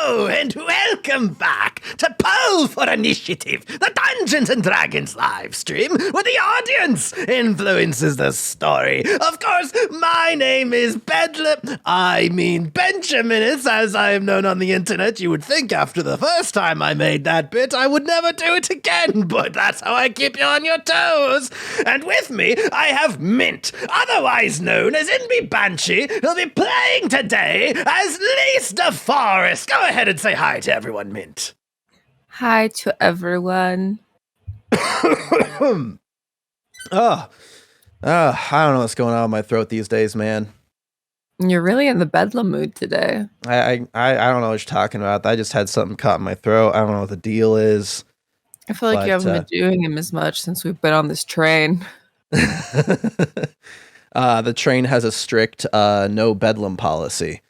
Hello, and welcome back to Poll for Initiative, the Dungeons & Dragons live stream where the audience influences the story. Of course, my name is Benjamin, as I am known on the internet. You would think after the first time I made that bit, I would never do it again, but that's how I keep you on your toes. And with me, I have Mint, otherwise known as Inby Banshee, who'll be playing today as Lisa Forrest. Go ahead and say hi to everyone, Mint. Hi to everyone. I don't know what's going on with my throat these days, man. You're really in the bedlam mood today. I don't know what you're talking about. I just had something caught in my throat. I don't know what the deal is. I feel like you haven't been doing him as much since we've been on this train. The train has a strict no bedlam policy.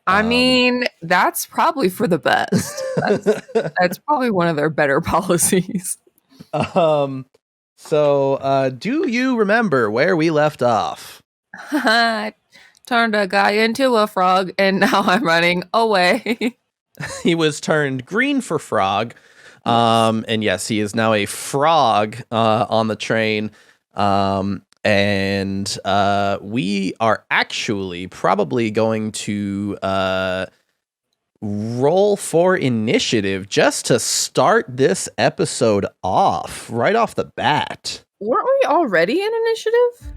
I mean, that's probably for the best. That's probably one of their better policies. So, do you remember where we left off? I turned a guy into a frog, and now I'm running away. He was turned green for frog. And yes, he is now a frog on the train. And we are actually probably going to roll for initiative just to start this episode off, right off the bat. Weren't we already in initiative?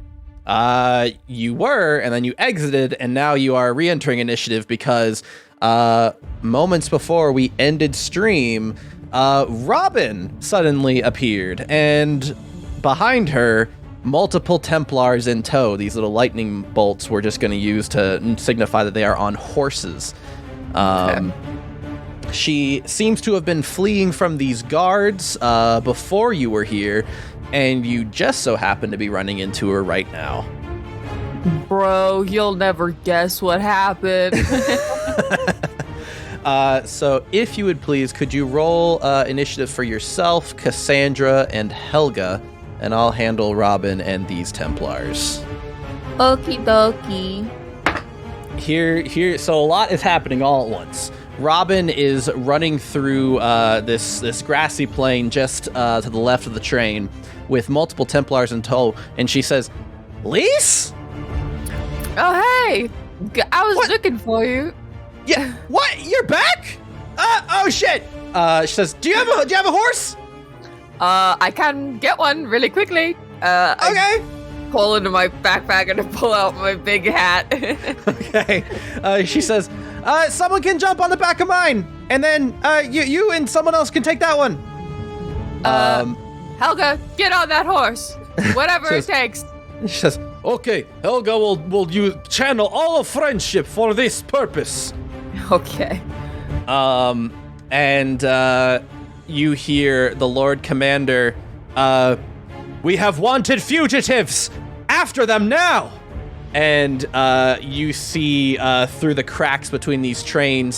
You were, and then you exited, and now you are re-entering initiative because moments before we ended stream, Robin suddenly appeared, and behind her, multiple Templars in tow. These little lightning bolts we're just going to use to signify that they are on horses. Okay. She seems to have been fleeing from these guards before you were here, and you just so happen to be running into her right now. Bro, you'll never guess what happened. So if you would please, could you roll initiative for yourself, Casandra, and Helga? And I'll handle Robin and these Templars. Okie dokie. Here. So a lot is happening all at once. Robin is running through this grassy plain just to the left of the train with multiple Templars in tow, and she says, "Lise? Oh hey, I was looking for you." Yeah. What? You're back? Oh shit. She says, "Do you have a horse?" I can get one really quickly. Okay. I pull into my backpack and I pull out my big hat. Okay. She says, someone can jump on the back of mine, and then you and someone else can take that one. Helga, get on that horse. Whatever it takes. She says, okay, Helga will you channel all of friendship for this purpose. Okay. And you hear the Lord Commander, we have wanted fugitives! After them now! And you see through the cracks between these train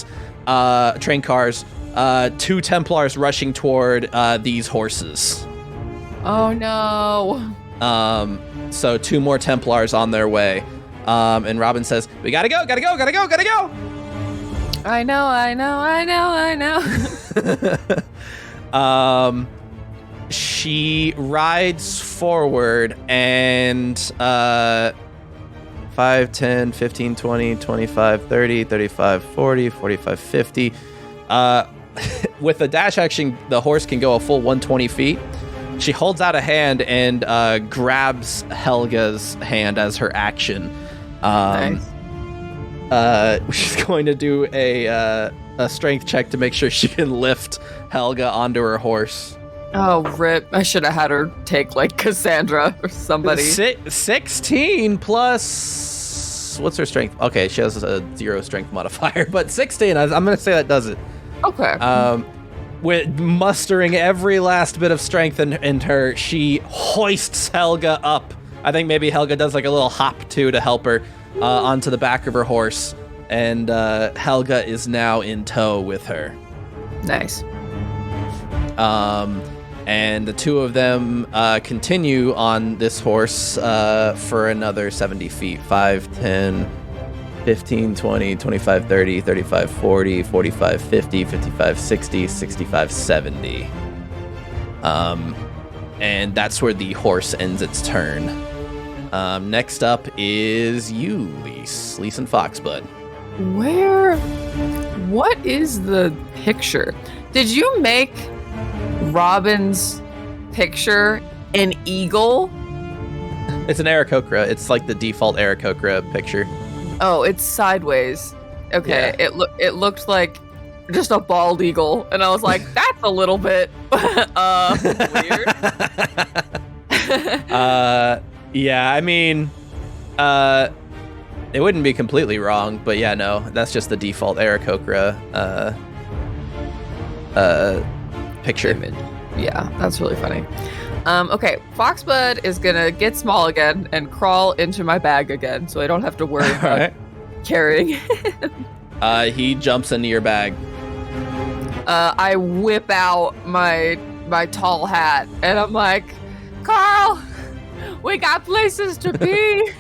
cars, two Templars rushing toward these horses. Oh no. So two more Templars on their way. And Robin says, we gotta go! I know. She rides forward and 5, 10, 15, 20, 25, 30, 35, 40, 45, 50. With the dash action, the horse can go a full 120 feet. She holds out a hand and grabs Helga's hand as her action. Nice. She's going to do a strength check to make sure she can lift Helga onto her horse. Oh, rip. I should have had her take, like, Cassandra or somebody. 16 plus... What's her strength? Okay, she has a 0 strength modifier, but 16, I'm going to say that does it. Okay. With mustering every last bit of strength in her, she hoists Helga up. I think maybe Helga does, like, a little hop, too, to help her onto the back of her horse. And Helga is now in tow with her. Nice. And the two of them continue on this horse for another 70 feet. 5, 10, 15, 20, 25, 30, 35, 40, 45, 50, 55, 60, 65, 70. And that's where the horse ends its turn. Next up is you, Lise and Foxbud. What is the picture? Did you make Robin's picture an eagle? It's an Aarakocra. It's like the default Aarakocra picture. Oh, it's sideways. Okay, Yeah. it looked like just a bald eagle, and I was like, that's a little bit weird. Yeah, I mean, it wouldn't be completely wrong, but yeah, no, that's just the default Aarakocra picture. Image. Yeah, that's really funny. Okay, Foxbud is gonna get small again and crawl into my bag again, so I don't have to worry about Alright. carrying. He jumps into your bag. I whip out my tall hat, and I'm like, Carl, we got places to be.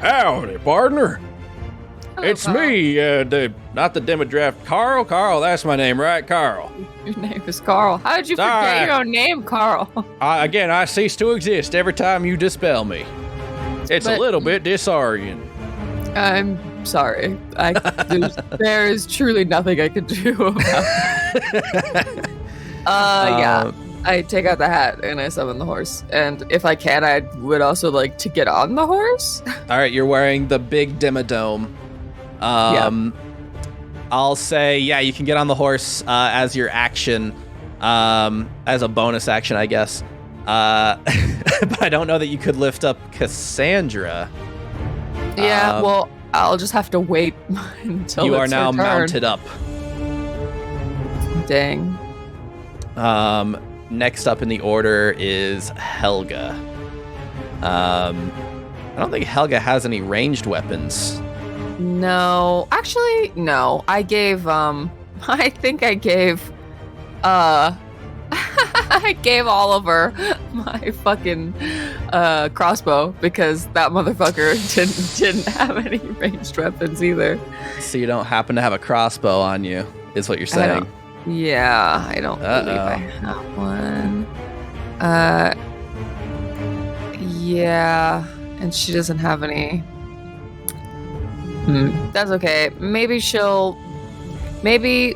Howdy, partner. Hello, It's Carl. me, not the Demodraft. Carl? Carl, that's my name, right? Carl. Your name is Carl. How did you forget Sorry. your own name, Carl? Again, I cease to exist every time you dispel me. It's But- a little bit disorienting. I'm sorry. There is truly nothing I can do about it. Yeah. I take out the hat and I summon the horse. And if I can, I would also like to get on the horse. All right, you're wearing the big Demodome. I'll say, yeah, you can get on the horse as your action, as a bonus action, I guess. But I don't know that you could lift up Cassandra. Yeah, well, I'll just have to wait until You are it's now her turn. mounted up. Dang. Next up in the order is Helga. I don't think Helga has any ranged weapons. No, actually, no. I gave, I think I gave, I gave Oliver my fucking, crossbow because that motherfucker didn't have any ranged weapons either. So you don't happen to have a crossbow on you, is what you're saying. Yeah, I don't believe I Uh-oh. have one. Yeah, and she doesn't have any. That's okay. Maybe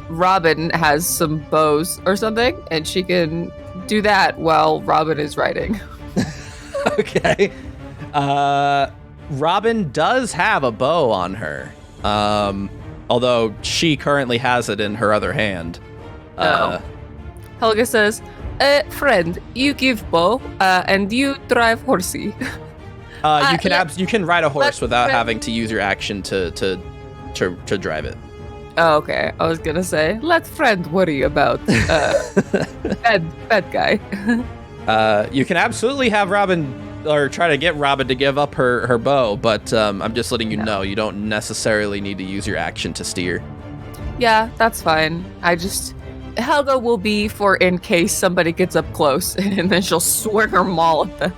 Robin has some bows or something, and she can do that while Robin is riding. Okay. Robin does have a bow on her. Although she currently has it in her other hand. Helga says, friend, you give bow, and you drive horsey. You can ride a horse let's- without having to use your action to drive it. Oh, okay. I was gonna say, let friend worry about bad guy. You can absolutely have Robin, or try to get Robin to give up her bow, but I'm just letting you know you don't necessarily need to use your action to steer. Yeah, that's fine. Helga will be for in case somebody gets up close, and then she'll swing her maul at them.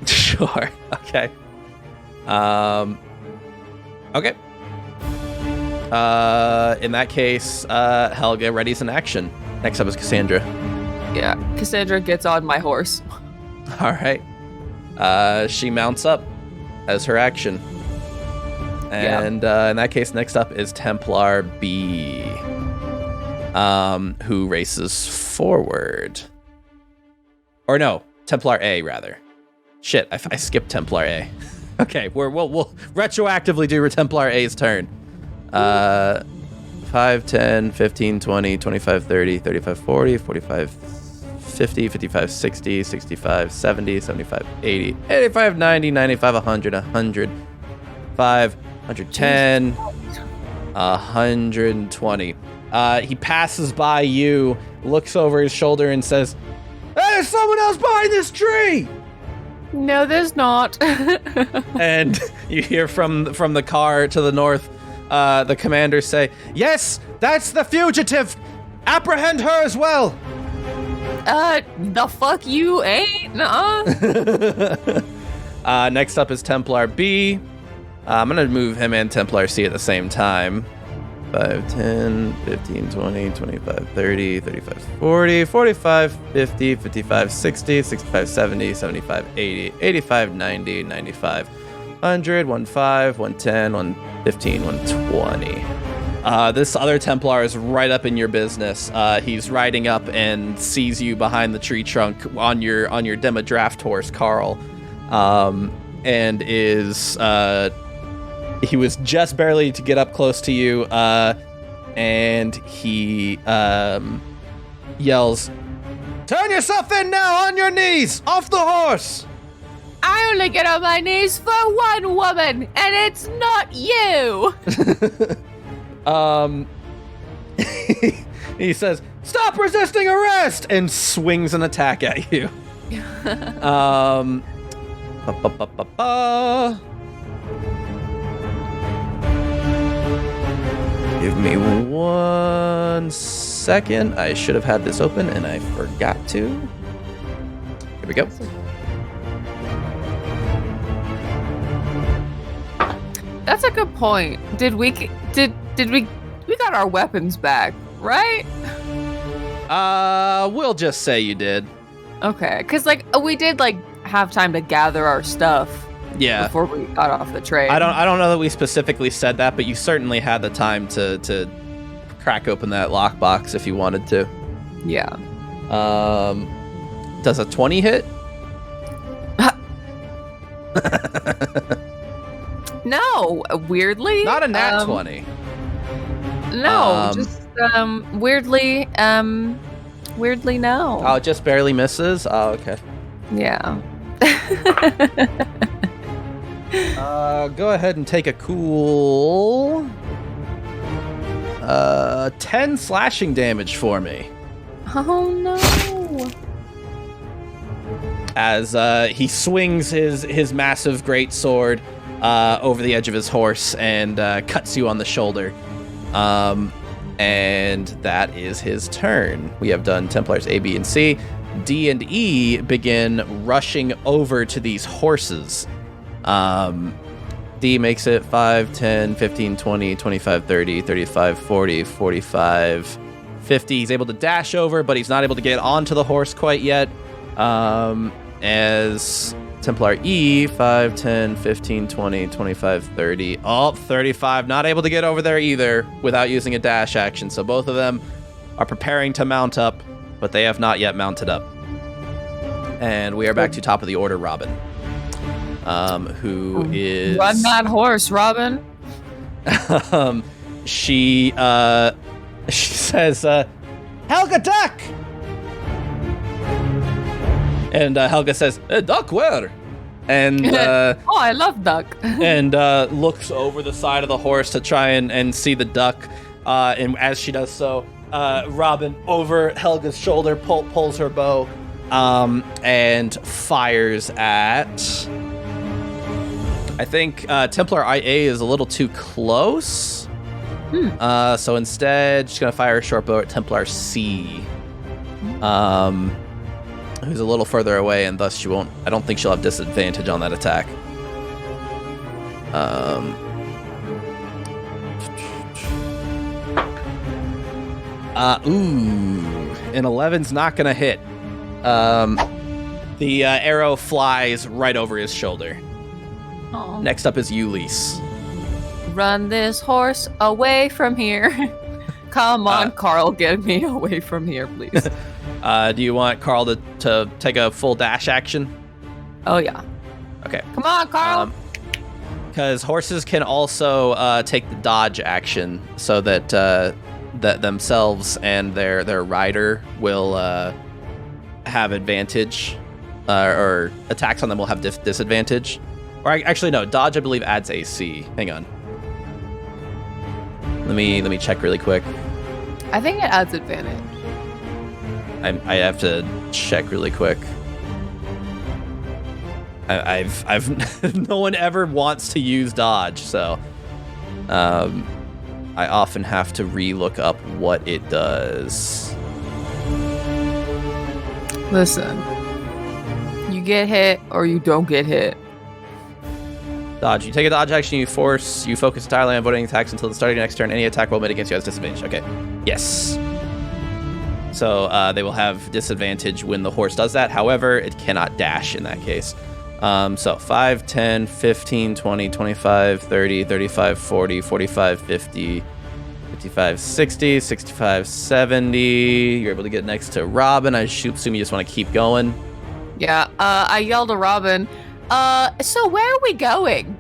Sure. Okay. Okay. In that case, Helga readies an action. Next up is Cassandra. Yeah, Cassandra gets on my horse. All right. She mounts up as her action. And in that case, next up is Templar B, who races forward. Or no, Templar A, rather. Shit, I skipped Templar A. Okay, we'll retroactively do Templar A's turn. 5, 10, 15, 20, 25, 30, 35, 40, 45, 50, 55, 60, 65, 70, 75, 80, 85, 90, 95, 100, 105, 110, 120. He passes by you, looks over his shoulder, and says, "Hey, there's someone else behind this tree!" No, there's not. And you hear from the car to the north, the commander say, "Yes, that's the fugitive! Apprehend her as well!" The fuck you ain't? Nuh-uh. Next up is Templar B. I'm going to move him and Templar C at the same time. 5, 10, 15, 20, 25, 30, 35, 40, 45, 50, 55, 60, 65, 70, 75, 80, 85, 90, 95, 100, 105, 110, 115, 120. This other Templar is right up in your business. He's riding up and sees you behind the tree trunk on your demo draft horse, Carl, and is he was just barely to get up close to you, and he yells, "Turn yourself in now, on your knees, off the horse!" I only get on my knees for one woman, and it's not you. He says, "Stop resisting arrest!" and swings an attack at you. Give me 1 second. I should have had this open and I forgot to. Here we go. That's a good point. Did we got our weapons back, right? We'll just say you did. Okay, because we did have time to gather our stuff. Yeah. Before we got off the train. I don't know that we specifically said that, but you certainly had the time to crack open that lockbox if you wanted to. Yeah. Does a 20 hit? No, weirdly. Not a nat 20. No, just weirdly no. Oh, it just barely misses? Oh, okay. Yeah. Go ahead and take a cool 10 slashing damage for me. Oh no. As he swings his massive great sword over the edge of his horse and cuts you on the shoulder. And that is his turn. We have done Templars A, B, and C. D and E begin rushing over to these horses. D makes it 5, 10, 15, 20, 25, 30, 35, 40, 45, 50. He's able to dash over, but he's not able to get onto the horse quite yet. As Templar E, 5, 10, 15, 20, 25, 30. Oh, 35. Not able to get over there either without using a dash action. So both of them are preparing to mount up, but they have not yet mounted up. And we are back to top of the order, Robin. Who is... Run that horse, Robin. She says, "Helga, duck!" And Helga says, "Duck where?" And oh, I love duck. and looks over the side of the horse to try and see the duck. And as she does so, Robin over Helga's shoulder pulls her bow and fires at... I think Templar IA is a little too close. So instead, she's going to fire a short bow at Templar C. Who's a little further away, and thus she won't... I don't think she'll have disadvantage on that attack. An 11's not going to hit. The arrow flies right over his shoulder. Aww. Next up is Ulysses. Run this horse away from here. Come on, Carl, get me away from here, please. Do you want Carl to take a full dash action? Oh, yeah. Okay. Come on, Carl. Because horses can also take the dodge action so that that themselves and their rider will have advantage, or attacks on them will have disadvantage. Or actually, no, dodge I believe adds AC. Hang on. Let me check really quick. I think it adds advantage. I have to check really quick. I've no one ever wants to use dodge, so I often have to re-look up what it does. Listen, you get hit or you don't get hit. Dodge. You take a dodge action, you focus entirely on avoiding attacks until the start of your next turn. Any attack roll made against you has disadvantage. Okay. Yes. So they will have disadvantage when the horse does that. However, it cannot dash in that case. So 5, 10, 15, 20, 25, 30, 35, 40, 45, 50, 55, 60, 65, 70. You're able to get next to Robin. I assume you just want to keep going. Yeah, I yelled to Robin, so where are we going?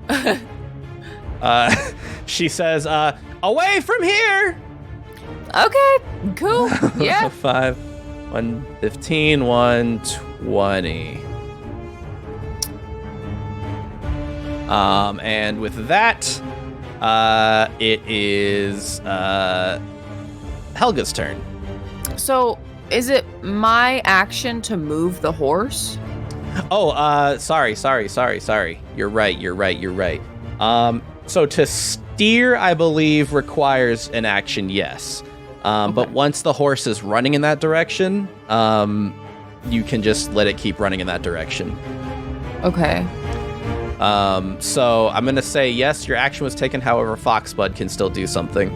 She says, away from here! Okay, cool, yeah. 5, 115, 120. And with that, it is Helga's turn. So, is it my action to move the horse? Oh, sorry. You're right. So to steer, I believe, requires an action, yes. Okay. But once the horse is running in that direction, you can just let it keep running in that direction. Okay. So I'm going to say, yes, your action was taken. However, Foxbud can still do something.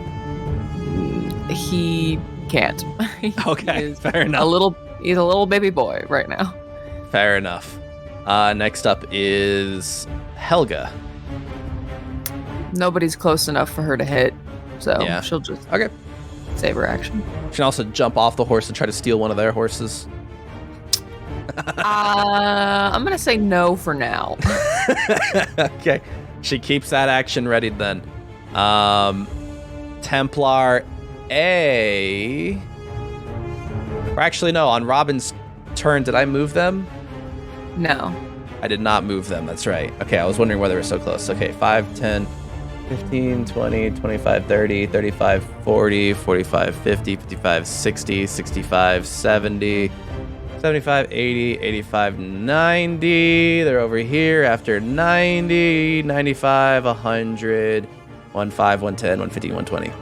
He can't. Okay, fair enough. He's a little baby boy right now. Fair enough. Next up is Helga. Nobody's close enough for her to hit, so Yeah. she'll just Okay. save her action. She can also jump off the horse and try to steal one of their horses. I'm gonna say no for now. Okay. She keeps that action ready then. Templar A. Or actually, no. On Robin's turn, did I move them? No. I did not move them. That's right. Okay, I was wondering why they were so close. Okay, 5, 10, 15, 20, 25, 30, 35, 40, 45, 50, 55, 60, 65, 70, 75, 80, 85, 90. They're over here after 90, 95, 100, 15, 110, 150, 120.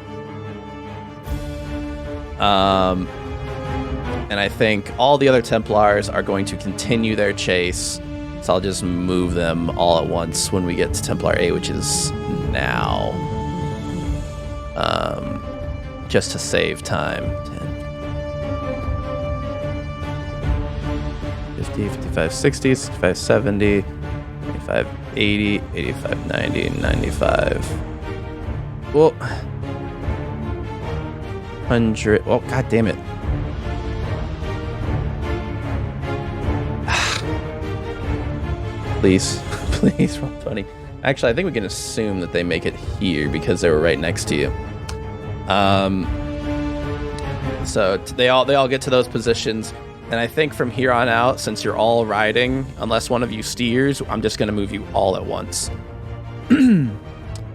And I think all the other Templars are going to continue their chase. So I'll just move them all at once when we get to Templar A, which is now. Just to save time. 10, 50, 55, 60, 65, 70, 85, 80, 85, 90, 95. Well, 100. Oh, god damn it. Please, roll 20. Actually, I think we can assume that they make it here because they were right next to you. So they all get to those positions, and I think from here on out, since you're all riding, unless one of you steers, I'm just gonna move you all at once.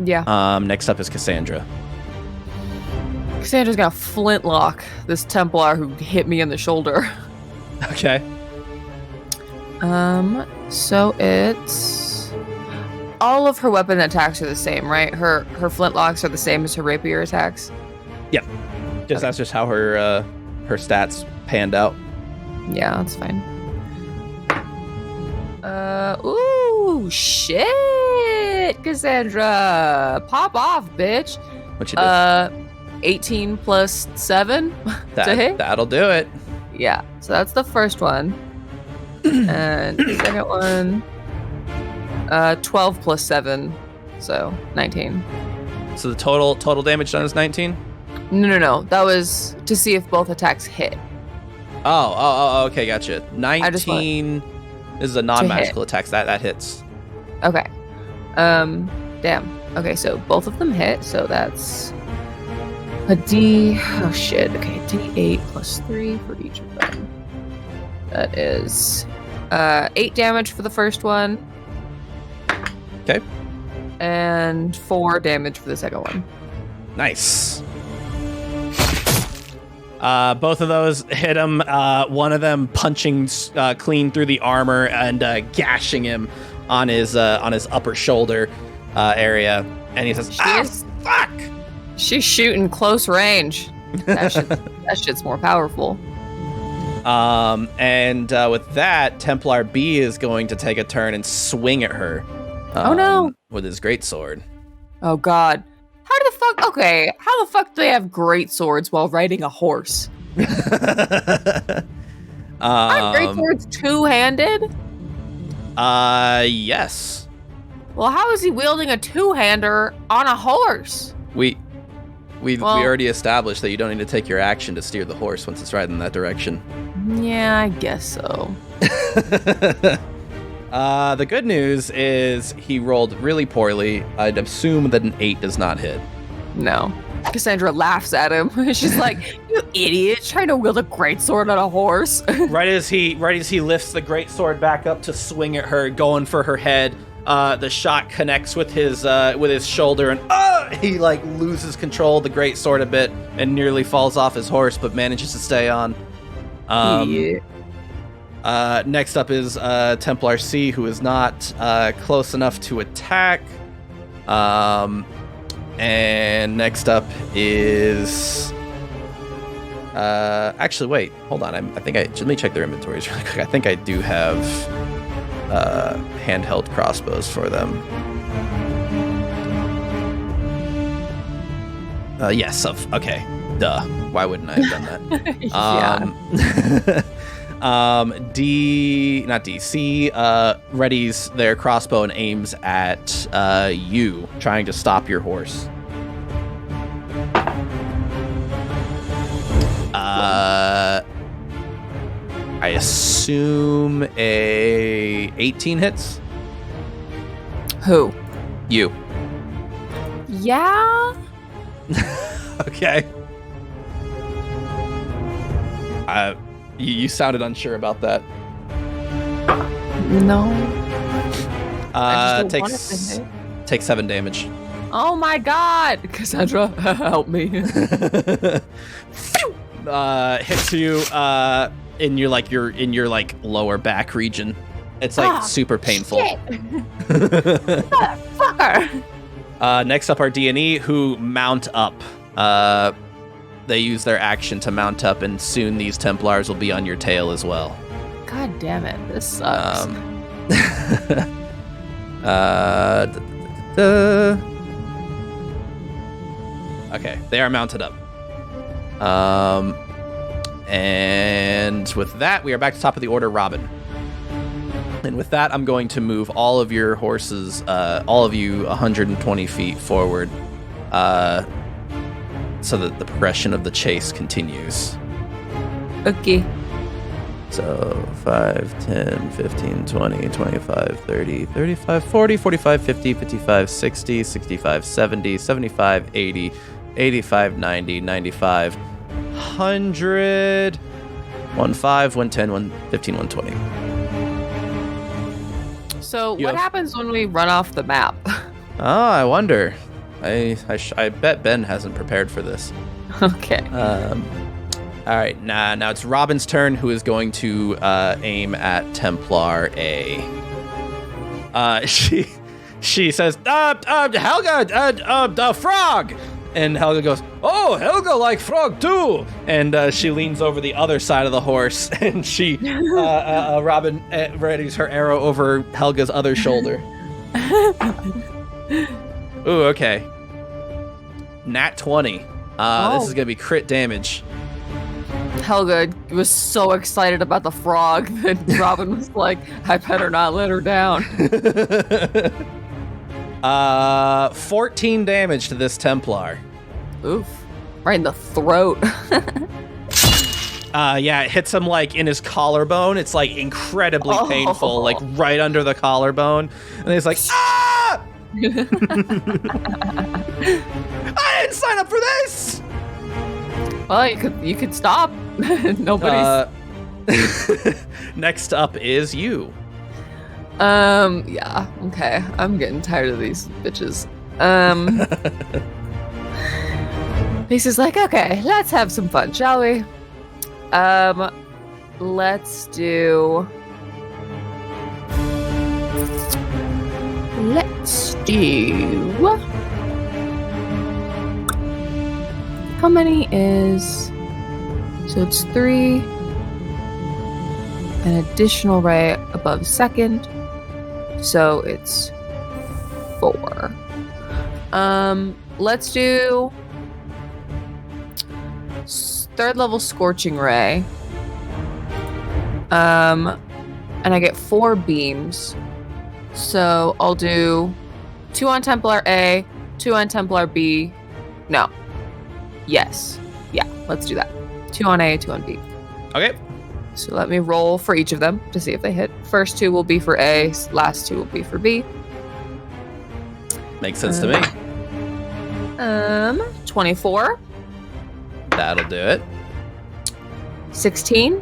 Yeah. Next up is Cassandra. Cassandra's gonna flintlock this Templar who hit me in the shoulder. Okay. So it's all of her weapon attacks are the same, right? Her flintlocks are the same as her rapier attacks. Yep. That's just how her stats panned out. Yeah, that's fine. Ooh, shit, Cassandra, pop off, bitch. What you did? 18 plus 7 to hit. That'll do it. Yeah, so that's the first one. And the second one, 12 plus 7, so 19. So the total damage done is 19? No. That was to see if both attacks hit. Oh, okay, gotcha. 19 is a non-magical attack. That hits. Okay. Damn. Okay, so both of them hit, so that's a D. Oh shit. Okay, D8 plus 3 for each of them. That is 8 damage for the first one. Okay. And 4 damage for the second one. Nice. Both of those hit him. One of them punching clean through the armor and gashing him on his upper shoulder area. And he says, fuck! She's shooting close range. That shit's more powerful. And with that, Templar B is going to take a turn and swing at her. Oh no! with his greatsword. Oh God. How the fuck do they have great swords while riding a horse? Aren't great swords two-handed? Yes. Well, how is he wielding a two-hander on a horse? We already established that you don't need to take your action to steer the horse once it's riding in that direction. Yeah, I guess so. The good news is he rolled really poorly. I'd assume that an 8 does not hit. No. Cassandra laughs at him. She's like, "You idiot, trying to wield a greatsword on a horse." Right as he lifts the greatsword back up to swing at her, going for her head, the shot connects with his shoulder, and he like loses control of the greatsword a bit and nearly falls off his horse, but manages to stay on. Idiot. Next up is Templar C, who is not close enough to attack. And next up is actually wait, hold on. Let me check their inventories really quick. I think I do have handheld crossbows for them. Yes, okay. Duh. Why wouldn't I have done that? C readies their crossbow and aims at you, trying to stop your horse. I assume a 18 hits. Who? You. Yeah? Okay. You sounded unsure about that. No. Take 7 damage. Oh my God! Cassandra, help me. Hits you in your lower back region. It's super painful. Motherfucker! Next up are D&E, who mount up. They use their action to mount up, and soon these Templars will be on your tail as well. God damn it, this sucks. Okay, they are mounted up. And with that, we are back to top of the order, Robin. And with that, I'm going to move all of your horses, all of you 120 feet forward, so that the progression of the chase continues. Okay. So 5, 10, 15, 20, 25, 30, 35, 40, 45, 50, 55, 60, 65, 70, 75, 80, 85, 90, 95, 100, 15, 110, 115, 120. So what happens when we run off the map? Oh, I wonder. I bet Ben hasn't prepared for this. Okay. All right, now it's Robin's turn, who is going to aim at Templar A. She says, Helga, frog! And Helga goes, oh, Helga like frog too! And she leans over the other side of the horse, and Robin readies her arrow over Helga's other shoulder. Ooh, okay. Nat 20. This is going to be crit damage. Helga was so excited about the frog that Robin was like, I better not let her down. 14 damage to this Templar. Oof. Right in the throat. Yeah, it hits him like in his collarbone. It's like incredibly painful, like right under the collarbone. And he's like, ah! I didn't sign up for this! Well, you could stop. Nobody's. Next up is you. Yeah, okay. I'm getting tired of these bitches. Lisa's like, okay, let's have some fun, shall we? Let's do. How many is. So it's 3. An additional ray above second. So it's 4. Let's do 3rd level Scorching Ray. And I get 4 beams. So I'll do 2 on Templar A, 2 on Templar B. No. Yes. Yeah, let's do that. 2 on A, 2 on B. Okay. So let me roll for each of them to see if they hit. First 2 will be for A, last 2 will be for B. Makes sense to me. 24. That'll do it. 16.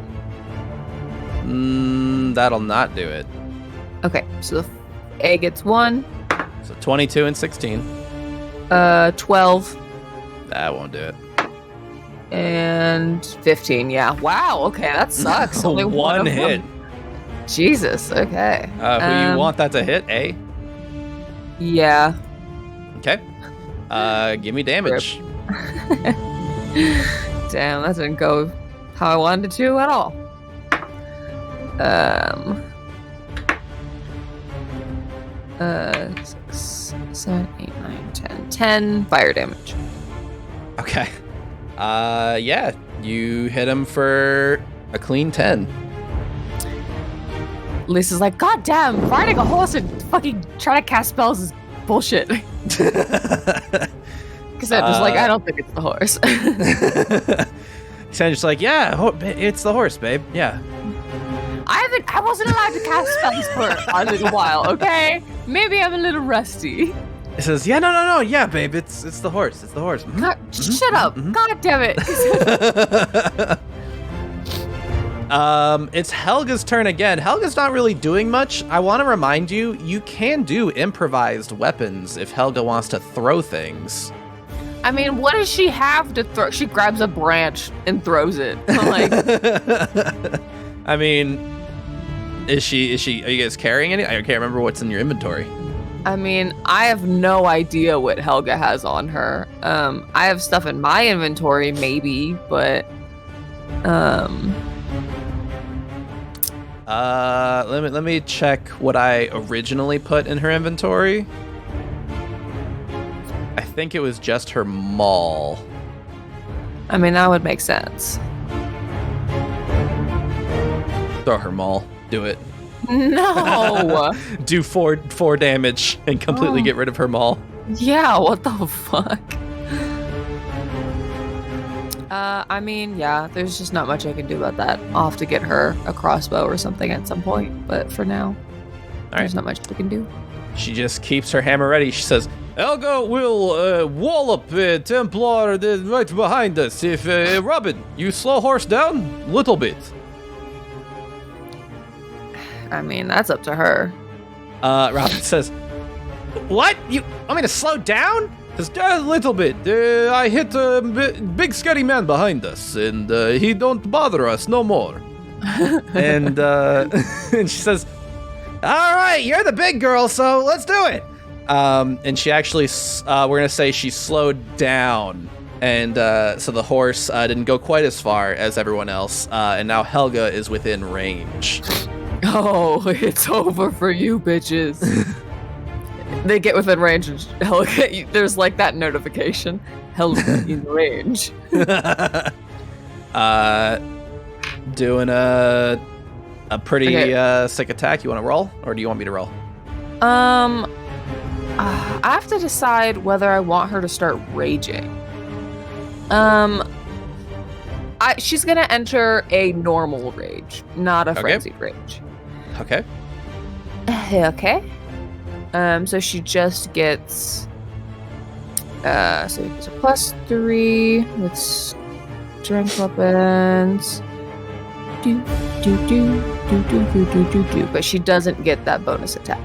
That'll not do it. Okay, so the A gets 1. So 22 and 16. 12. That won't do it. And 15, yeah. Wow, okay, that sucks. Only one hit. Jesus, okay. Who you want that to hit, A? Yeah. Okay. Give me damage. Damn, that didn't go how I wanted it to at all. 6, 7, 8, 9, 10. 10 fire damage. Okay. Yeah, you hit him for a clean 10. Lisa's like, God damn, riding a horse and fucking trying to cast spells is bullshit. Cassandra's like, I don't think it's the horse. Cassandra's like, yeah, it's the horse, babe. Yeah. I wasn't allowed to cast spells for a little while, okay? Maybe I'm a little rusty. It says, yeah, no, yeah, babe, it's the horse. It's the horse. Mm-hmm. God, shut up. Mm-hmm. God damn it. It's Helga's turn again. Helga's not really doing much. I want to remind you, you can do improvised weapons if Helga wants to throw things. I mean, what does she have to throw? She grabs a branch and throws it. Like, I mean, are you guys carrying any? I can't remember what's in your inventory. I mean, I have no idea what Helga has on her. I have stuff in my inventory, maybe, but let me check what I originally put in her inventory. I think it was just her maul. I mean, that would make sense. Throw her maul. Do it. No. Do 4 damage and completely get rid of her maul. Yeah, what the fuck? I mean, yeah, there's just not much I can do about that. I'll have to get her a crossbow or something at some point, but for now, there's not much we can do. She just keeps her hammer ready. She says, Helga will wallop Templar right behind us. If Robin, you slow horse down a little bit. I mean, that's up to her. Robin says, what? You want me to slow down? Just a little bit. I hit a big scary man behind us, and he don't bother us no more. and and she says, all right, you're the big girl, so let's do it. And she actually, we're going to say she slowed down. And so the horse didn't go quite as far as everyone else. And now Helga is within range. Oh, it's over for you, bitches. They get within range and Helga, there's like that notification. Helga in range. Doing a pretty sick attack. You want to roll? Or do you want me to roll? I have to decide whether I want her to start raging. She's gonna enter a normal rage, not a frenzied rage. Okay. Okay. So she just gets so it's a +3 with strength weapons. But she doesn't get that bonus attack.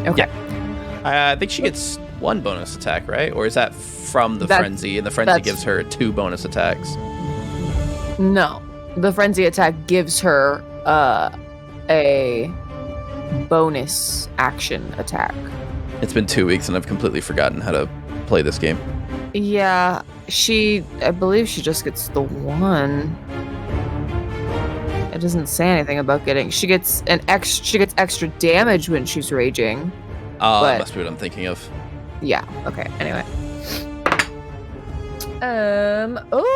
Okay. Yeah. I think she gets 1 bonus attack, right? Or is that from the frenzy? And the frenzy gives her 2 bonus attacks. No, the frenzy attack gives her a bonus action attack. It's been 2 weeks and I've completely forgotten how to play this game. Yeah, I believe she just gets the 1. It doesn't say anything about getting. She gets extra damage when she's raging. Oh, that must be what I'm thinking of. Yeah. Okay. Anyway. Oh,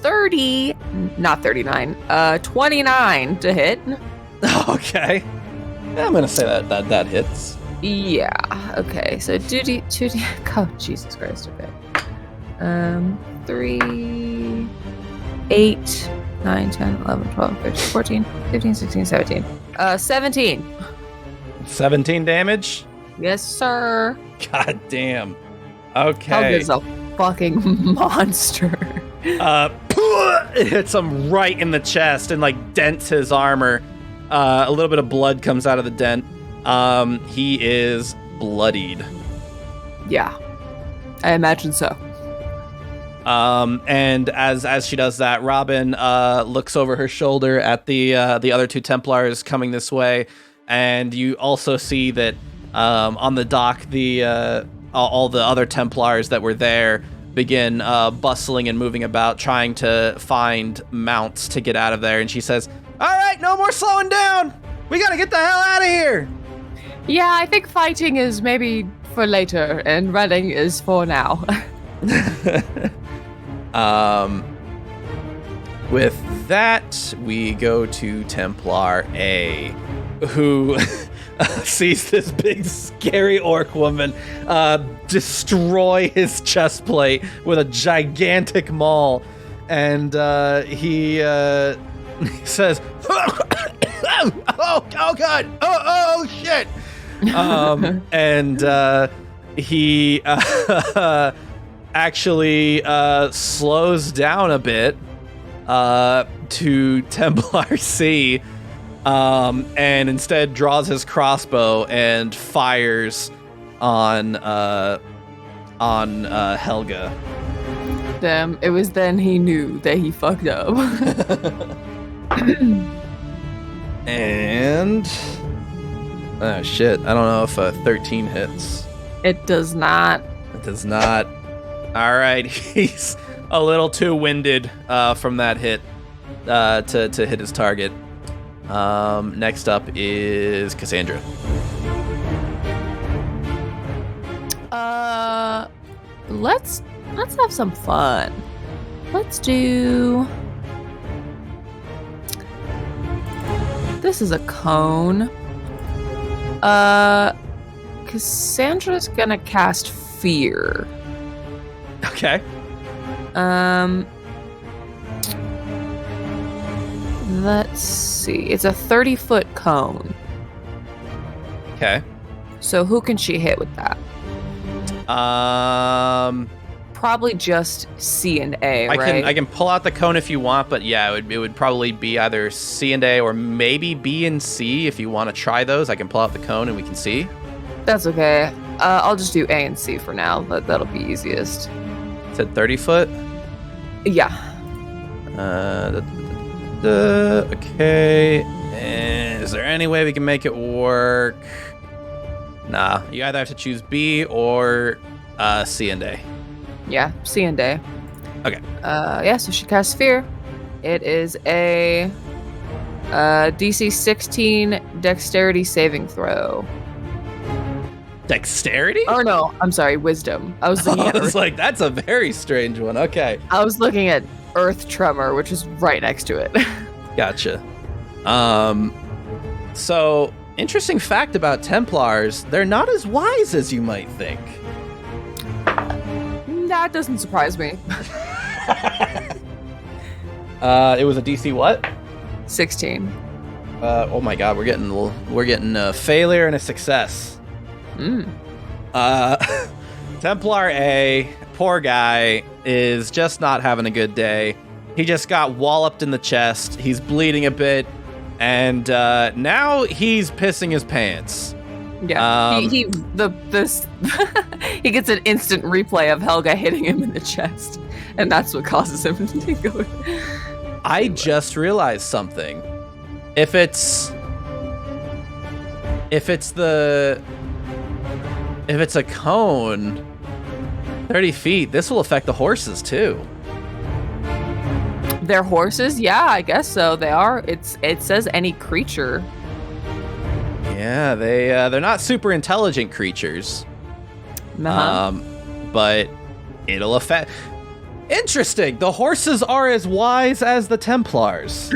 30, not 39. 29 to hit. Okay. Yeah, I'm gonna say that hits. Yeah. Okay. So 2D. Oh, Jesus Christ. Okay. 3, 8, 9, 10, 11, 12, 13, 14, 15, 16, 17. 17. 17 damage. Yes, sir. God damn. Okay. Helga's a fucking monster. It hits him right in the chest and like dents his armor. A little bit of blood comes out of the dent. He is bloodied. Yeah, I imagine so. And as she does that, Robin looks over her shoulder at the other two Templars coming this way, and you also see that on the dock all the other Templars that were there begin bustling and moving about, trying to find mounts to get out of there. And she says, "All right, no more slowing down. We gotta get the hell out of here." Yeah, I think fighting is maybe for later, and running is for now. With that, we go to Templar A, who sees this big, scary orc woman destroy his chest plate with a gigantic maul, and he says, "Oh God! Oh shit!" And he actually slows down a bit to Templar C, and instead draws his crossbow and fires on Helga. Damn, it was then he knew that he fucked up. And oh shit, I don't know if 13 hits. It does not. It does not. All right, he's a little too winded from that hit to hit his target. Next up is Cassandra. Let's have some fun. Let's do. This is a cone. Cassandra's gonna cast Fear. Okay. Let's see. It's a 30-foot cone. Okay. So who can she hit with that? Probably just C and A, right? I can pull out the cone if you want, but yeah, it would probably be either C and A or maybe B and C if you want to try those. I can pull out the cone and we can see. That's okay. I'll just do A and C for now. That'll be easiest. Said 30 foot? Yeah. Okay. Is there any way we can make it work? Nah. You either have to choose B or C and A. Yeah, C and A. Okay. Yeah, so she casts Fear. It is a DC 16 Dexterity saving throw. Dexterity? Oh no, I'm sorry, Wisdom. I was looking at I was like, that's a very strange one. Okay. I was looking at Earth Tremor, which is right next to it. Gotcha. So, interesting fact about Templars, they're not as wise as you might think. That doesn't surprise me. It was a DC what? 16. Oh my god, we're getting a failure and a success. Templar A, poor guy, is just not having a good day. He just got walloped in the chest. He's bleeding a bit, and now he's pissing his pants. Yeah, he gets an instant replay of Helga hitting him in the chest, and that's what causes him to go. I just realized something. If it's a cone, 30 feet, this will affect the horses too. They're horses? Yeah, I guess so. They are. It says any creature. Yeah, they're not super intelligent creatures. But it'll affect. Interesting. The horses are as wise as the Templars.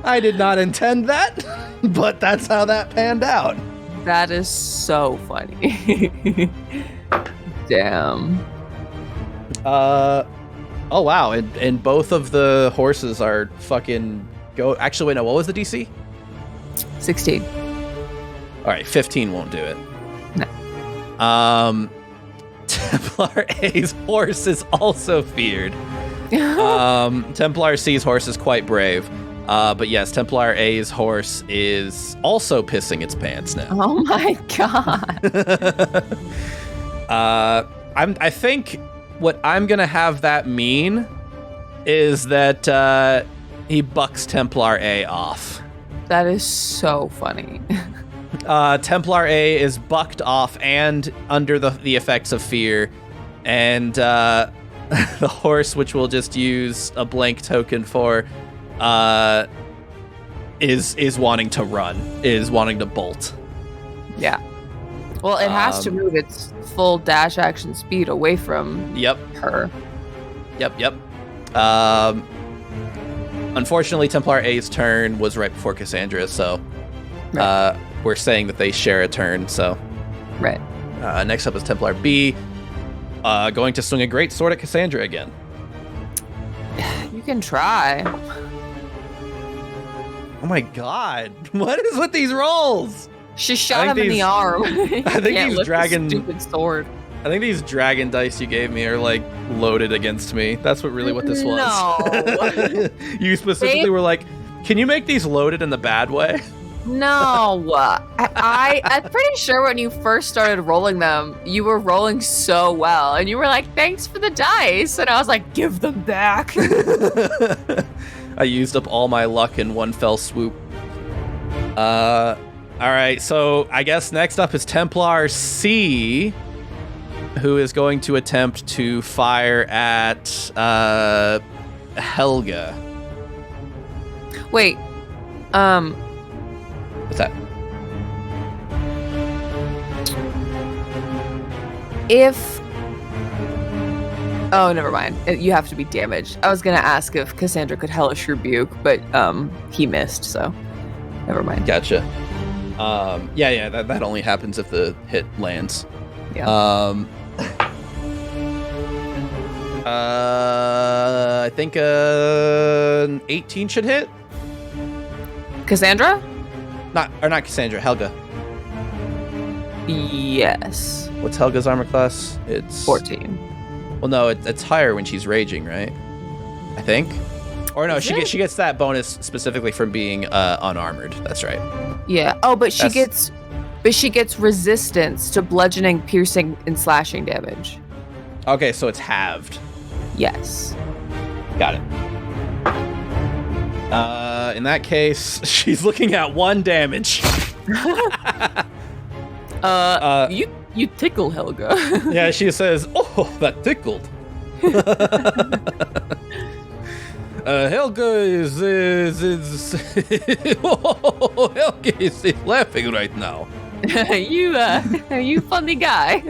I did not intend that, but that's how that panned out. That is so funny. Damn. Oh wow, and both of the horses are fucking go. Actually, wait, no. What was the DC? 16. All right, 15 won't do it. No. Templar A's horse is also feared. Templar C's horse is quite brave. But yes, Templar A's horse is also pissing its pants now. Oh my god. I think what I'm gonna have that mean is that he bucks Templar A off. That is so funny. Templar A is bucked off and under the effects of fear, and the horse, which we'll just use a blank token for, is wanting to run, is wanting to bolt. Yeah. Well, it has to move its full dash action speed away from her. Yep. Unfortunately, Templar A's turn was right before Cassandra, so we're saying that they share a turn. So, right. Next up is Templar B, going to swing a great sword at Cassandra again. You can try. Oh my god! What is with these rolls? She shot him in the arm. I think these dragon stupid sword. I think these dragon dice you gave me are like loaded against me. That's what this was. No. You specifically were like, "Can you make these loaded in the bad way?" No. I'm pretty sure when you first started rolling them, you were rolling so well, and you were like, "Thanks for the dice," and I was like, "Give them back." I used up all my luck in one fell swoop. All right, so I guess next up is Templar C, who is going to attempt to fire at Helga. Wait. What's that? Oh, never mind. You have to be damaged. I was gonna ask if Cassandra could hellish rebuke, but he missed, so never mind. Gotcha. Yeah, that only happens if the hit lands. Yeah. I think an 18 should hit. Cassandra? Not Cassandra, Helga. Yes. What's Helga's armor class? It's 14. Well, no, it's higher when she's raging, right? I think. Or no, she gets that bonus specifically from being unarmored. That's right. Yeah. Oh, but she gets resistance to bludgeoning, piercing, and slashing damage. Okay, so it's halved. Yes. Got it. In that case, she's looking at 1 damage. You tickle Helga. Yeah, she says, "Oh, that tickled." Helga is oh, Helga is laughing right now. You funny guy.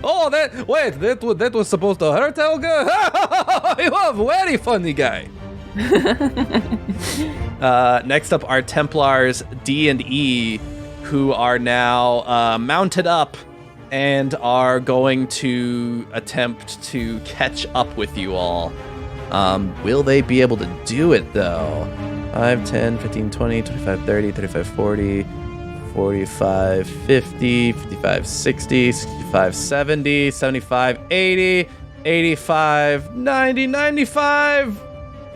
Oh, that was supposed to hurt Helga. You are a very funny guy. Next up are Templars D and E, who are now mounted up and are going to attempt to catch up with you all. Will they be able to do it, though? 5, 10, 15, 20, 25, 30, 35, 40, 45, 50, 55, 60, 65, 70, 75, 80, 85, 90, 95,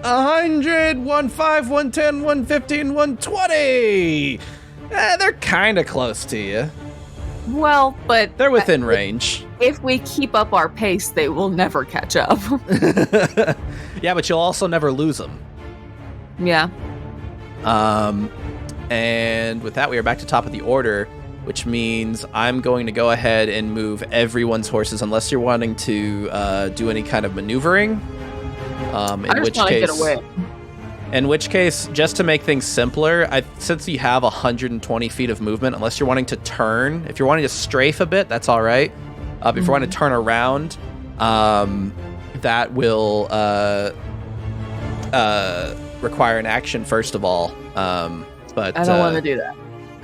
100, 15, 110, 115, 120! They're kind of close to you. Well, but... They're within range. If we keep up our pace, they will never catch up. Yeah, but you'll also never lose them. Yeah. And with that, we are back to top of the order, which means I'm going to go ahead and move everyone's horses, unless you're wanting to do any kind of maneuvering. I just want to get away. In which case, just to make things simpler, since you have 120 feet of movement, unless you're wanting to turn, if you're wanting to strafe a bit, that's all right. If you want to turn around, that will require an action first of all. But I don't want to do that.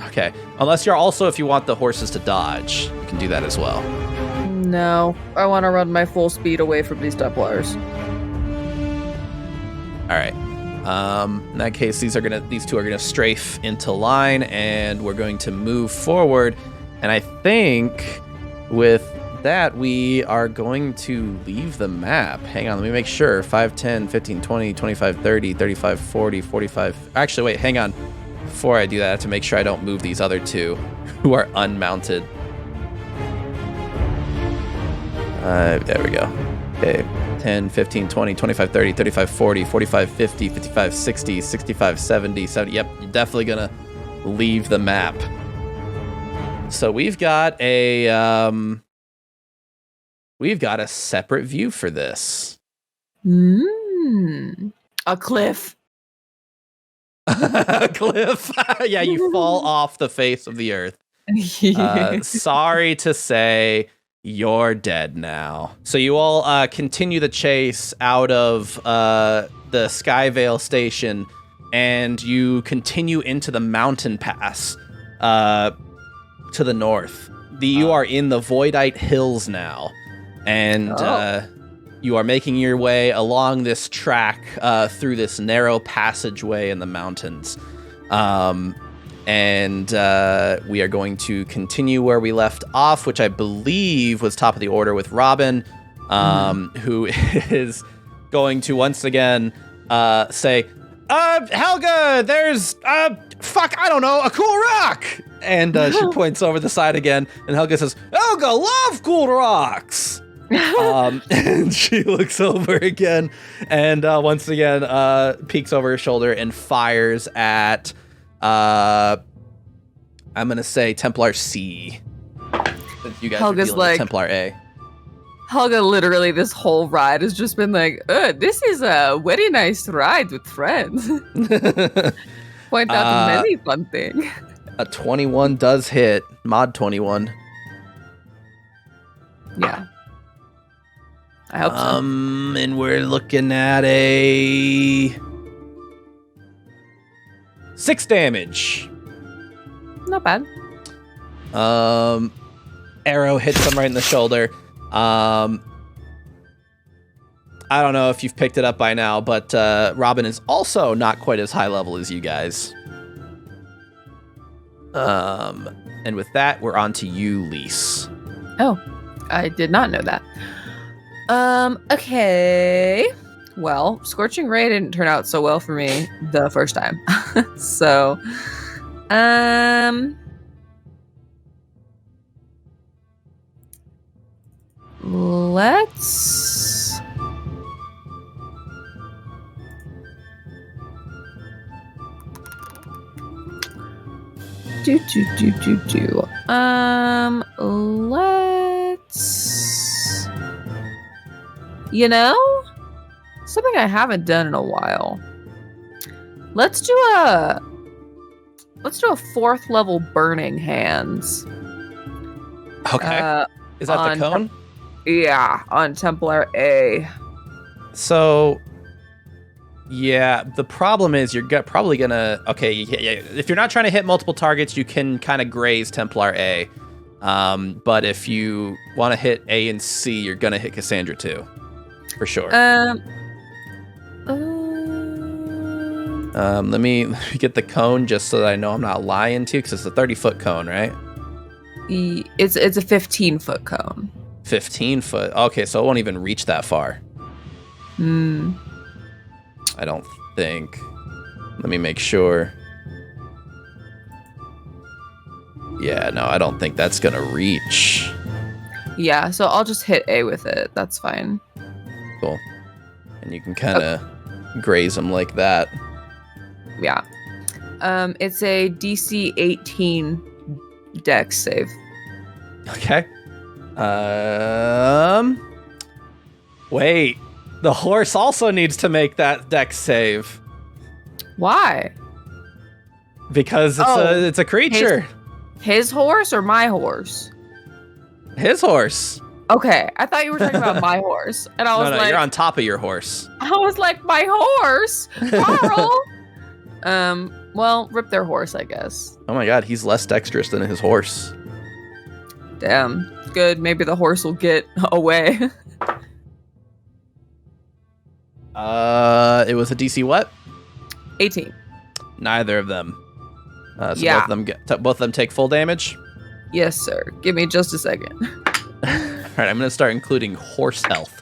Okay. Unless if you want the horses to dodge, you can do that as well. No, I want to run my full speed away from these Templars. All right. In that case, these two are gonna strafe into line, and we're going to move forward. And I think with that, we are going to leave the map. Hang on, let me make sure. 5, 10, 15, 20, 25, 30, 35, 40, 45. Actually, wait, hang on. Before I do that, I have to make sure I don't move these other two who are unmounted. There we go. Okay. 10, 15, 20, 25, 30, 35, 40, 45, 50, 55, 60, 65, 70, 70. Yep, you're definitely going to leave the map. So we've got a separate view for this. A cliff. A cliff. Yeah, you fall off the face of the earth. Sorry to say, you're dead now. So you all continue the chase out of the Skyvale station, and you continue into the mountain pass to the north. You are in the Voidite Hills now, and you are making your way along this track through this narrow passageway in the mountains. And we are going to continue where we left off, which I believe was top of the order with Robin, who is going to once again say, Helga, there's, I don't know, a cool rock! And she points over the side again, and Helga says, Helga, love cool rocks! And she looks over again, and once again peeks over her shoulder and fires at... I'm gonna say Templar C. Since you guys Helga's are dealing with Templar A. Helga literally this whole ride has just been like, this is a very nice ride with friends. Point out many fun things. A 21 does hit. Mod 21. Yeah. I hope so. And we're looking at a 6 damage. Not bad. Arrow hits him right in the shoulder. I don't know if you've picked it up by now, but Robin is also not quite as high level as you guys. And with that, we're on to you, Lise. Oh, I did not know that. Okay. Well, Scorching Ray didn't turn out so well for me the first time. So, let's let's, something I haven't done in a while. Let's do a 4th level Burning Hands. Okay. Is that the cone? Yeah, on Templar A. So, yeah, the problem is you're probably gonna... Okay, yeah, if you're not trying to hit multiple targets, you can kind of graze Templar A. But if you want to hit A and C, you're gonna hit Casandra too. For sure. Let me get the cone just so that I know I'm not lying to you, because it's a 30-foot cone, right? It's a 15-foot cone. 15 foot. Okay, so it won't even reach that far. I don't think. Let me make sure. Yeah, no, I don't think that's gonna reach. Yeah, so I'll just hit A with it. That's fine. Cool. And you can kind of graze them like that. Yeah. It's a DC 18 dex save. Okay. Wait. The horse also needs to make that dex save. Why? Because it's a creature. His horse or my horse? His horse. Okay, I thought you were talking about my horse, and I was No, like, you're on top of your horse. I was like, my horse, Carl. Well, rip their horse, I guess. Oh my god, he's less dexterous than his horse. Damn, good. Maybe the horse will get away. It was a DC what? 18. Neither of them. So Yeah. both of them take full damage. Yes, sir. Give me just a second. All right, I'm gonna start including horse health.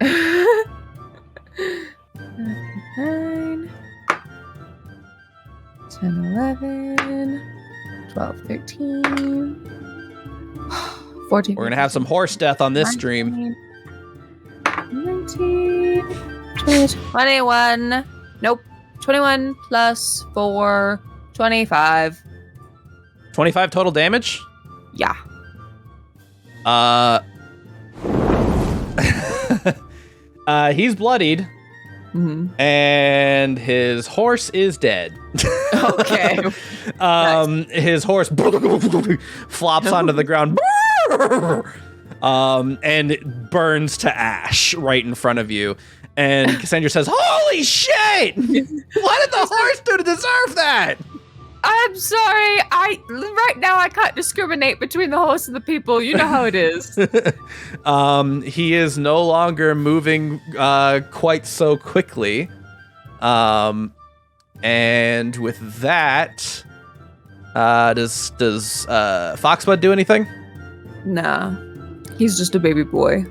9, 10, 11, 12, 13, 14. We're gonna have some horse death on this stream. 19, 20, 21. Nope. 21 plus 4, 25. 25 total damage. Yeah. He's bloodied, and his horse is dead. Okay. Nice. His horse flops onto the ground, and it burns to ash right in front of you. And Casandra says, "Holy shit! What did the horse do to deserve that?" I'm sorry. Right now I can't discriminate between the horse and the people. You know how it is. He is no longer moving quite so quickly. And with that, does Foxbud do anything? Nah. He's just a baby boy.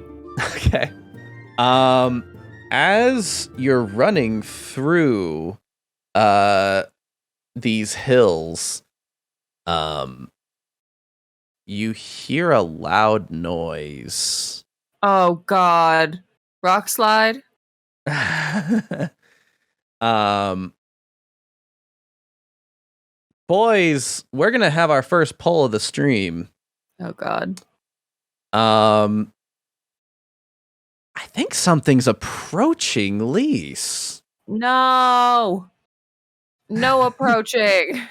Okay. As you're running through these hills, you hear a loud noise. Oh God. Rock slide? Boys, we're gonna have our first pull of the stream. Oh God. I think something's approaching Lise. No. No approaching.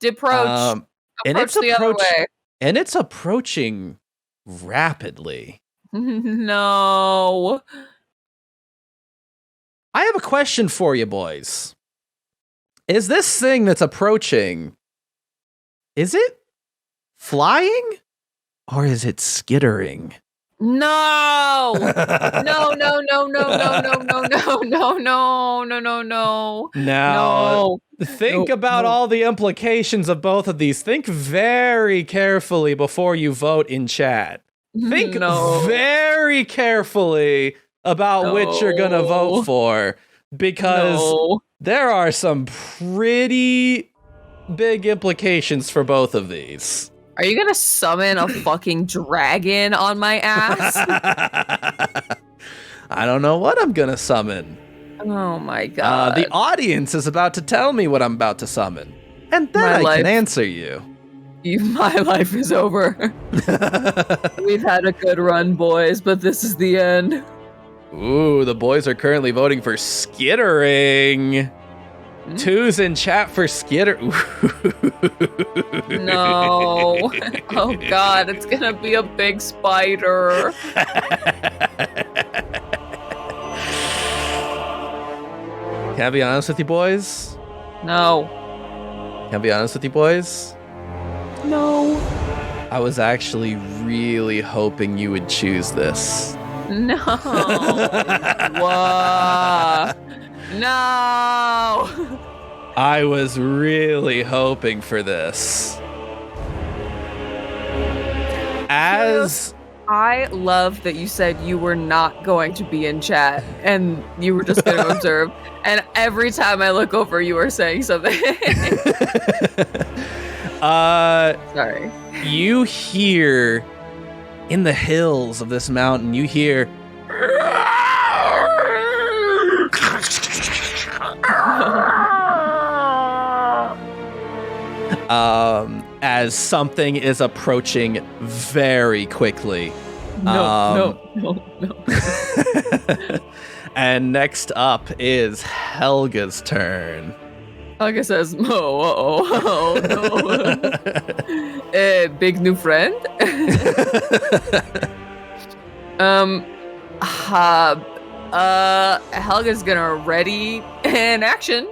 Deproach. Approach the other way. And it's approaching rapidly. No. I have a question for you, boys. Is this thing that's approaching, is it flying or is it skittering? No. No. Now, think about all the implications of both of these. Think very carefully before you vote in chat. Think very carefully about which you're going to vote for, because there are some pretty big implications for both of these. Are you gonna summon a fucking dragon on my ass? I don't know what I'm gonna summon. Oh my God. The audience is about to tell me what I'm about to summon, and then I can answer you. My life is over. We've had a good run, boys, but this is the end. Ooh, the boys are currently voting for skittering. 2's in chat for skitter. No. Oh God, it's gonna be a big spider. Can I be honest with you, boys? No. Can I be honest with you, boys? No. I was actually really hoping you would choose this. No. Whoa. No. I was really hoping for this. I love that you said you were not going to be in chat and you were just going to observe. And every time I look over, you are saying something. Sorry. You hear in the hills of this mountain, you hear as something is approaching very quickly. No. And next up is Helga's turn. Helga says, oh, no. Big new friend? Helga's gonna ready an action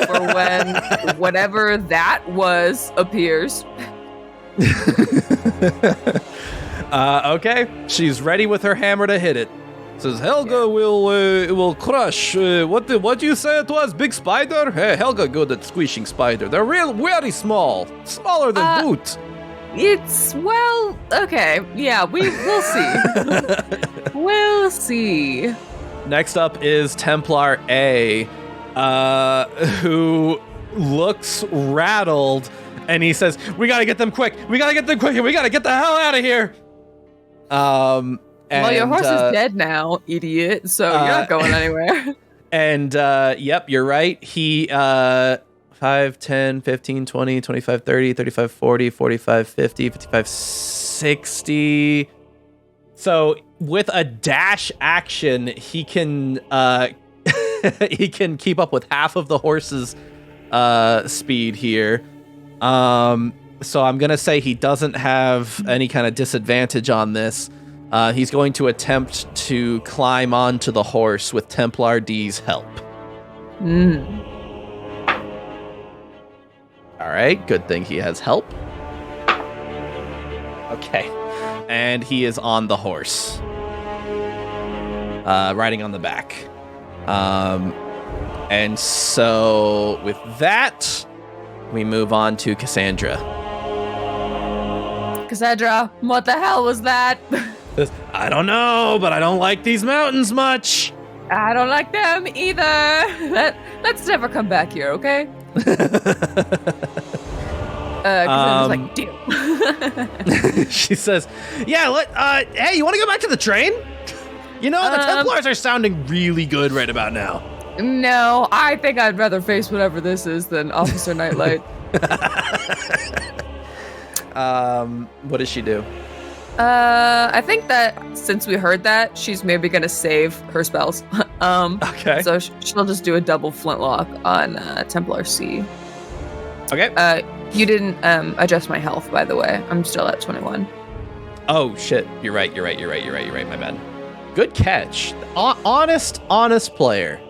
for when whatever that was appears. Okay. She's ready with her hammer to hit it. Says Helga will crush. What you say it was? Big spider? Hey, Helga good at squishing spider. They're very small, smaller than boot. It's okay. Yeah, we'll see. We'll see. Next up is Templar A, who looks rattled, and he says, "We gotta get them quick. We gotta get them quick, and we gotta get the hell out of here." Well, your horse is dead now, idiot, so you're not going anywhere. And, yep, you're right. He, 5, 10, 15, 20, 25, 30, 35, 40, 45, 50, 55, 60. So with a dash action, he can, he can keep up with half of the horse's, speed here. So I'm going to say he doesn't have any kind of disadvantage on this. He's going to attempt to climb onto the horse with Templar D's help. All right, good thing he has help. Okay, and he is on the horse, riding on the back. And so with that, we move on to Casandra. Casandra, what the hell was that? I don't know, but I don't like these mountains much. I don't like them either. Let's never come back here, okay? Cassandra's like, deal. She says, yeah, hey, you want to go back to the train? You know, the Templars are sounding really good right about now. No, I think I'd rather face whatever this is than Officer Nightlight. What does she do? I think that since we heard that, she's maybe gonna save her spells. Okay. So she'll just do a double flintlock on Templar C. Okay. You didn't adjust my health, by the way. I'm still at 21. Oh shit! You're right. My bad. Good catch. Honest player.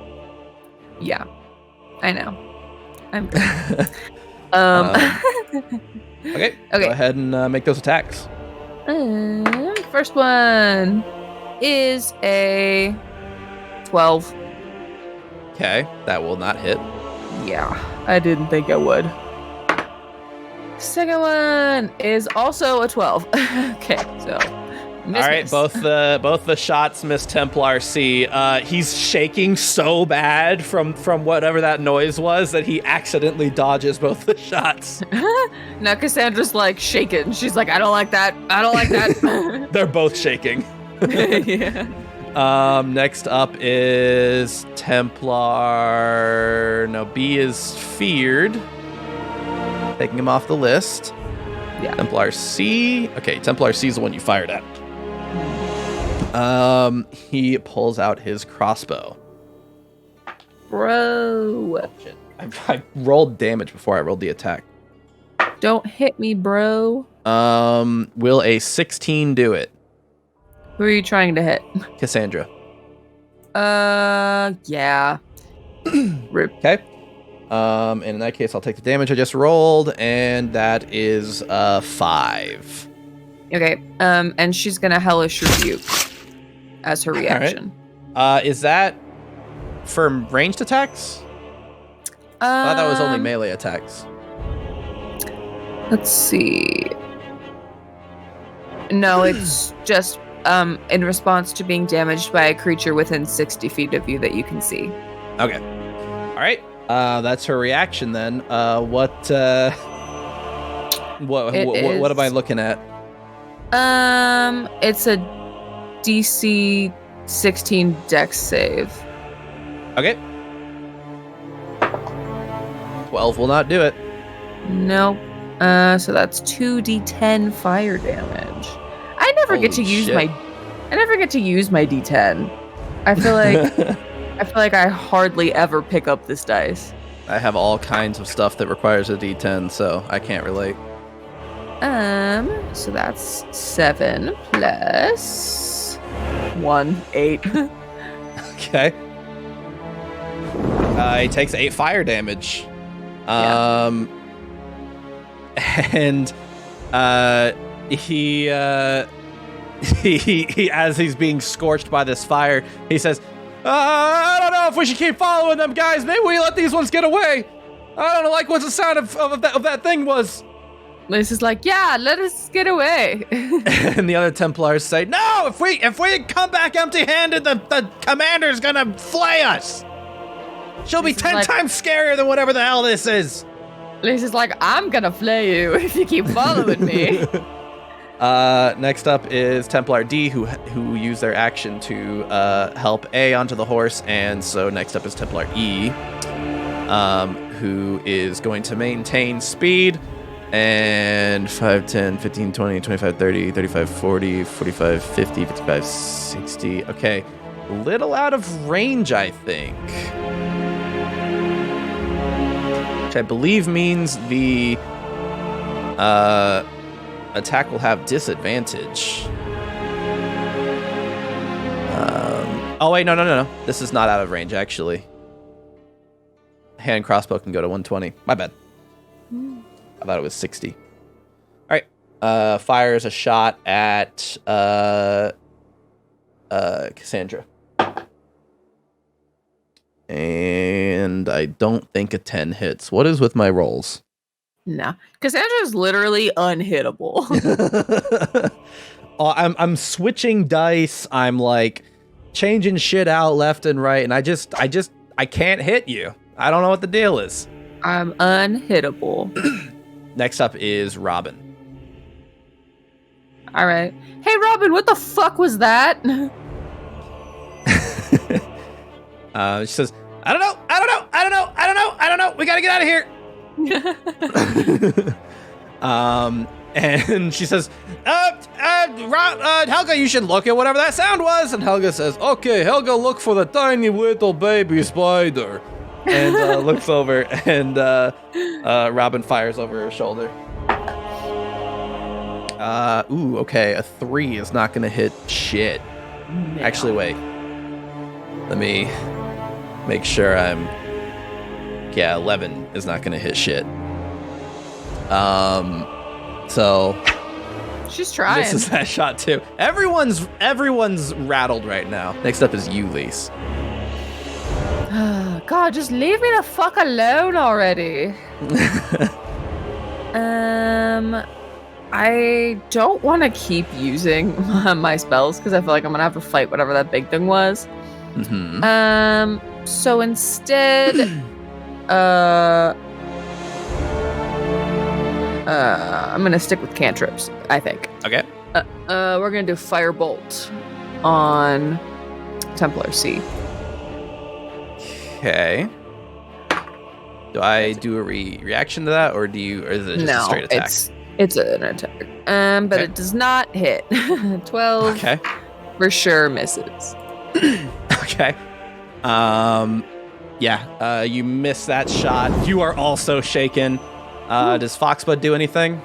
Yeah, I know. I'm good. Okay. Go ahead and make those attacks. First one is a 12. Okay, that will not hit. Yeah, I didn't think it would. Second one is also a 12. Okay, so miss. All right, both the shots miss Templar C. He's shaking so bad from whatever that noise was that he accidentally dodges both the shots. Now Cassandra's like shaking. She's like, I don't like that. I don't like that. They're both shaking. Yeah. Next up is Templar. No, B is feared. Taking him off the list. Yeah. Templar C. Okay, Templar C is the one you fired at. He pulls out his crossbow. Bro. Shit. I rolled damage before I rolled the attack. Don't hit me, bro. Will a 16 do it? Who are you trying to hit? Casandra. Yeah. Rip. Okay. And in that case, I'll take the damage I just rolled, and that is 5. Okay. And she's gonna hellish rebuke as her reaction. All right. Is that for ranged attacks? I thought that was only melee attacks. Let's see. No, it's just in response to being damaged by a creature within 60 feet of you that you can see. Okay. All right. That's her reaction then. What am I looking at? It's a DC 16 Dex save. Okay. 12 will not do it. Nope. So that's 2d10 fire damage. I never get to use my D10. I feel like I hardly ever pick up this dice. I have all kinds of stuff that requires a D10, so I can't relate. So that's 7 plus 1, 8. Okay. He takes 8 fire damage. And he as he's being scorched by this fire, he says, I don't know if we should keep following them, guys. Maybe we let these ones get away. I don't know, like, what the sound of that thing was. Liz is like, yeah, let us get away. And the other Templars say, no, if we come back empty-handed, the commander's gonna flay us. She'll be 10 times scarier than whatever the hell this is. Liz is like, I'm gonna flay you if you keep following me. Next up is Templar D, who use their action to help A onto the horse, and so next up is Templar E, who is going to maintain speed, and 5, 10, 15, 20, 25, 30, 35, 40, 45, 50, 55, 60. Okay, little out of range, I think. Which I believe means the attack will have disadvantage. Oh wait, no. This is not out of range, actually. Hand crossbow can go to 120. My bad. I thought it was 60. All right. Fires a shot at Cassandra. And I don't think a 10 hits. What is with my rolls? No. Cassandra's literally unhittable. I'm switching dice. I'm like changing shit out left and right, and I can't hit you. I don't know what the deal is. I'm unhittable. Next up is Robin. All right. Hey, Robin, what the fuck was that? She says, I don't know. We gotta get out of here. And she says, Helga, you should look at whatever that sound was. And Helga says, okay, Helga, look for the tiny little baby spider. And looks over, and Robin fires over her shoulder. Okay, a 3 is not gonna hit shit. No. Actually, wait. Let me make sure yeah, 11 is not gonna hit shit. So she's trying. This is that shot too. Everyone's rattled right now. Next up is you, Lise. God, just leave me the fuck alone already. I don't want to keep using my spells because I feel like I'm gonna have to fight whatever that big thing was. Mm-hmm. So instead, I'm gonna stick with cantrips, I think. Okay. We're gonna do Firebolt on Templar C. Okay. Do I do a reaction to that, or is it just a straight attack? It's an attack. But okay. It does not hit. 12. Okay. For sure misses. Okay. Yeah. You miss that shot. You are also shaken. Does Foxbud do anything?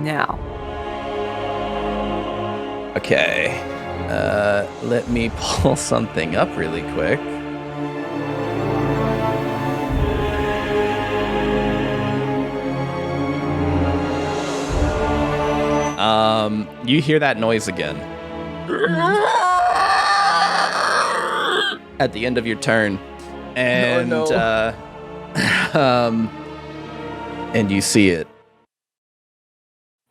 No. Okay. Let me pull something up really quick. You hear that noise again. At the end of your turn. And and you see it.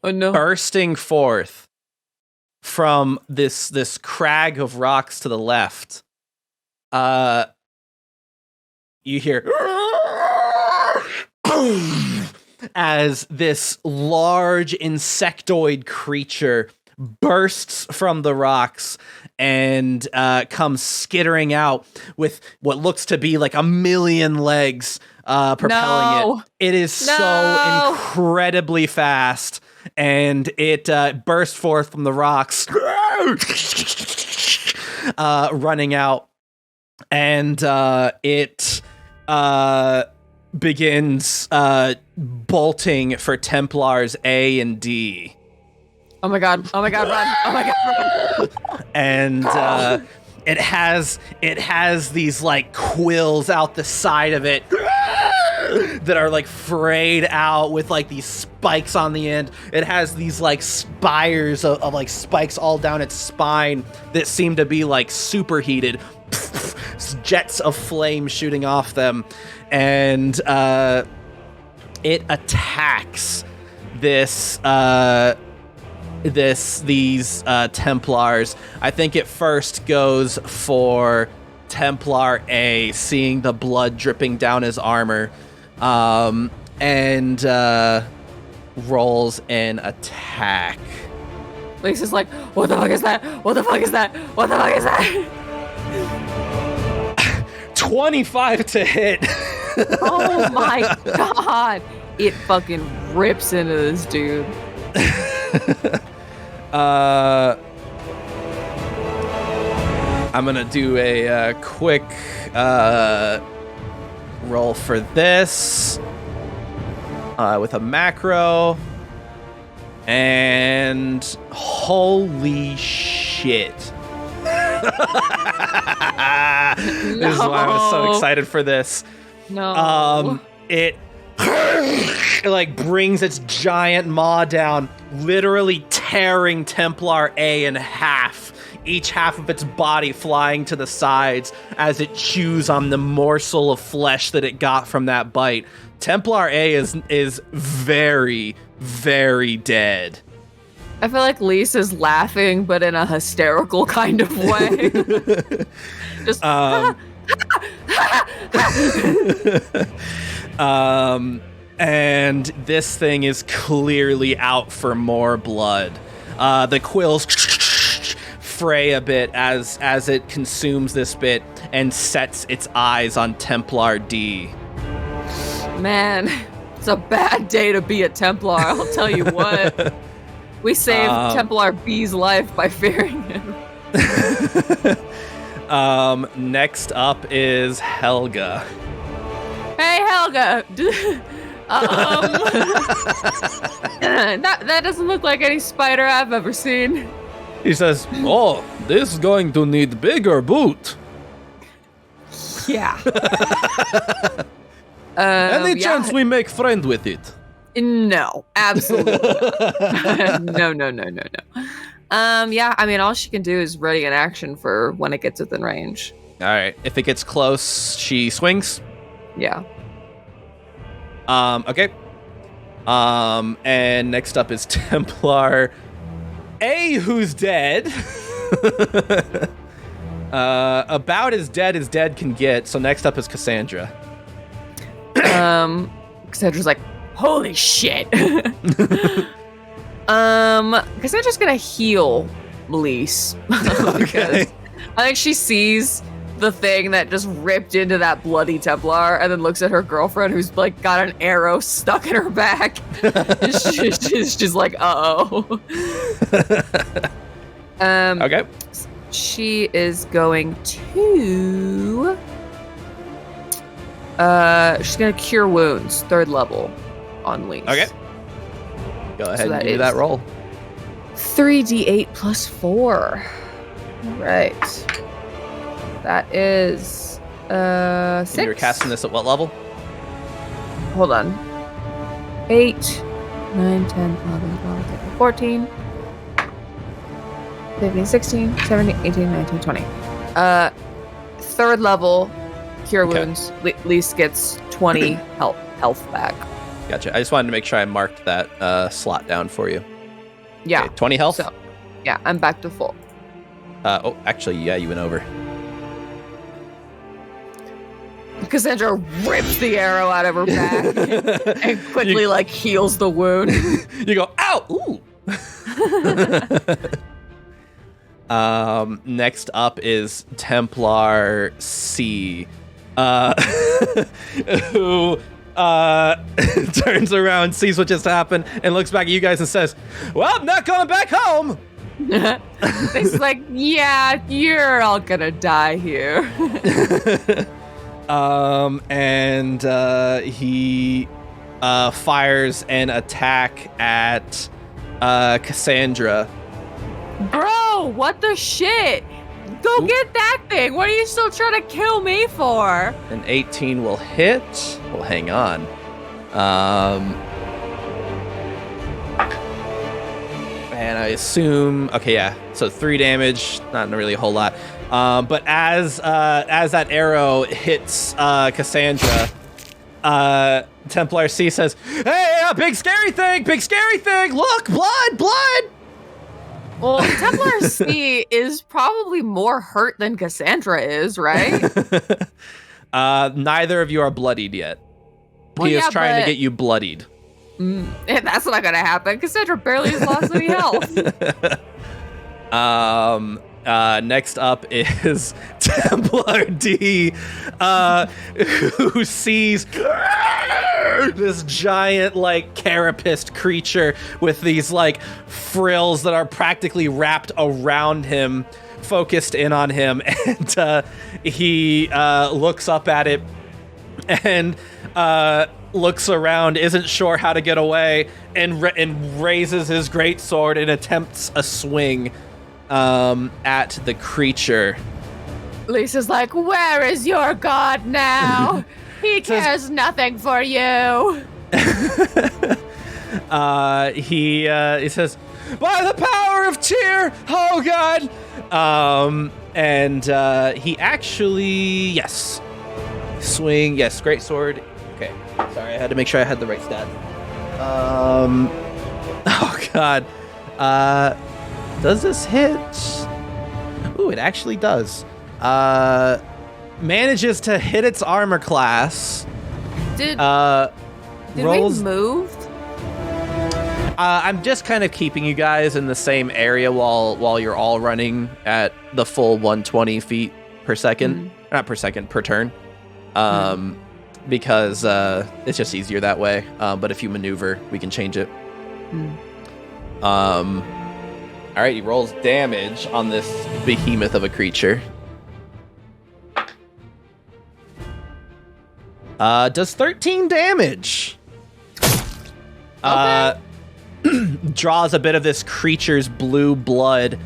Oh no. Bursting forth from this crag of rocks to the left. You hear as this large insectoid creature bursts from the rocks and comes skittering out with what looks to be like 1,000,000 legs propelling it. It is so incredibly fast, and it bursts forth from the rocks, running out, and it begins bolting for Templars A and D. Oh my god, run. Oh my god, run. And it has these like quills out the side of it that are like frayed out with like these spikes on the end. It has these like spires of like spikes all down its spine that seem to be like superheated. Jets of flame shooting off them, and it attacks these Templars. I think it first goes for Templar A, seeing the blood dripping down his armor, and rolls an attack. Lisa's like, what the fuck is that? What the fuck is that? What the fuck is that? 25 to hit. Oh my god. It fucking rips into this dude. I'm gonna do a quick roll for this with a macro, and holy shit. This is why I was so excited for this. No. It like brings its giant maw down, literally tearing Templar A in half, each half of its body flying to the sides as it chews on the morsel of flesh that it got from that bite. Templar A is very, very dead. I feel like Lisa's laughing, but in a hysterical kind of way. Just and this thing is clearly out for more blood. The quills fray a bit as it consumes this bit and sets its eyes on Templar D. Man, it's a bad day to be a Templar, I'll tell you what. We saved Templar B's life by fearing him. Next up is Helga. Hey, Helga! That doesn't look like any spider I've ever seen. He says, "Oh, this is going to need bigger boot." Yeah. Any chance we make friend with it? No, absolutely not. No. Yeah, I mean, all she can do is ready an action for when it gets within range. All right. If it gets close, she swings. Yeah. Okay. And next up is Templar A, who's dead. About as dead can get. So next up is Cassandra. Cassandra's like, holy shit. Cassandra's gonna heal Lise. Okay. I think she sees the thing that just ripped into that bloody Templar and then looks at her girlfriend who's like got an arrow stuck in her back. she's just like, uh-oh. Okay. She is going to she's gonna cure wounds, 3rd level on Lise. Okay. Go ahead and do that roll. 3d8 plus 4. All right. That is 6. And you're casting this at what level? Hold on. 8, 9, 10, 11, 12, 13, 14, 15, 16, 17, 18, 19, 20. 3rd level cure wounds. Lise gets 20 health back. Gotcha. I just wanted to make sure I marked that slot down for you. Yeah. Okay, 20 health? So, yeah, I'm back to full. Oh, actually, yeah, you went over. Cassandra rips the arrow out of her back and quickly heals the wound. You go, ow! Ooh! Next up is Templar C, who turns around, sees what just happened, and looks back at you guys and says, "Well, I'm not going back home." It's like, yeah, you're all gonna die here. And he fires an attack at Casandra. Bro, what the shit? Go get that thing. What are you still trying to kill me for? An 18 will hit. Well, hang on. And I assume, okay, yeah. So 3 damage, not really a whole lot. But as that arrow hits Casandra, Templar C says, "Hey, big scary thing! Look, blood!" Well, Templar C is probably more hurt than Cassandra is, right? Neither of you are bloodied yet. He is trying to get you bloodied. That's not gonna happen. Cassandra barely has lost any health. Next up is Templar D, who sees this giant, like, carapaced creature with these, like, frills that are practically wrapped around him, focused in on him, and he looks up at it and looks around, isn't sure how to get away, and raises his greatsword and attempts a swing at the creature. Lisa's like, "Where is your god now? He cares nothing for you." He says, "By the power of Tyr, oh god!" And he actually, yes, swing, yes, greatsword. Okay, sorry, I had to make sure I had the right stat. Oh god, does this hit? Ooh, it actually does. Manages to hit its armor class. Did rolls. we move? I'm just kind of keeping you guys in the same area while you're all running at the full 120 feet per second. Not per second, per turn. Because it's just easier that way. But if you maneuver, we can change it. All right, he rolls damage on this behemoth of a creature. Does 13 damage. Okay. Draws a bit of this creature's blue blood.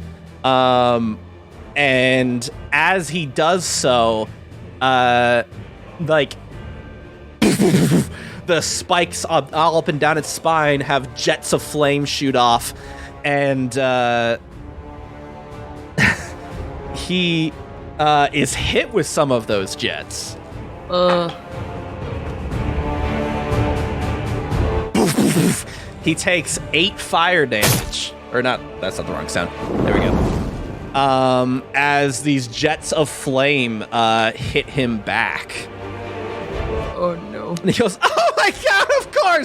And as he does so, like, the spikes all up and down its spine have jets of flame shoot off, and he is hit with some of those jets. He takes 8 fire damage. Or not, that's not the wrong sound. There we go. As these jets of flame hit him back. Oh no. And he goes, "Oh my god,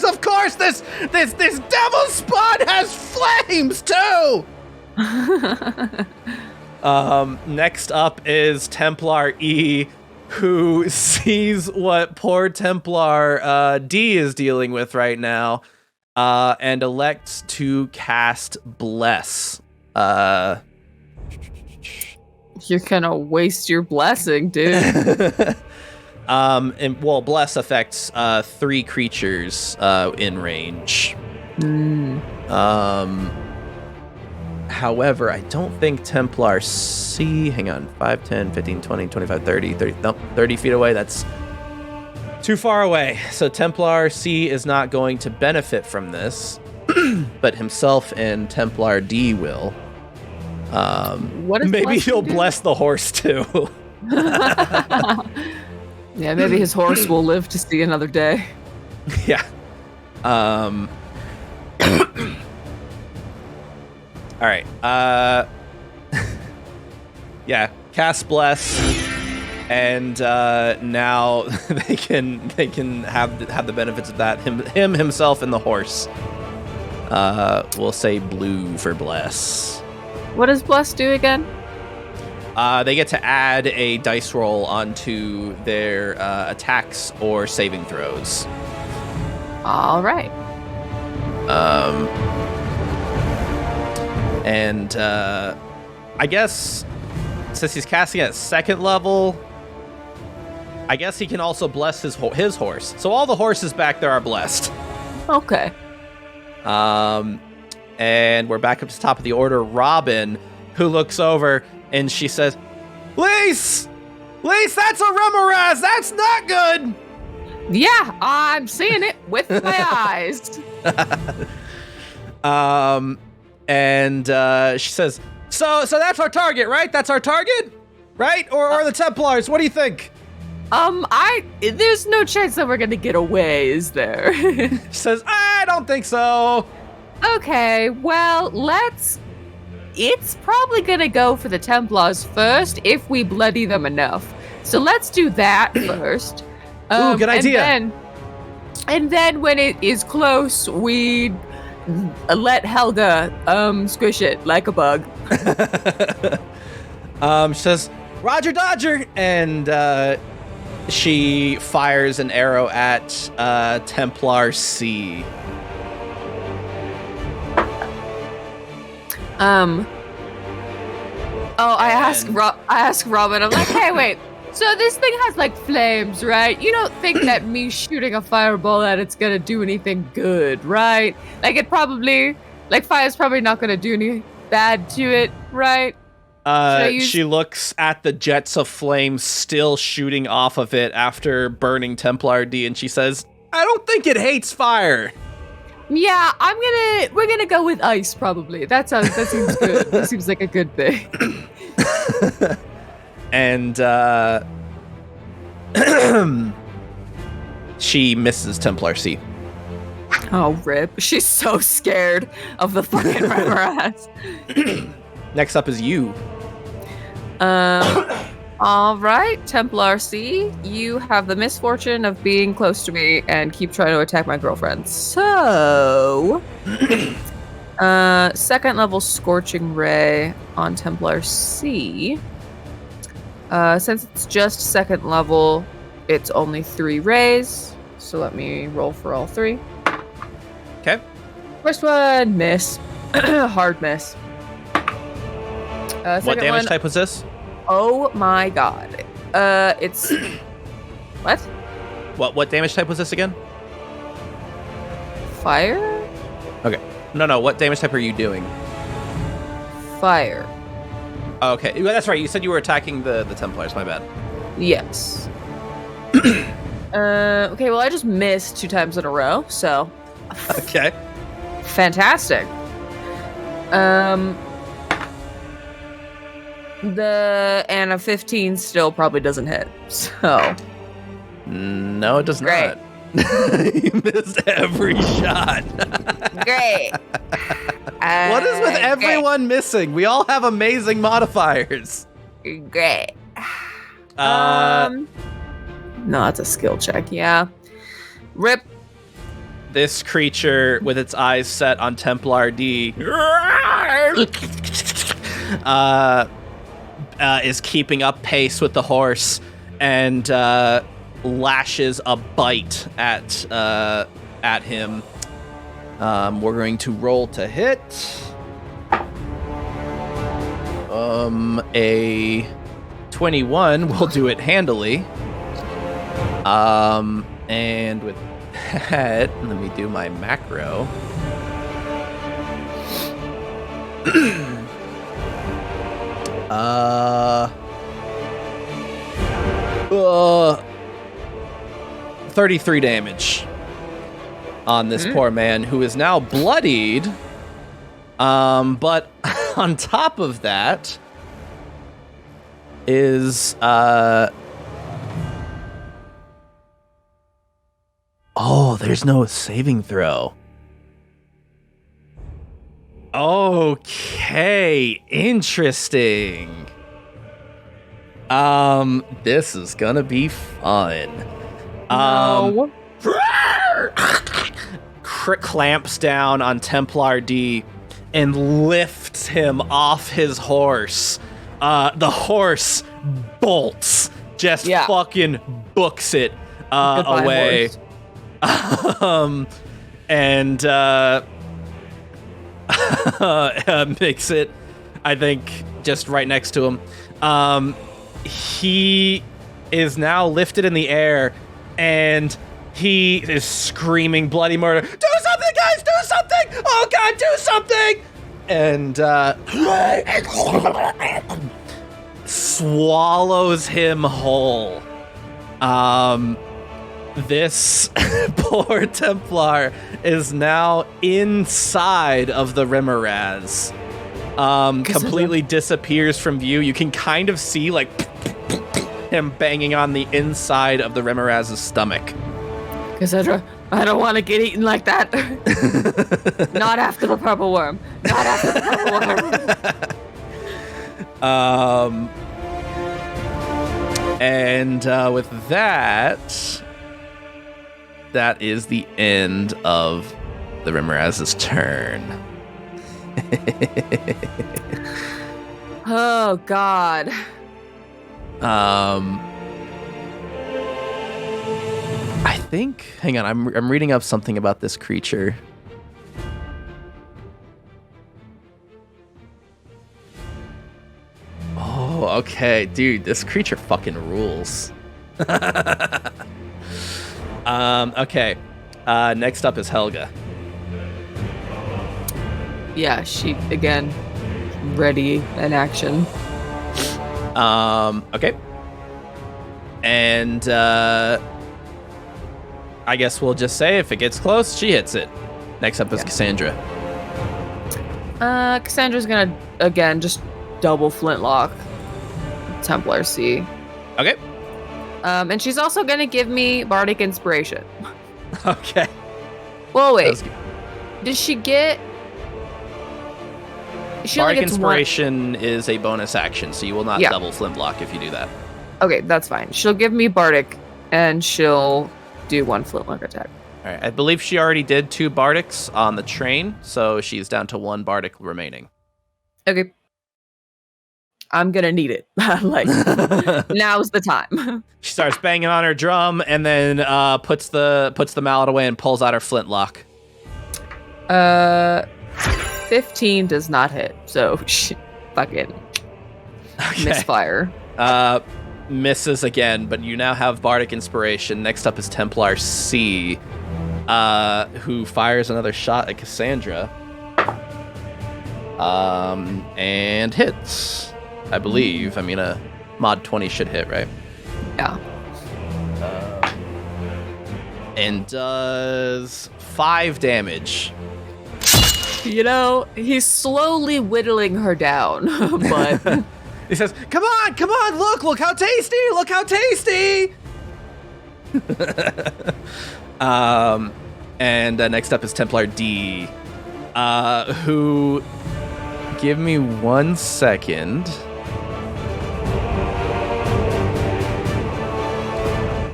of course, this devil spawn has flames too!" Next up is Templar E, who sees what poor Templar D is dealing with right now, and elects to cast Bless. You're gonna waste your blessing, dude. And Bless affects 3 creatures in range. However, I don't think Templar C, hang on, 5, 10, 15, 20, 25, 30, nope, 30 feet away, that's too far away. So Templar C is not going to benefit from this, but himself and Templar D will. What does maybe he'll do? bless the horse too. Yeah, maybe his horse will live to see another day. Yeah. All right. Yeah. Cast Bless, and now they can have the benefits of that. Him himself and the horse. We'll say blue for Bless. What does Bless do again? They get to add a dice roll onto their attacks or saving throws. All right. And I guess since he's casting at 2nd level, I guess he can also bless his horse. So all the horses back there are blessed. Okay. And we're back up to the top of the order. Robin, who looks over and she says, Lise, that's a Remoraz. That's not good. Yeah, I'm seeing it with my eyes. And she says, so that's our target, right? That's our target, right? Or the Templars? What do you think? There's no chance that we're gonna get away, is there? She says, I don't think so. Okay, well, it's probably gonna go for the Templars first if we bloody them enough. So let's do that first. Ooh, good idea. And then when it is close, we let Helga squish it like a bug. She says, Roger Dodger, and she fires an arrow at Templar C. I ask Robin, I'm like, hey, wait, so this thing has like flames, right? You don't think that me shooting a fireball at it's gonna do anything good, right? Like fire's probably not gonna do any bad to it, right? She looks at the jets of flame still shooting off of it after burning Templar D, and she says, I don't think it hates fire. Yeah, we're gonna go with ice probably. That seems good. That seems like a good thing. And she misses Templar C. Oh, rip. She's so scared of the fucking Remoraz. Next up is you. All right, Templar C, you have the misfortune of being close to me and keep trying to attack my girlfriend. So, second level Scorching Ray on Templar C. Since it's just second level, it's only 3 rays. So let me roll for all 3. Okay. First one, miss. Hard miss. What damage type was this? Oh my god. It's... What? What damage type was this again? Fire? Okay. No, what damage type are you doing? Fire. Okay, that's right. You said you were attacking the Templars, my bad. Yes. Okay, well, I just missed 2 times in a row, so... Okay. Fantastic. And a 15 still probably doesn't hit, so... No, it does Great. not. You missed every shot. Great. What is with everyone missing? We all have amazing modifiers. Great. No, that's a skill check, yeah. Rip. This creature, with its eyes set on Templar D, is keeping up pace with the horse and lashes a bite at him. We're going to roll to hit. A 21 will do it handily. And with that, let me do my macro. 33 damage on this poor man, who is now bloodied. But on top of that is there's no saving throw. Okay, interesting. This is gonna be fun. No. Clamps down on Templar D and lifts him off his horse. The horse bolts, just fucking books it Goodbye, away. horse. And makes it, I think, just right next to him. He is now lifted in the air, and he is screaming bloody murder. Do something, guys! Do something! Oh God, do something! And swallows him whole. This poor Templar is now inside of the Rimmeraz. Completely disappears from view. You can kind of see like him banging on the inside of the Rimmeraz's stomach. Cassandra, I don't want to get eaten like that. Not after the purple worm. Not after the purple worm. And with that is the end of the Rimmeraz's turn. Oh God. I think. Hang on, I'm reading up something about this creature. Oh, okay, dude, this creature fucking rules. Okay. Next up is Helga. Yeah, she again ready in action. Okay. And I guess we'll just say if it gets close, she hits it. Next up is Cassandra. Cassandra's gonna again just double flintlock Templar C. Okay. And she's also gonna give me bardic inspiration. Okay. Well, wait. Does she get? She only Bardic gets inspiration is a bonus action, so you will not double flintlock if you do that. Okay, that's fine. She'll give me bardic, and she'll do one flintlock attack. All right. I believe she already did 2 bardics on the train, so she's down to 1 bardic remaining. Okay. I'm gonna need it. Like, now's the time. She starts banging on her drum, and then puts the mallet away and pulls out her flintlock. 15 does not hit, so fucking misfire. Misses again, but you now have bardic inspiration. Next up is Templar C, who fires another shot at Cassandra, and hits. I believe. I mean, a mod 20 should hit, right? Yeah. And does 5 damage. You know, he's slowly whittling her down, but He says, come on, look how tasty! And next up is Templar D, who, give me 1 second.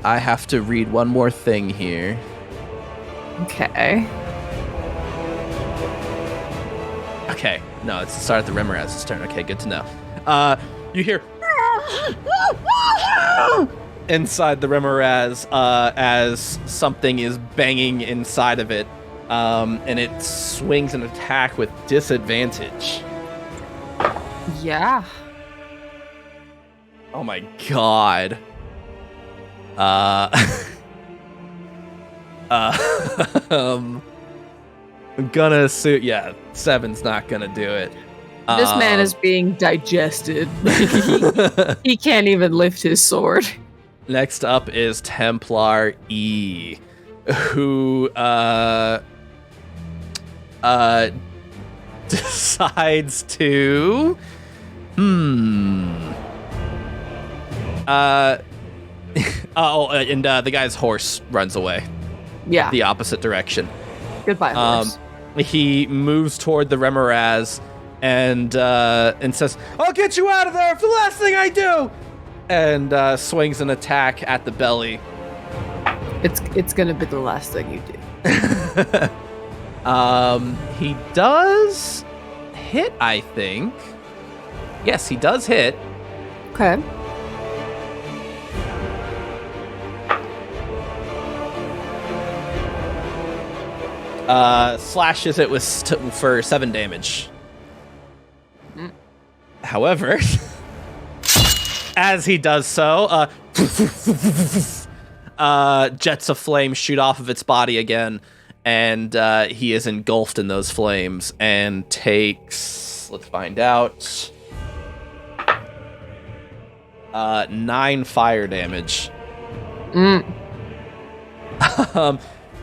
I have to read one more thing here. okay. Okay, no, it's the start of the Rimmeraz's turn. Okay, good to know. You hear inside the Rimmeraz as something is banging inside of it, and it swings an attack with disadvantage. Yeah. Oh my god. I'm gonna assume, 7's not gonna do it. This man is being digested. He can't even lift his sword. Next up is Templar E, who decides to the guy's horse runs away. Yeah. The opposite direction. Goodbye, horse. He moves toward the Rimmeraz and says, "I'll get you out of there if the last thing I do!" And swings an attack at the belly. It's gonna be the last thing you do. He does hit, I think. Yes, he does hit. Okay. Slashes it for 7 damage. However, as he does so, Jets of flame shoot off of its body again, and he is engulfed in those flames and takes, let's find out, 9 fire damage.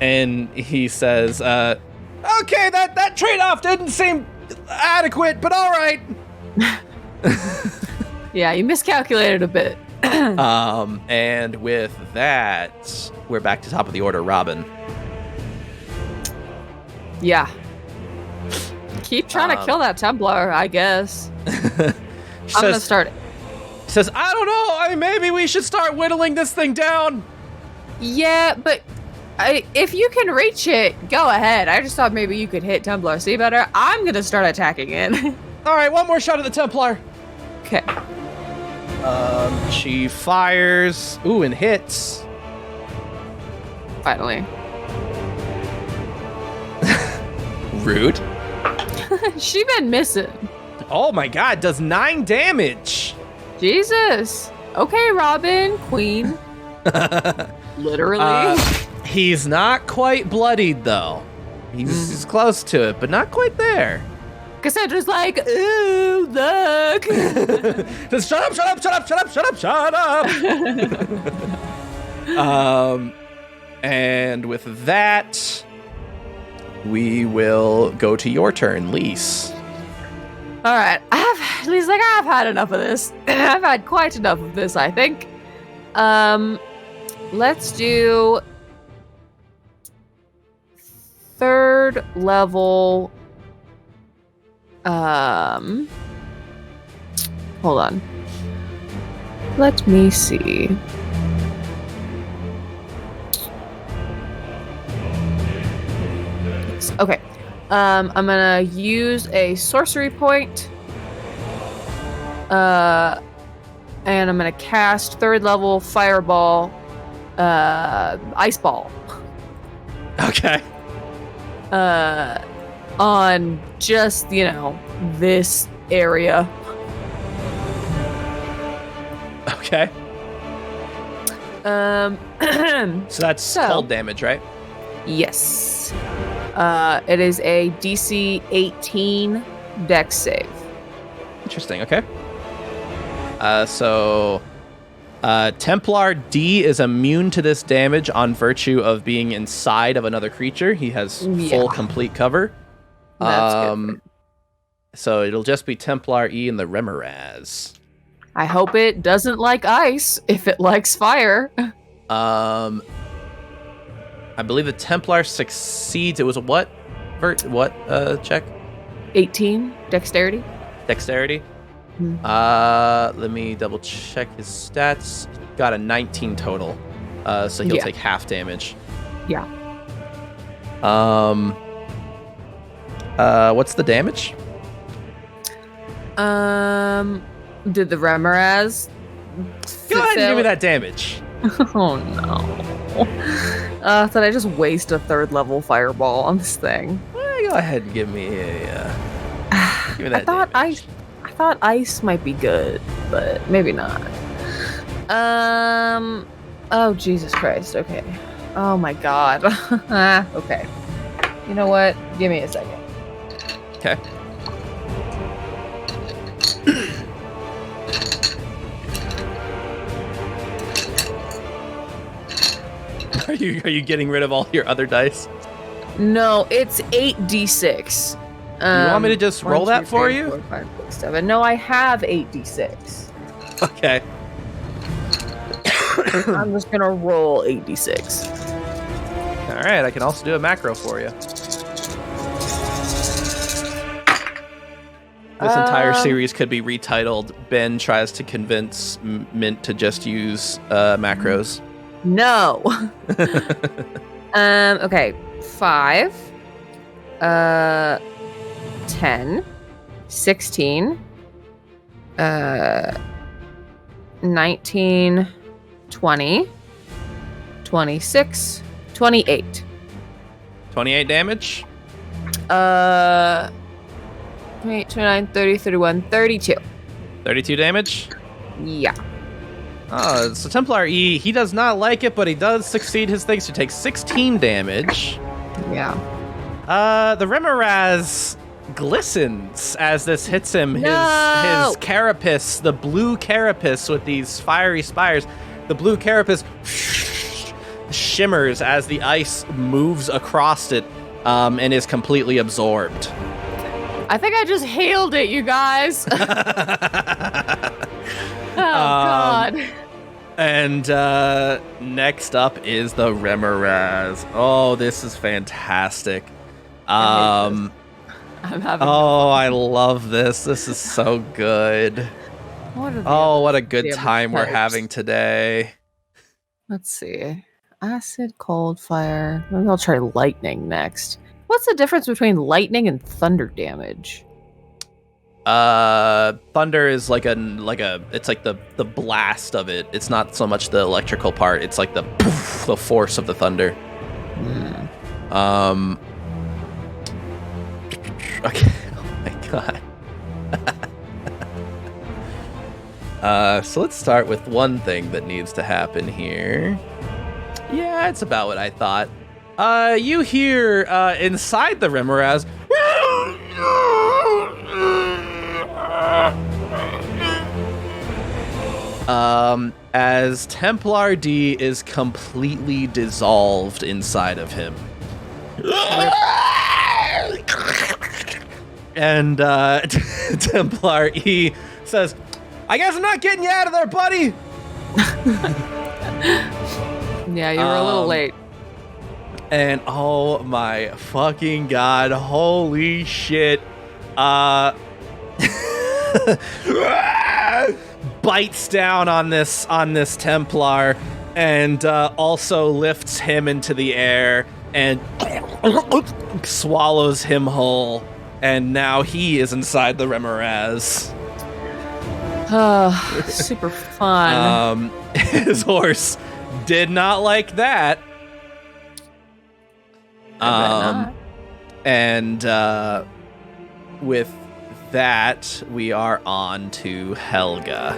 And he says, okay, that trade-off didn't seem adequate, but all right. Yeah, you miscalculated a bit. And with that, we're back to top of the order, Robin. Yeah. Keep trying to kill that Templar, I guess. I'm gonna start it. Says, I don't know, maybe we should start whittling this thing down. Yeah, but if you can reach it, go ahead. I just thought maybe you could hit Templar. See better? I'm gonna start attacking it. All right, one more shot at the Templar. Okay. She fires. Ooh, and hits. Finally. Rude. She been missing. Oh my god, does 9 damage. Jesus. Okay, Robin, Queen. Literally. He's not quite bloodied, though. He's close to it, but not quite there. Cassandra's like, ooh, look. Just shut up. And with that, we will go to your turn, Lise. All right. Lisa's like, I've had enough of this. I've had quite enough of this, I think. Let's do 3rd level. Hold on. Let me see. Okay. I'm gonna use a sorcery point. And I'm gonna cast 3rd level fireball, ice ball. Okay. On just, this area. Okay. So that's cold damage, right? Yes. It is a DC 18 Dex save. Interesting. Okay. So Templar D is immune to this damage on virtue of being inside of another creature. He has full complete cover. That's good. So it'll just be Templar E and the Remoraz. I hope it doesn't like ice if it likes fire. I believe the Templar succeeds. It was a what check? 18 dexterity. Dexterity. Let me double check his stats. Got a 19 total. So he'll take half damage. Yeah. What's the damage? Did the Remoraz Go ahead and give me that damage. Oh no. Did I just waste a 3rd level fireball on this thing? Well, go ahead and give me give me that I thought ice might be good, but maybe not. Oh Jesus Christ, okay. Oh my god. Okay. You know what? Give me a second. Okay. Are you getting rid of all your other dice? No, it's 8d6. You want me to just roll that for you? 4, 5, 6, 7. No, I have 8d6. Okay. I'm just gonna roll 8d6. All right, I can also do a macro for you. This entire series could be retitled Ben Tries to Convince Mint to Just Use Macros. No. Okay. 5. 10. 16. 19. 20. 26. 28. 28 damage? 28, 29, 30, 31, 32. 32 damage? Yeah. So Templar E, he does not like it, but he does succeed his things to take 16 damage. Yeah. The Remoraz glistens as this hits him. His carapace, the blue carapace with these fiery spires, the blue carapace shimmers as the ice moves across it and is completely absorbed. I think I just hailed it, you guys. God. And next up is the Remoraz. Oh, this is fantastic. I'm having I love this. This is so good. What a good time we're having today. Let's see. Acid, cold, fire. Maybe I'll try lightning next. What's the difference between lightning and thunder damage? Thunder is like it's like the blast of it. It's not so much the electrical part. It's like the force of the thunder. Okay. Oh my god. So let's start with one thing that needs to happen here. Yeah, it's about what I thought. You hear inside the Remoraz. As Templar D is completely dissolved inside of him. And Templar E says, I guess I'm not getting you out of there, buddy. Yeah, you were a little late. And oh my fucking god, holy shit. Bites down on this Templar and also lifts him into the air and swallows him whole. And now he is inside the Remoraz. Super fun. His horse did not like that. And with that, we are on to Helga.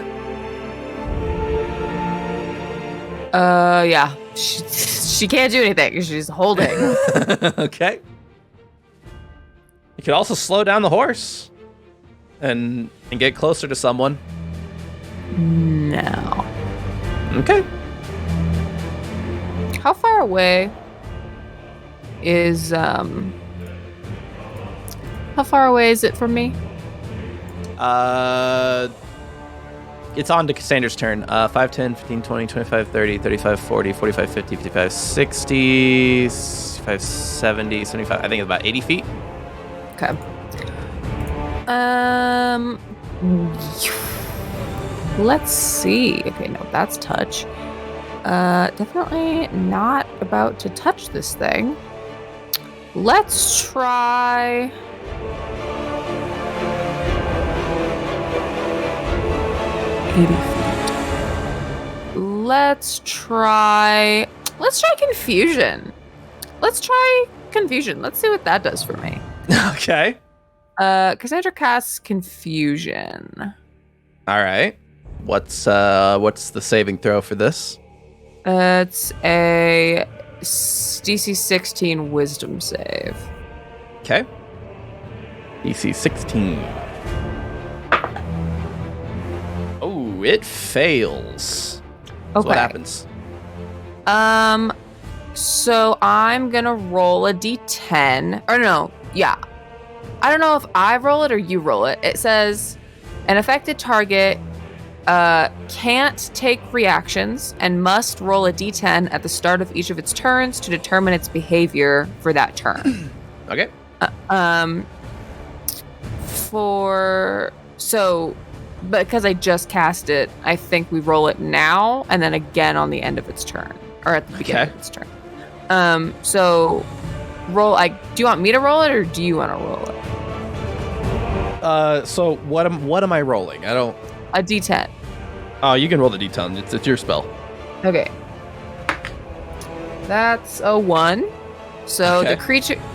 Yeah. She can't do anything. She's holding. Okay. You could also slow down the horse and get closer to someone. No. Okay. How far away is how far away is it from me? It's on to Cassandra's turn. 5, 10, 15, 20, 25, 30, 35, 40, 45, 50, 55, 60, 55, 70, 75. I think it's about 80 feet. Okay. Let's see. Okay, no, that's touch. Definitely not about to touch this thing. Let's try... Let's try confusion. Let's see what that does for me. Okay. Cassandra casts confusion. All right. What's the saving throw for this? It's a DC 16 wisdom save. Okay. DC 16. Oh, it fails. Okay. So what happens? So I'm gonna roll a d10. Or no, yeah. I don't know if I roll it or you roll it. It says an affected target can't take reactions and must roll a d10 at the start of each of its turns to determine its behavior for that turn. Okay. Because I just cast it, I think we roll it now and then again on the end of its turn, or at the beginning of its turn. So roll. Do you want me to roll it or do you want to roll it? So what am I rolling? I don't. A d10. Oh, you can roll the d10. It's your spell. Okay. That's a 1. So Okay.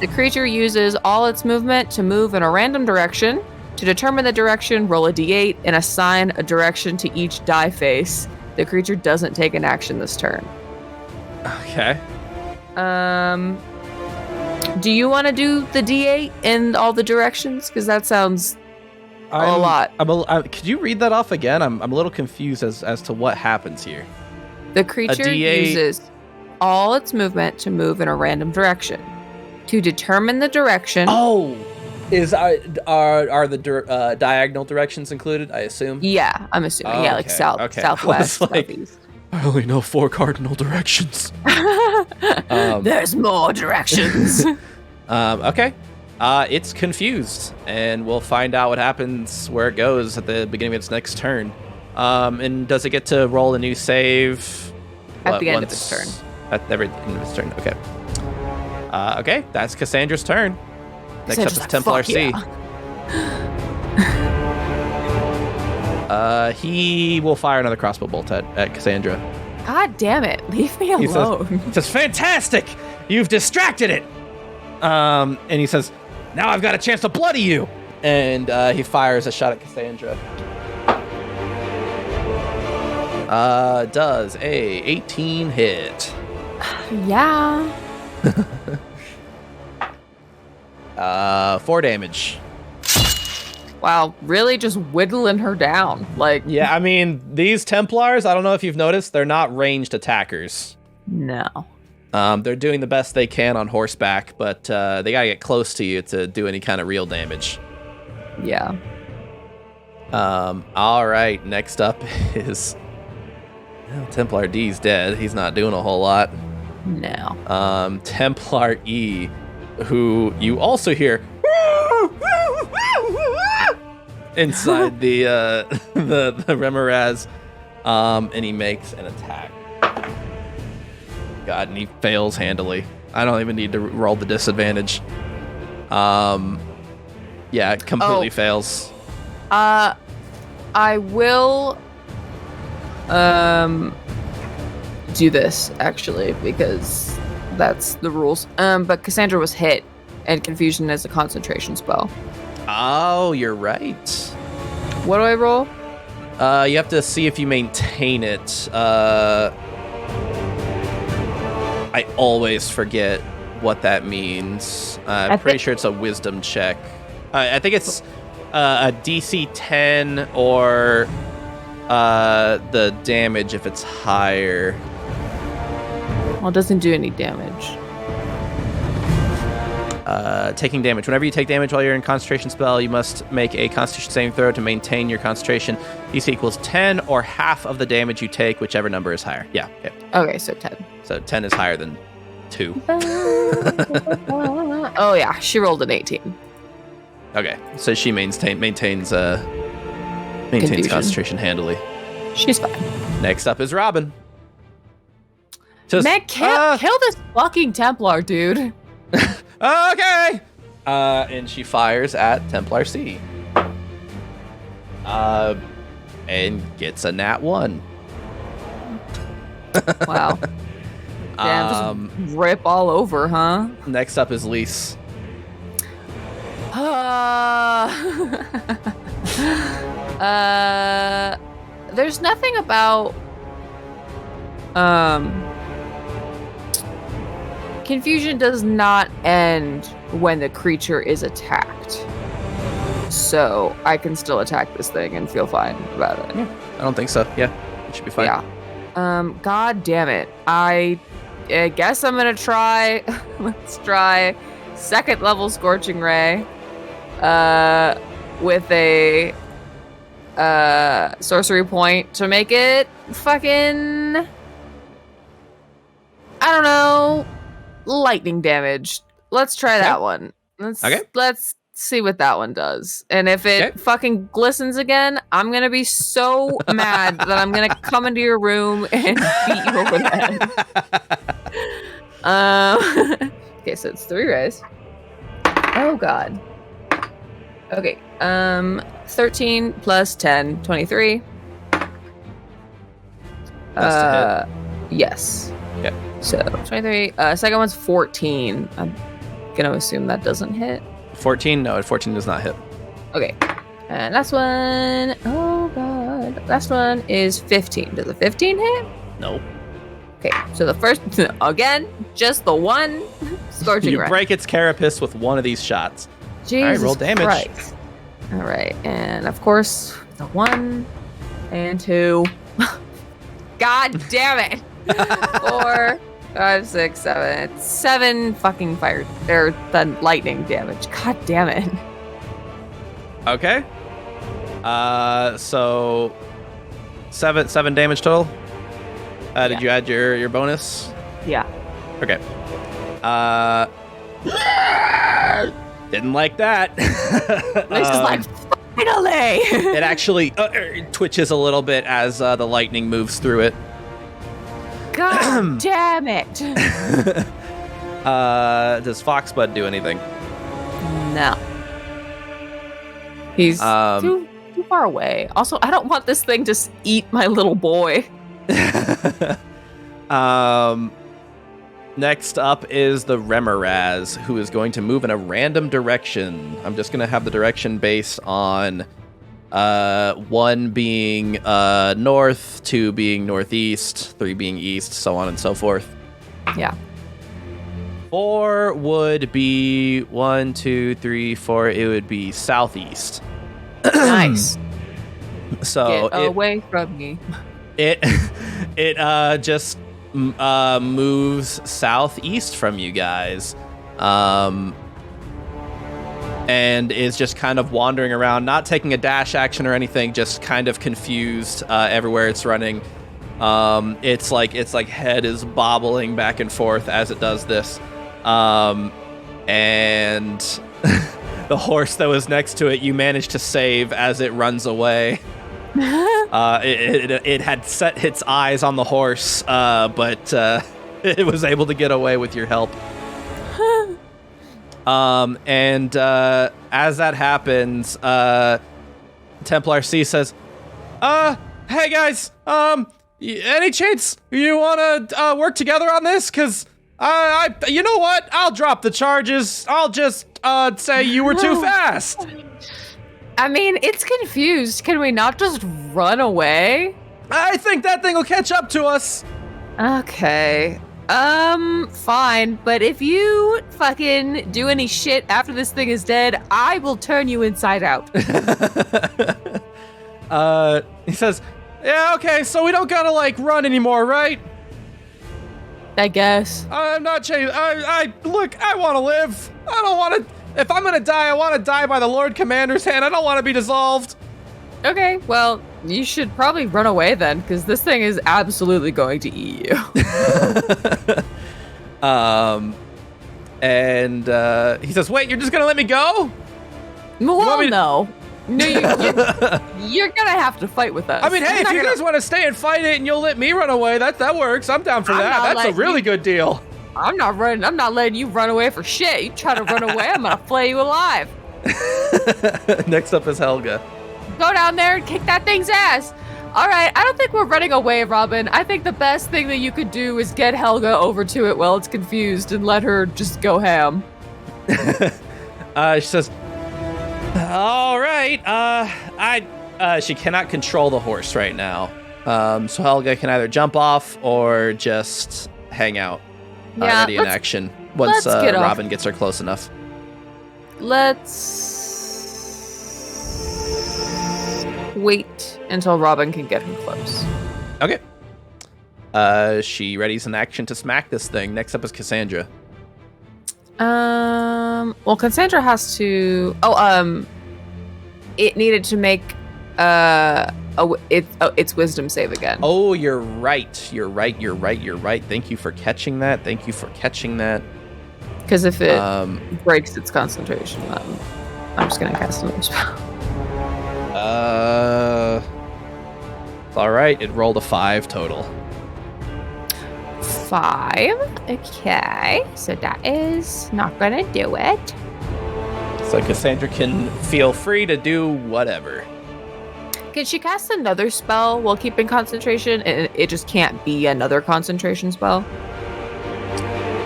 the creature uses all its movement to move in a random direction. To determine the direction, roll a d8 and assign a direction to each die face. The creature doesn't take an action this turn. Okay. Do you want to do the D8 in all the directions? Because that sounds a lot. Could you read that off again? I'm a little confused as to what happens here. The creature uses all its movement to move in a random direction. To determine the direction... Oh! Are the diagonal directions included, I assume? Yeah, I'm assuming. Yeah, like south, southwest, southeast. I only know 4 cardinal directions. There's more directions. Okay. It's confused, and we'll find out what happens where it goes at the beginning of its next turn. And does it get to roll a new save? At the end of its turn. At every end of its turn, okay. Okay, that's Cassandra's turn. Next up is Templar C. Yeah. He will fire another crossbow bolt at Cassandra. God damn it. Leave me alone. He says, fantastic! You've distracted it! And he says, now I've got a chance to bloody you! And he fires a shot at Cassandra. Does a 18 hit. Yeah. 4 damage. Wow, really just whittling her down. Like, yeah, I mean, these Templars, I don't know if you've noticed, they're not ranged attackers. No. They're doing the best they can on horseback, but they gotta get close to you to do any kind of real damage. Yeah. All right, next up is... Well, Templar D's dead. He's not doing a whole lot. No. Templar E, who you also hear inside the Remoraz, and he makes an attack. God, and he fails handily. I don't even need to roll the disadvantage. Yeah, it completely fails. I will do this actually because that's the rules. But Cassandra was hit, and confusion is a concentration spell. Oh, you're right. What do I roll? You have to see if you maintain it. I always forget what that means. I'm pretty sure it's a wisdom check. I think it's a DC 10 or the damage if it's higher. Well, it doesn't do any damage. Taking damage. Whenever you take damage while you're in concentration spell, you must make a Constitution saving throw to maintain your concentration. DC equals 10 or half of the damage you take, whichever number is higher. Yeah. Okay, so 10. So 10 is higher than 2. Oh yeah, she rolled an 18. Okay, so she maintains concentration handily. She's fine. Next up is Robin. Man, kill this fucking Templar, dude. Okay. And she fires at Templar C. And gets a nat 1. Wow. Damn, just rip all over, huh? Next up is Lise. There's nothing about confusion does not end when the creature is attacked. So I can still attack this thing and feel fine about it. Yeah, I don't think so. Yeah, it should be fine. Yeah. God damn it. I guess I'm gonna try. Let's try 2nd level Scorching Ray with a sorcery point to make it fucking, I don't know, lightning damage. Let's try that one. Let's see what that one does. And if it fucking glistens again, I'm gonna be so mad that I'm gonna come into your room and beat you over the head. Okay, so it's 3 rays. Oh god. Okay, 13 plus 10, 23. Yes. Yeah. So 23. Second one's 14. I'm gonna assume that doesn't hit. 14? No, 14 does not hit. Okay. And last one. Oh god. last one is 15. Does a 15 hit? Nope. Okay, so the first, again, just the one scorching You ray. break its carapace with one of these shots. Jesus All right, roll damage. Christ. All right, and of course, the 1 and 2. God damn it! 4, 5, 6, 7. It's 7 fucking fire, or the lightning damage. God damn it. Okay. So 7 damage total. Did you add your bonus? Yeah. Okay. Didn't like that. This is like, finally! It actually twitches a little bit as the lightning moves through it. God damn it! Does Foxbud do anything? No. He's too far away. Also, I don't want this thing to eat my little boy. Next up is the Remoraz, who is going to move in a random direction. I'm just going to have the direction based on 1 being north, 2 being northeast, 3 being east, so on and so forth. Yeah. 4 would be 1, 2, 3, 4. It would be southeast. Nice. So Get away from me. It just moves southeast from you guys, and is just kind of wandering around, not taking a dash action or anything, just kind of confused everywhere it's running. It's like head is bobbling back and forth as it does this, and the horse that was next to it, you managed to save as it runs away. It had set its eyes on the horse, but it was able to get away with your help. And as that happens, Templar C says, "Hey guys, any chance you want to work together on this? Cause you know what? I'll drop the charges. I'll just say you were too fast." I mean, it's confused. Can we not just run away? I think that thing will catch up to us. Okay. Fine. But if you fucking do any shit after this thing is dead, I will turn you inside out. He says, "Yeah, okay, so we don't gotta, run anymore, right? I guess. I'm not changing. Look, I want to live. I don't want to. If I'm gonna die, I want to die by the Lord Commander's hand. I don't want to be dissolved." Okay, well, you should probably run away then, because this thing is absolutely going to eat you. And he says, "Wait, you're just gonna let me go?" Well, no. No, you're gonna have to fight with us. I mean, hey, if you guys want to stay and fight it and you'll let me run away, that works. I'm down for that. That's a really good deal. I'm not running. I'm not letting you run away for shit. You try to run away, I'm gonna flay you alive. Next up is Helga. Go down there and kick that thing's ass. All right, I don't think we're running away, Robin. I think the best thing that you could do is get Helga over to it while it's confused and let her just go ham. She says, "All right, she cannot control the horse right now. So Helga can either jump off or just hang out. Ready in action once Robin gets her close enough." Let's wait until Robin can get him close. Okay. She readies an action to smack this thing. Next up is Cassandra. Well, Cassandra has to. It needed to make its wisdom save again. Oh, you're right. You're right. Thank you for catching that. Because if it breaks its concentration, I'm just gonna cast another spell. All right. It rolled a 5 total. 5. Okay, so that is not gonna do it. So Cassandra can feel free to do whatever. Can she cast another spell while keeping concentration, and it just can't be another concentration spell?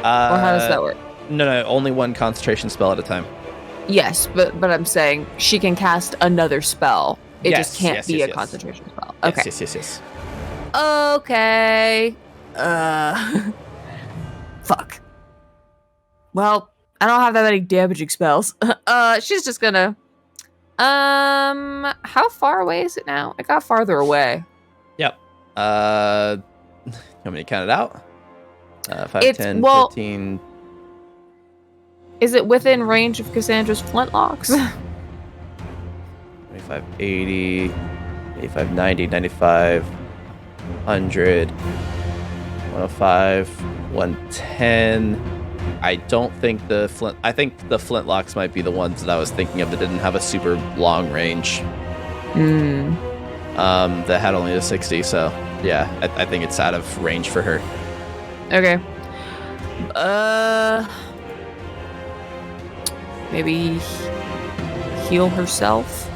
Or how does that work? No, only one concentration spell at a time. Yes, but I'm saying she can cast another spell. It just can't be a concentration spell. Okay. Yes. Okay. Fuck. Well, I don't have that many damaging spells. She's just gonna. How far away is it now? It got farther away. Yep. You want me to count it out? 5, It's- 10, well- 15. Is it within range of Cassandra's flintlocks? 25, 80, 85, 90, 95, 100, 105, 110. I don't think I think the flintlocks might be the ones that I was thinking of that didn't have a super long range. That had only a 60, so yeah, I think it's out of range for her. Okay. Maybe heal herself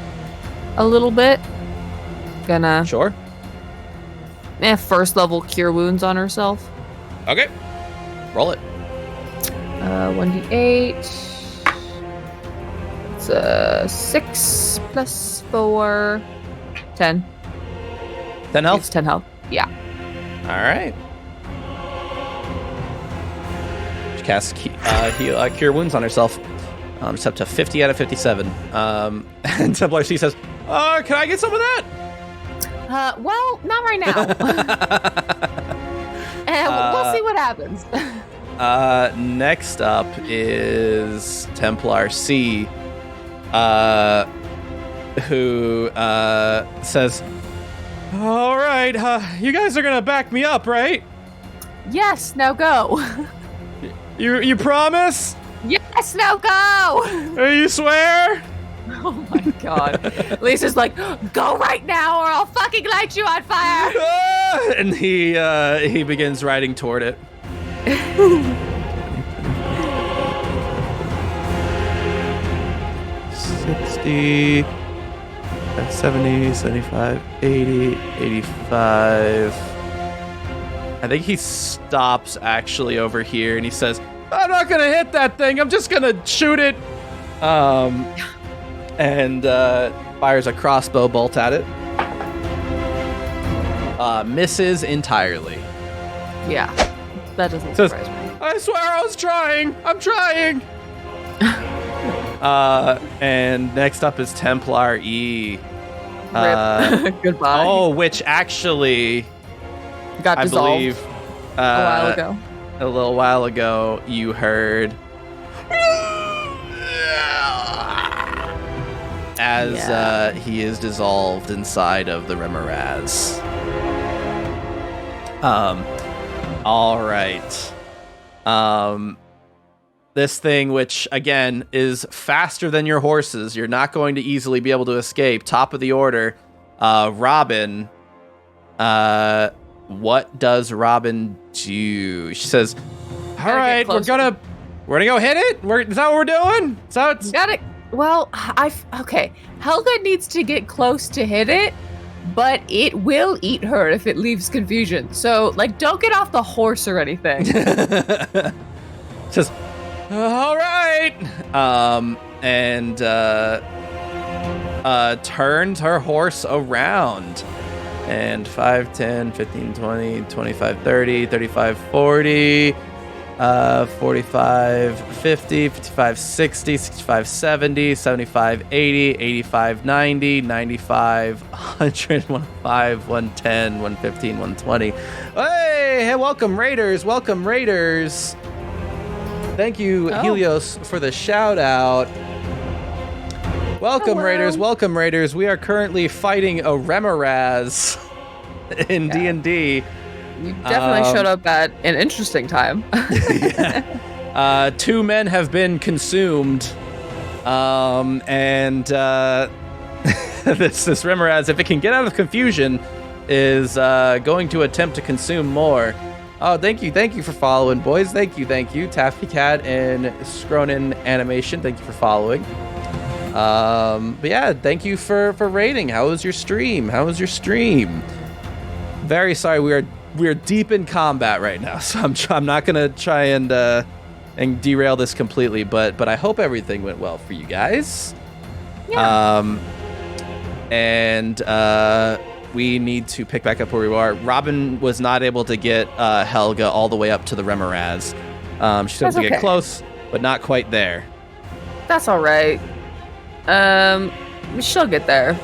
a little bit. Gonna Sure. first level cure wounds on herself. Okay. Roll it. 1d8. It's 6 plus 4. 10. 10 health. It's 10 health. Yeah. All right. She casts Cure Wounds on herself. It's up to 50 out of 57. And Templar C says, can I get some of that? Well, not right now. We'll see what happens. Next up is Templar C, who says, all right, you guys are going to back me up, right? Yes, now go. You promise? Yes, now go. You swear? Oh my god. Lisa's like, go right now or I'll fucking light you on fire. And he begins riding toward it. 60, 70, 75, 80, 85. I think he stops actually over here and he says, I'm not gonna hit that thing, I'm just gonna shoot it. And fires a crossbow bolt at it. Misses entirely. Yeah, that doesn't Says, surprise me. I swear I was trying. I'm trying. And next up is Templar E. Rip. Goodbye. Oh, which actually, Got I dissolved believe, a while ago. a little while ago, you heard as he is dissolved inside of the Remoraz. All right. This thing, which again is faster than your horses, you're not going to easily be able to escape. Top of the order, Robin. What does Robin do? She says, "All right, we're gonna go hit it. Is that what we're doing? Is that what's-" Got it. Well, okay. Helga needs to get close to hit it, but it will eat her if it leaves confusion. So, like, don't get off the horse or anything. Says, all right. And turns her horse around. And 5, 10, 15, 20, 25, 30, 35, 40, 45, 50, 55, 60, 65, 70, 75, 80, 85, 90, 95, 100, 105, 110, 115, 120. Hey, welcome Raiders, welcome Raiders. Thank you, Helios, for the shout out. Welcome, Hello. Welcome, Raiders. We are currently fighting a Remoraz in D&D. You definitely showed up at an interesting time. 2 men have been consumed. And this Remoraz, if it can get out of confusion, is going to attempt to consume more. Oh, thank you for following, boys. Thank you. Taffy Cat and Scronin Animation, thank you for following. But yeah, thank you for raiding. How was your stream? Very sorry, we are deep in combat right now, so I'm not gonna try and derail this completely, but I hope everything went well for you guys. Yeah. And we need to pick back up where we are. Robin was not able to get Helga all the way up to the Remoraz. She's able to get close, but not quite there. That's all right. She'll get there.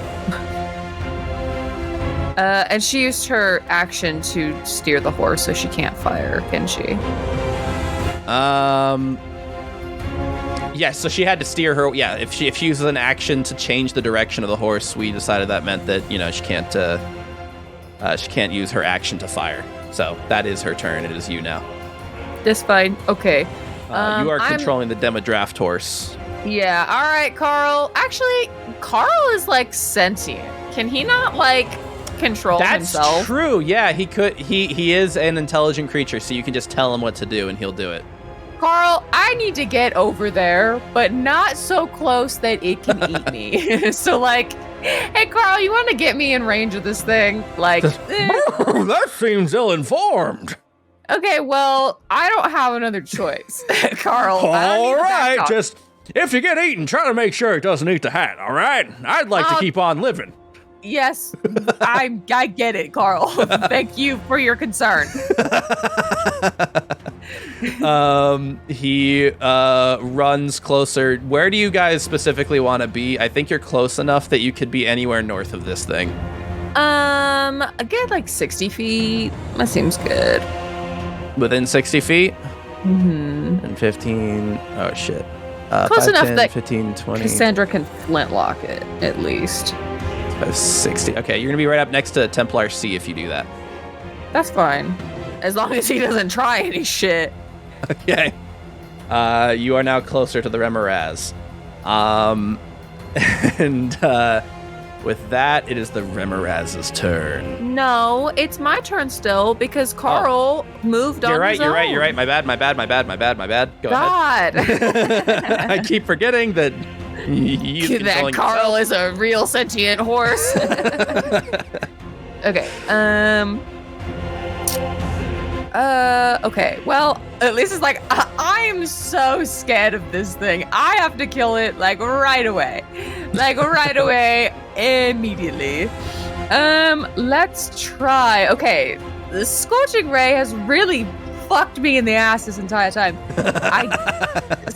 And she used her action to steer the horse, so she can't fire, can she? Yeah, so she had to steer her. Yeah, if she uses an action to change the direction of the horse, we decided that meant that she can't use her action to fire. So that is her turn. It is you now. That's fine. Okay. You are controlling the demo draft horse. Yeah. All right, Carl. Actually, Carl is like sentient. Can he not like control himself? That's true. Yeah, he could. He is an intelligent creature, so you can just tell him what to do and he'll do it. Carl, I need to get over there, but not so close that it can eat me. So, like, hey, Carl, you want to get me in range of this thing? Like, that seems ill-informed. Okay, well, I don't have another choice, Carl. All right, just if you get eaten, try to make sure it doesn't eat the hat. All right, I'd like to keep on living. Yes, I get it, Carl. Thank you for your concern. He runs closer. Where do you guys specifically want to be? I think you're close enough that you could be anywhere north of this thing. Again, like 60 feet. That seems good. Within 60 feet? Mm-hmm. And 15. Oh, shit. Close 5, enough 10, that 15, 20. Casandra can flintlock it, at least. 60. Okay, you're going to be right up next to Templar C if you do that. That's fine. As long as he doesn't try any shit. Okay. You are now closer to the Remoraz. And with that, it is the Remoraz's turn. No, it's my turn still because Carl moved on his own. You're right. My bad. Go God. ahead. I keep forgetting that that Carl is a real sentient horse. Okay. Okay. Well, at least it's like I'm so scared of this thing. I have to kill it like right away, immediately. Let's try. Okay, the scorching ray has really fucked me in the ass this entire time.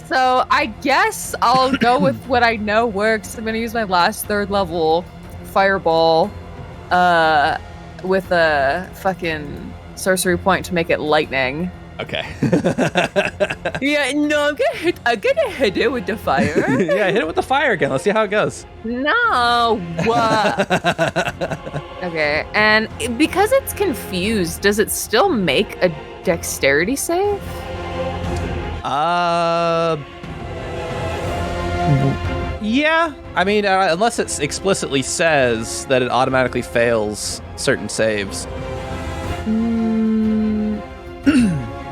So I guess I'll go with what I know works. I'm gonna use my last 3rd level fireball, with a fucking sorcery point to make it lightning. Okay. Yeah, no, I'm gonna hit it with the fire. Yeah, hit it with the fire again. Let's see how it goes. No. Okay, and because it's confused, does it still make a dexterity save? Yeah. I mean, unless it explicitly says that it automatically fails certain saves.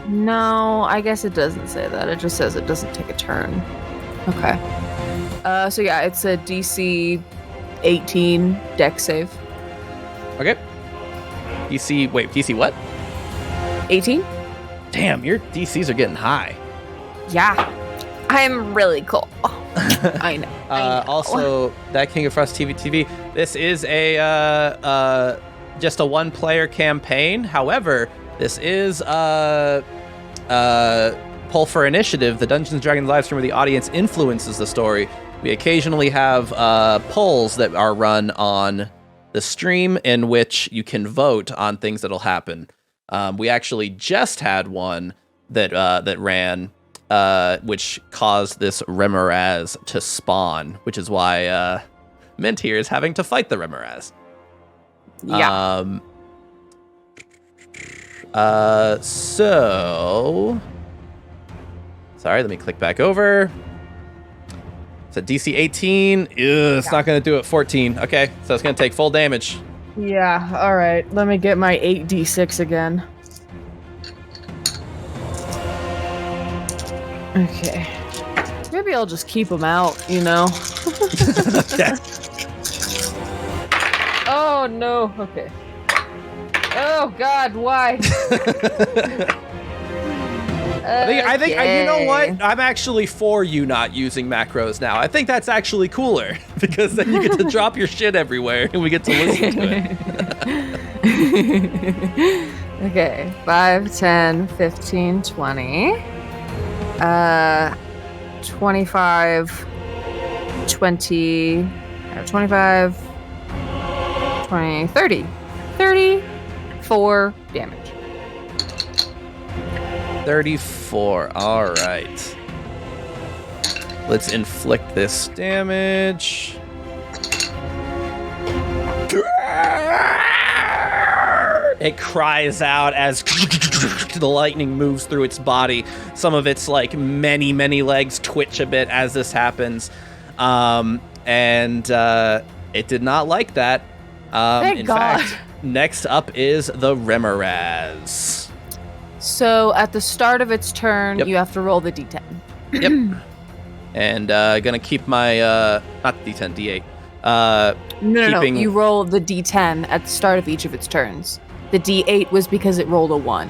No, I guess it doesn't say that. It just says it doesn't take a turn. Okay. So yeah, it's a DC 18 dex save. Okay. DC what? 18? Damn, your DCs are getting high. Yeah. I'm really cool. I know. Also, that King of Frost TV. This is a just a 1-player campaign. However, this is Pull for Initiative, the Dungeons & Dragons live stream where the audience influences the story. We occasionally have polls that are run on the stream in which you can vote on things that'll happen. We actually just had one that ran, which caused this Remoraz to spawn, which is why Mint here is having to fight the Remoraz. Yeah. So... Sorry, let me click back over. It's a DC 18. It's not going to do it. 14. Okay, so it's going to take full damage. Yeah, alright. Let me get my 8d6 again. Okay. Maybe I'll just keep them out, you know? Okay. Oh, no. Okay. Oh, God, why? I think you know what? I'm actually for you not using macros now. I think that's actually cooler because then you get to drop your shit everywhere and we get to listen to it. Okay, 5, 10, 15, 20. 25, 20, 25, 20, 30. 34 damage. 34. All right. Let's inflict this damage. It cries out as the lightning moves through its body. Some of its like many legs twitch a bit as this happens, and it did not like that. Thank God. Fact, next up is the Remoraz. So at the start of its turn, Yep. you have to roll the d10. Yep. And gonna keep my not D10, D8. No. You roll the d10 at the start of each of its turns. The d8 was because it rolled a 1.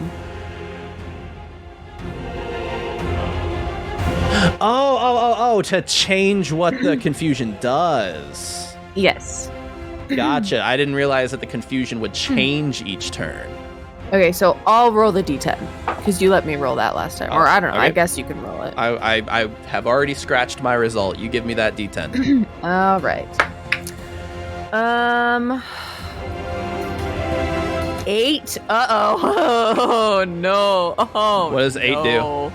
Oh, to change what the confusion does. Yes. Gotcha. I didn't realize that the confusion would change each turn. Okay, so I'll roll the d10 because you let me roll that last time. Or I don't know. Okay. I guess you can roll it. I have already scratched my result. You give me that D10. All right. 8. Uh-oh. Oh, no. Oh, What does 8 do?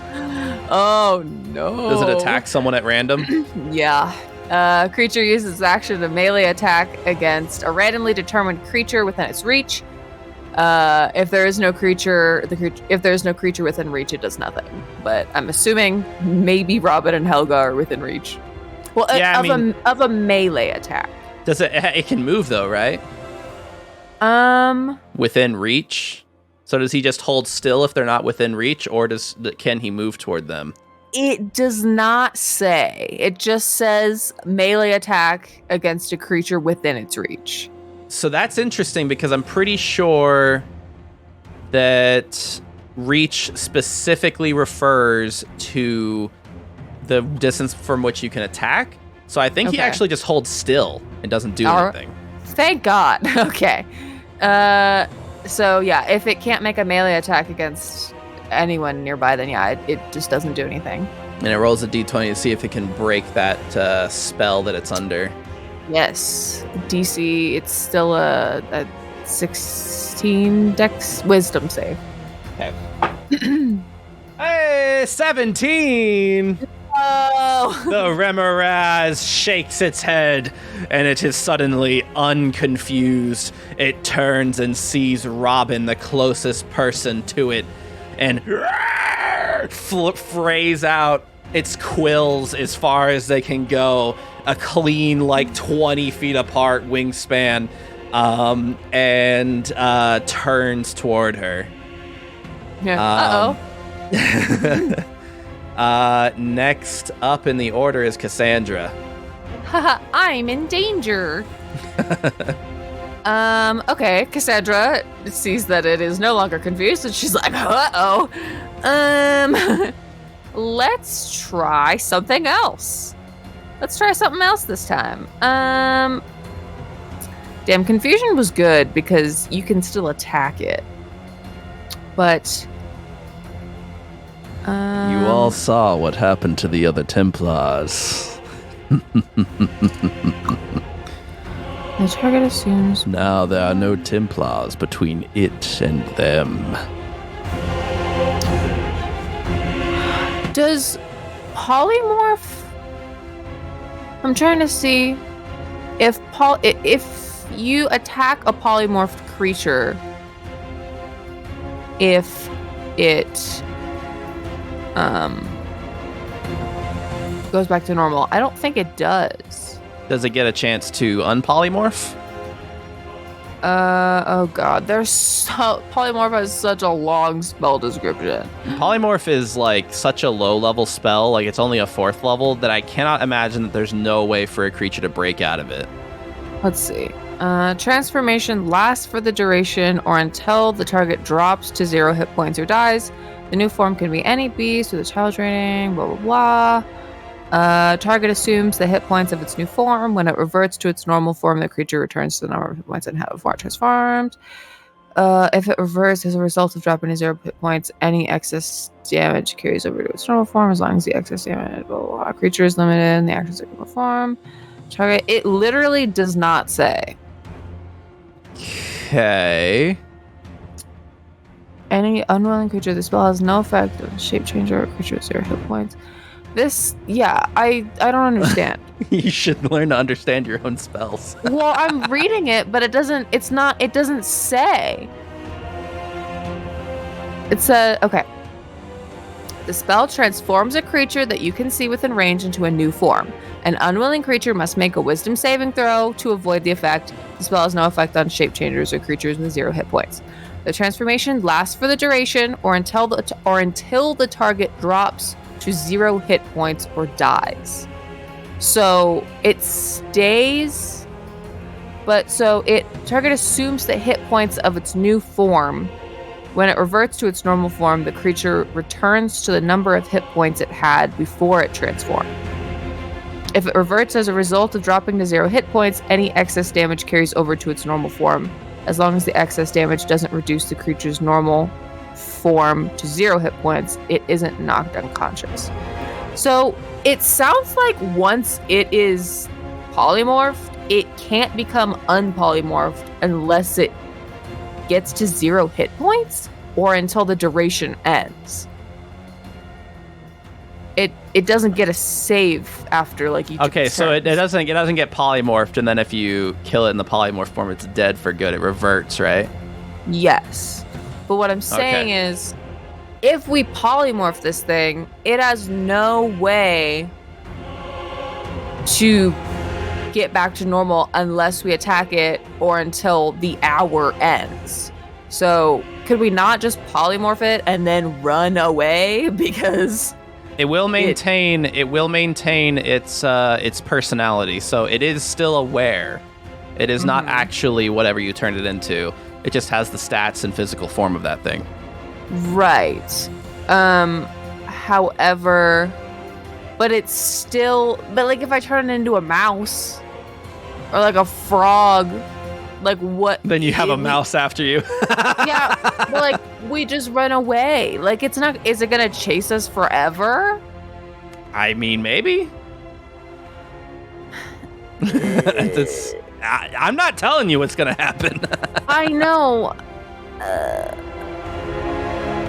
Oh, no. Does it attack someone at random? Yeah. Creature uses its action to melee attack against a randomly determined creature within its reach. If there is no creature within reach, it does nothing. But I'm assuming maybe Robin and Helga are within reach. Well, Yeah, of a melee attack. Does it can move though, right? Within reach? So does he just hold still if they're not within reach, or can he move toward them? It does not say. It just says melee attack against a creature within its reach. So that's interesting because I'm pretty sure that reach specifically refers to the distance from which you can attack. So I think he Okay. actually just holds still and doesn't do All right. anything. Thank God. Okay. So yeah, if it can't make a melee attack against anyone nearby, then yeah, it just doesn't do anything. And it rolls a d20 to see if it can break that spell that it's under. Yes. DC, it's still a 16 dex wisdom save. Okay. Hey, 17! Oh! The Remoraz shakes its head, and it is suddenly unconfused. It turns and sees Robin, the closest person to it, and frays out its quills as far as they can go, a clean, like 20 feet apart wingspan, and turns toward her. Yeah. Next up in the order is Cassandra. Haha, I'm in danger. Okay, Cassandra sees that it is no longer confused, and she's like, uh-oh. Let's try something else. Let's try something else this time. Damn, confusion was good because you can still attack it. But You all saw what happened to the other Templars. the target assumes. Now there are no Templars between it and them. Does polymorph? I'm trying to see if you attack a polymorphed creature, if it goes back to normal. I don't think it does. Does it get a chance to unpolymorph? Oh god, polymorph has such a long spell description. Polymorph is like such a low level spell, like it's only a 4th level, that I cannot imagine that there's no way for a creature to break out of it. Let's see. Transformation lasts for the duration or until the target drops to 0 hit points or dies. The new form can be any beast with a child training, blah, blah, blah. Target assumes the hit points of its new form. When it reverts to its normal form, the creature returns to the number of hit points and how before it transformed. If it reverts as a result of dropping to 0 hit points, any excess damage carries over to its normal form as long as the excess damage, blah, blah, blah. Creature is limited in the actions of form. Target, it literally does not say. Okay. Any unwilling creature, the spell has no effect on shape changer or creature with 0 hit points. This, yeah, I don't understand. You should learn to understand your own spells. Well, I'm reading it, but it doesn't say. It says, okay. The spell transforms a creature that you can see within range into a new form. An unwilling creature must make a wisdom saving throw to avoid the effect. The spell has no effect on shape changers or creatures with 0 hit points. The transformation lasts for the duration or until the target drops to 0 hit points or dies. So it stays, but target assumes the hit points of its new form. When it reverts to its normal form, the creature returns to the number of hit points it had before it transformed. If it reverts as a result of dropping to 0 hit points, any excess damage carries over to its normal form, as long as the excess damage doesn't reduce the creature's normal form to 0 hit points. It isn't knocked unconscious. So it sounds like once it is polymorphed, it can't become unpolymorphed unless it gets to 0 hit points or until the duration ends. It doesn't get a save after like each. Okay, so it doesn't get polymorphed, and then if you kill it in the polymorph form, it's dead for good. It reverts, right? Yes, but what I'm saying is, if we polymorph this thing, it has no way to get back to normal unless we attack it or until the hour ends. So could we not just polymorph it and then run away? Because it will maintain its personality. So it is still aware. It is not actually whatever you turned it into. It just has the stats and physical form of that thing. Right. However, but it's still, but like if I turn it into a mouse or like a frog, like what? Then you have a mouse after you. Yeah, but like we just run away. Like it's not, is it gonna chase us forever? I mean, maybe. I'm not telling you what's gonna happen. I know.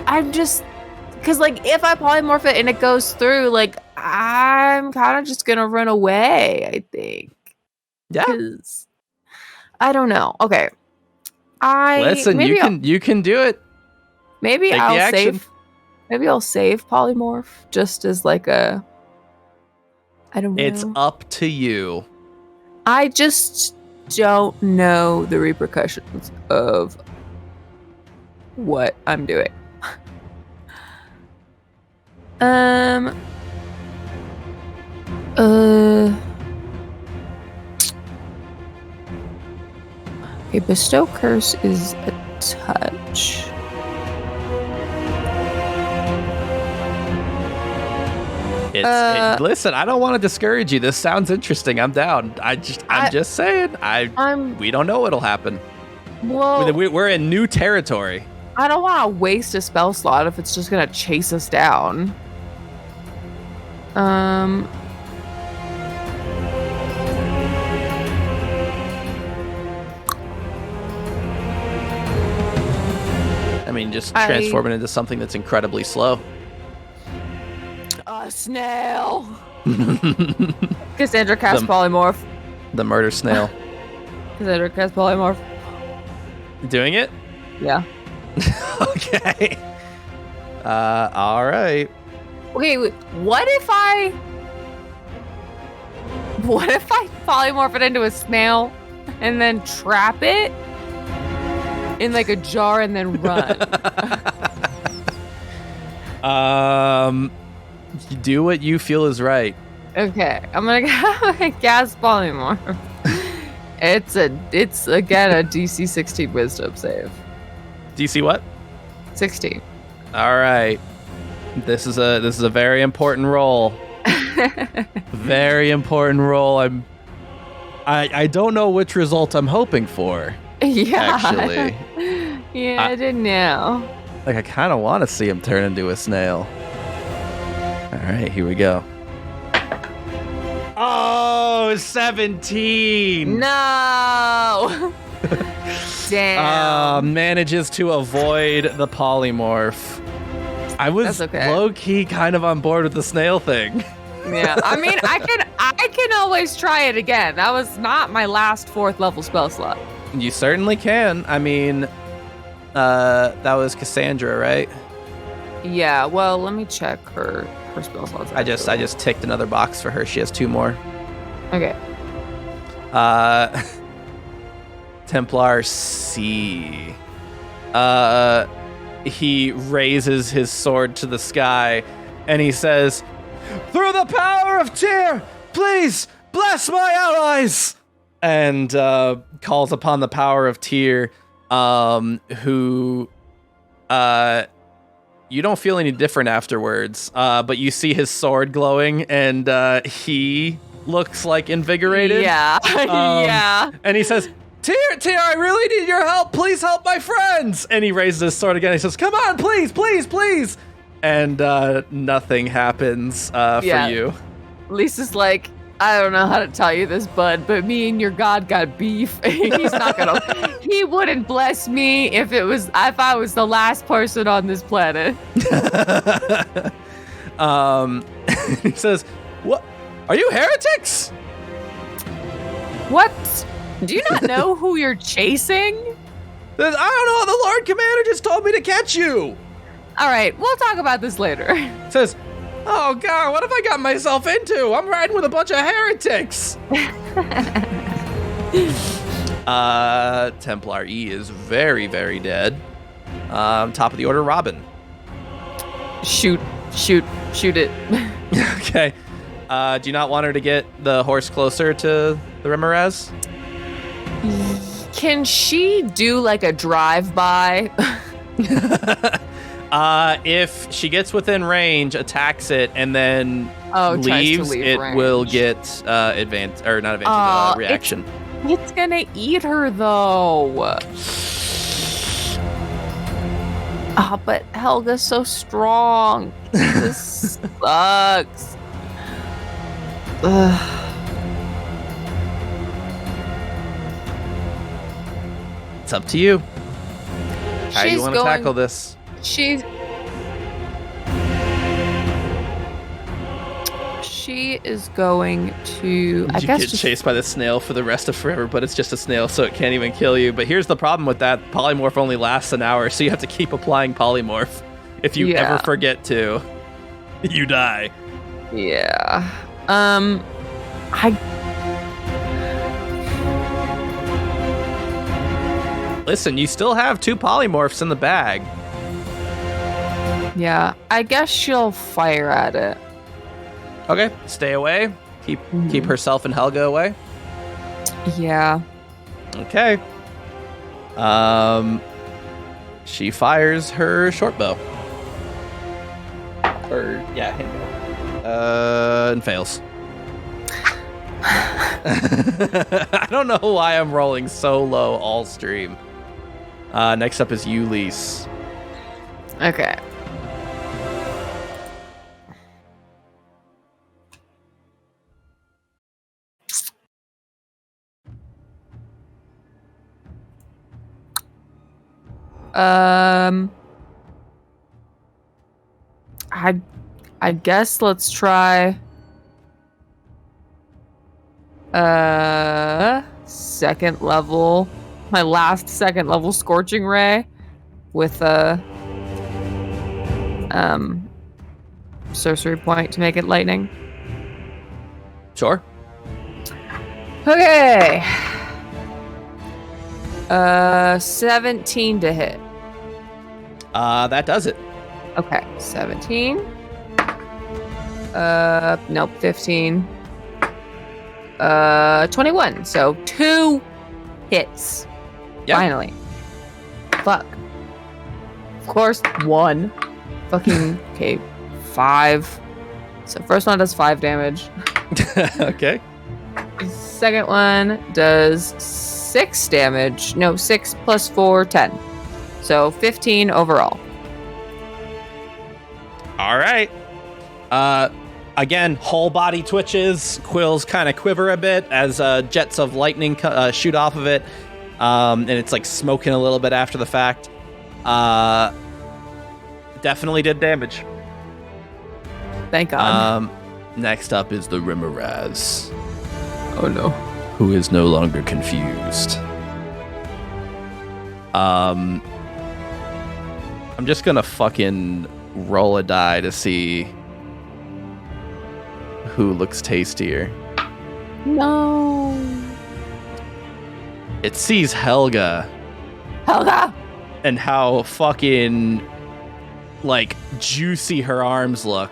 I'm just, because like if I polymorph it and it goes through, like I'm kind of just gonna run away, I think. Yeah. I don't know. Okay. Listen, you can do it. Maybe Take I'll save. Maybe I'll save polymorph just as like a. I don't know. It's up to you. I just don't know the repercussions of what I'm doing. Okay, bestow curse is a touch. Listen, I don't want to discourage you. This sounds interesting. I'm down. I'm just saying. We don't know what'll happen. Well, we're in new territory. I don't want to waste a spell slot if it's just gonna chase us down. I mean, just transform it into something that's incredibly slow. A snail. Casandra cast polymorph. The murder snail. Casandra cast polymorph. Doing it? Yeah. Okay. All right. Okay, wait, what if I polymorph it into a snail and then trap it in like a jar and then run? You do what you feel is right. Okay, I'm gonna cast polymorph. It's again a DC 16 wisdom save. DC what? 16. All right. This is a very important roll. Very important roll. I don't know which result I'm hoping for. Yeah. Actually. Yeah, I didn't know. Like, I kind of want to see him turn into a snail. All right, here we go. Oh, 17. No. Damn. Manages to avoid the polymorph. I was low-key kind of on board with the snail thing. Yeah, I mean, I can always try it again. That was not my last 4th level spell slot. You certainly can. I mean, that was Cassandra, right? Yeah. Well, let me check her spell slots. I just ticked another box for her. She has 2 more. Okay. Templar C. He raises his sword to the sky, and he says, "Through the power of Tyr, please bless my allies!" And calls upon the power of Tyr, who you don't feel any different afterwards, but you see his sword glowing, and he looks like invigorated. Yeah, yeah. And he says, Tyr, I really need your help. Please help my friends. And he raises his sword again. He says, come on, please, please, please. And nothing happens for you. Lisa's like, I don't know how to tell you this, bud, but me and your god got beef. He's not gonna. He wouldn't bless me if I was the last person on this planet. He says, "What? Are you heretics?" What? Do you not know who you're chasing? I don't know. The Lord Commander just told me to catch you. All right, we'll talk about this later. Says, oh God, what have I got myself into? I'm riding with a bunch of heretics. Templar E is very, very dead. Top of the order, Robin. Shoot it. Okay. Do you not want her to get the horse closer to the Remoraz? Can she do like a drive-by? If she gets within range, attacks it, and then leaves, it range. will get reaction. It's gonna eat her though. But Helga's so strong. This sucks. It's up to you. How you want to tackle this? She is going to. I guess get chased by the snail for the rest of forever, but it's just a snail, so it can't even kill you. But here's the problem with that: polymorph only lasts an hour, so you have to keep applying polymorph. If you ever forget to, you die. Yeah. Listen, you still have 2 polymorphs in the bag. Yeah, I guess she'll fire at it. Okay, stay away. Keep herself and Helga away. Yeah. Okay. She fires her short bow. And fails. I don't know why I'm rolling so low all stream. Next up is Ulysses. Okay. I guess let's try second level, my last second level Scorching Ray with a sorcery point to make it lightning. Sure. Okay. 17 to hit. That does it. Okay, 17. Nope, 15. 21. So 2 hits. Yep. Finally. Fuck. Of course, 1. Fucking okay. 5. So first one does 5 damage. Okay. Second one does 6 damage. No, 6 plus 4, 10. So 15 overall. All right. Again, whole body twitches. Quills kind of quiver a bit as jets of lightning shoot off of it. And it's like smoking a little bit after the fact. Definitely did damage. Thank God. Next up is the Rimmeraz, Oh no. who is no longer confused. I'm just gonna fucking roll a die to see who looks tastier. No. It sees Helga Helga! and how fucking like juicy her arms look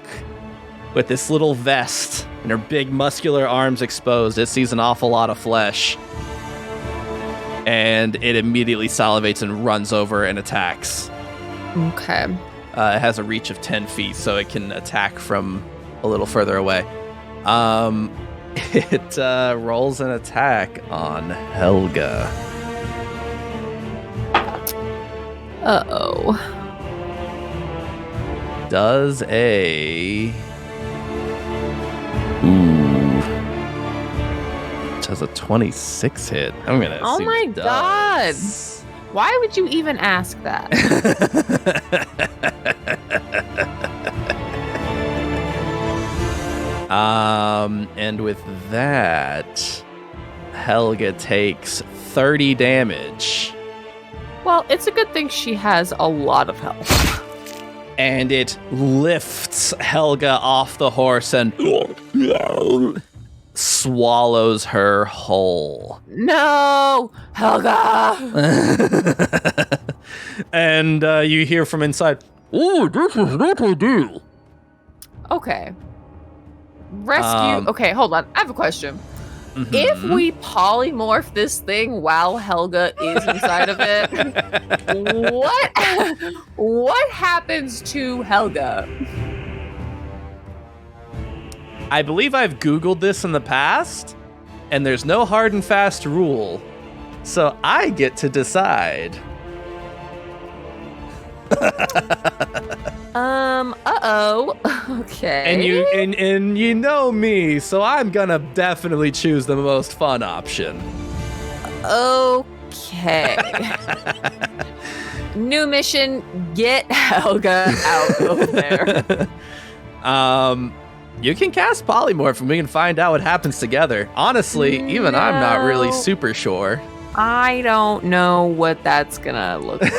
with this little vest and her big muscular arms exposed. It sees an awful lot of flesh. And it immediately salivates and runs over and attacks. Okay. It has a reach of 10 feet, so it can attack from a little further away. It rolls an attack on Helga. Uh-oh. Does a... Ooh. Does a 26 hit. I'm going to Oh assume my it does. God. Why would you even ask that? And with that, Helga takes 30 damage. Well, it's a good thing she has a lot of health. And it lifts Helga off the horse and swallows her whole. No! Helga! And you hear from inside, "Oh, this is what I do." Okay. Rescue. Okay, hold on. I have a question. If we polymorph this thing while Helga is inside of it, what happens to Helga? I believe I've Googled this in the past, and there's no hard and fast rule. So I get to decide. Uh-oh. Okay. And you know me, so I'm gonna definitely choose the most fun option. Okay. New mission, get Helga out of there. You can cast Polymorph and we can find out what happens together. Honestly, even I'm not really super sure. I don't know what that's gonna look like.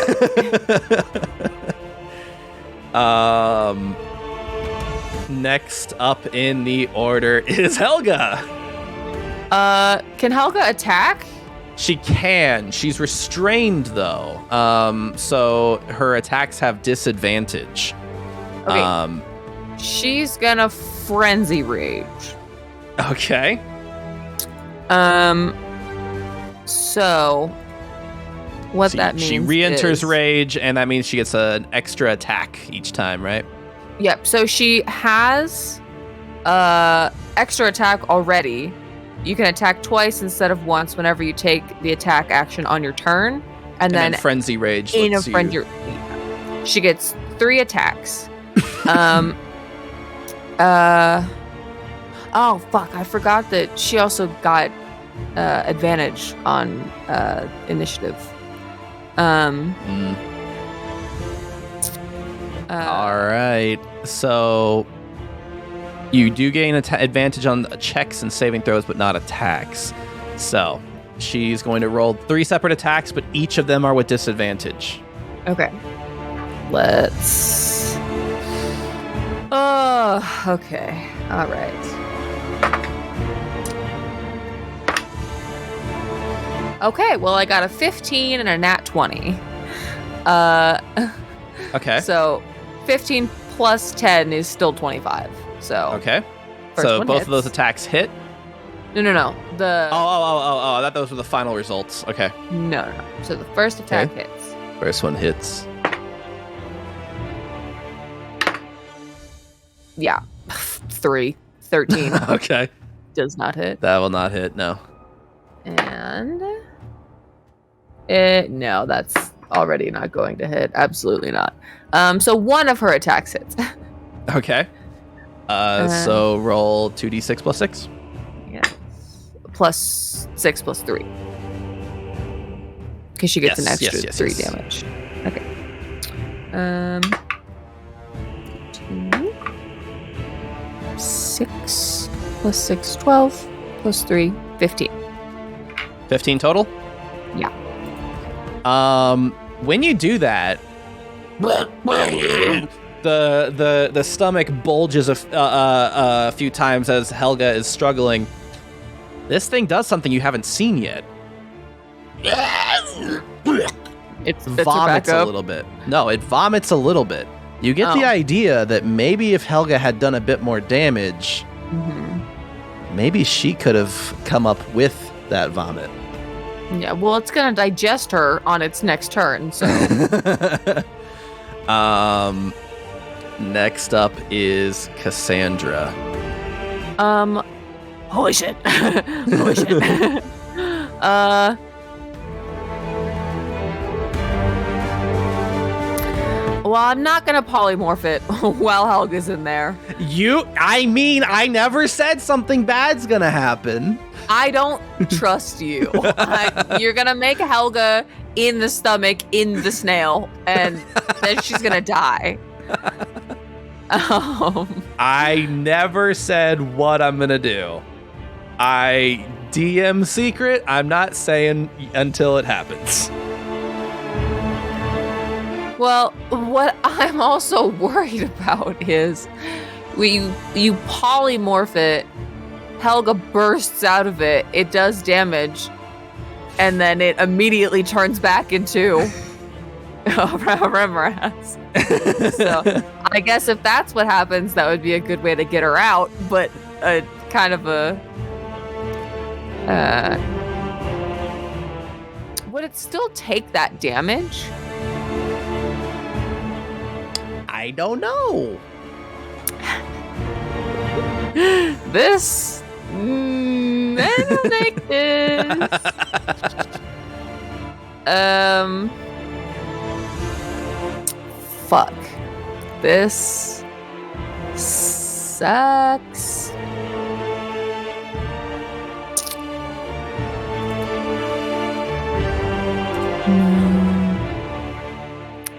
Next up in the order is Helga. Can Helga attack? She can. She's restrained though. So her attacks have disadvantage. Okay. She's gonna frenzy rage. Okay. So what that means she re-enters is, rage, and that means she gets an extra attack each time, right? Yep. So she has extra attack already. You can attack twice instead of once whenever you take the attack action on your turn, and then frenzy rage. in a frenzy, she gets 3 attacks. Oh fuck! I forgot that she also got advantage on initiative. All right. So you do gain advantage on checks and saving throws, but not attacks. So she's going to roll 3 separate attacks, but each of them are with disadvantage. Okay. Let's. Oh, okay. All right. Okay, well, I got a 15 and a nat 20. Okay. So 15 plus 10 is still 25. So Okay. first So one both hits. of those attacks hit. No. The Oh! I thought those were the final results. Okay. no. So the first attack hits. First one hits. Yeah. 3. 13. Okay. Does not hit. That will not hit, no. And no, that's already not going to hit. Absolutely not. So one of her attacks hits. Okay. So roll 2d6 plus 6. Yes. Plus 6 plus 3. Because she gets an extra 3 damage. Okay. 2, 6 plus 6, 12 plus 3, 15. 15 total? Yeah. When you do that, the stomach bulges a few times as Helga is struggling. This thing does something you haven't seen yet. It vomits a little bit. No, it vomits a little bit. You get the idea that maybe if Helga had done a bit more damage, maybe she could have come up with that vomit. Yeah, well, it's gonna digest her on its next turn, so. Next up is Casandra. Holy shit. Holy shit. Well, I'm not gonna polymorph it while Helga's in there. I never said something bad's gonna happen. I don't trust you. You're gonna make Helga in the stomach, in the snail, and then she's gonna die. I never said what I'm gonna do. I DM secret. I'm not saying until it happens. Well, what I'm also worried about is you polymorph it, Helga bursts out of it, it does damage, and then it immediately turns back into Remoras. So I guess if that's what happens, that would be a good way to get her out, but kind of a... would it still take that damage? I don't know. This... I don't like this. Fuck. This sucks.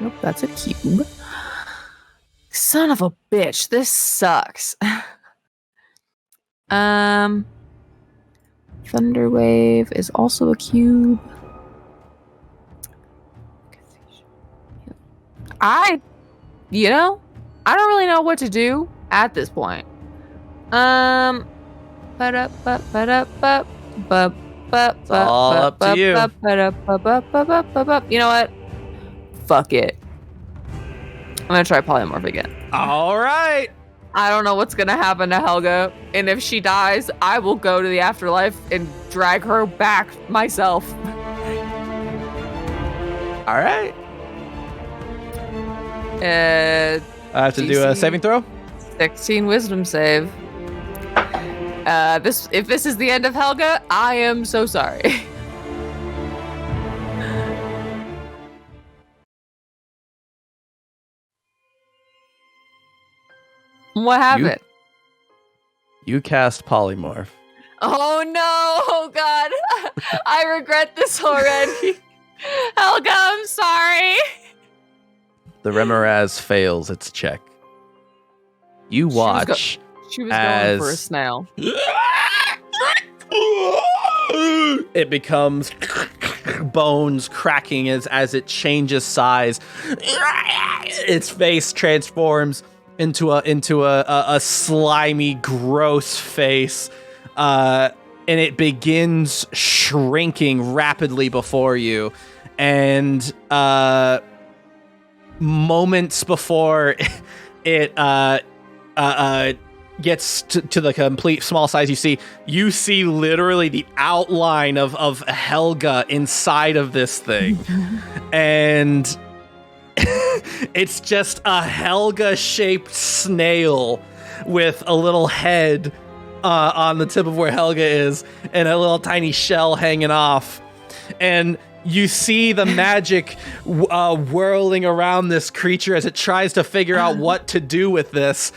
Nope, that's a cube. Son of a bitch, this sucks. Thunderwave is also a cube. I don't really know what to do at this point. It's all up to you. You know what? Fuck it. I'm gonna try polymorph again. All right. I don't know what's gonna happen to Helga, and if she dies, I will go to the afterlife and drag her back myself. All right. I have to do a saving throw? 16 wisdom save. If this is the end of Helga, I am so sorry. What happened? You cast polymorph. Oh no! Oh god! I regret this already. Helga, I'm sorry. The Remoras fails its check. You watch she was going for a snail. It becomes bones cracking as it changes size. Its face transforms into a slimy, gross face, and it begins shrinking rapidly before you. And moments before it gets to the complete small size you see literally the outline of Helga inside of this thing. And it's just a Helga-shaped snail with a little head on the tip of where Helga is, and a little tiny shell hanging off. And you see the magic whirling around this creature as it tries to figure out what to do with this.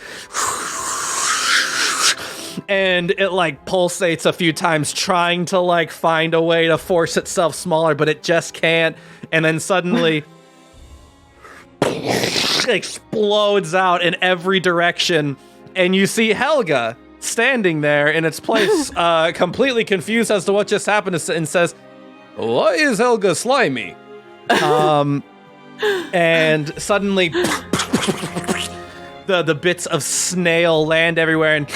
And it like pulsates a few times, trying to like find a way to force itself smaller, but it just can't. And then suddenly explodes out in every direction. And you see Helga standing there in its place, completely confused as to what just happened, and says, "Why is Helga slimy?" And suddenly the bits of snail land everywhere and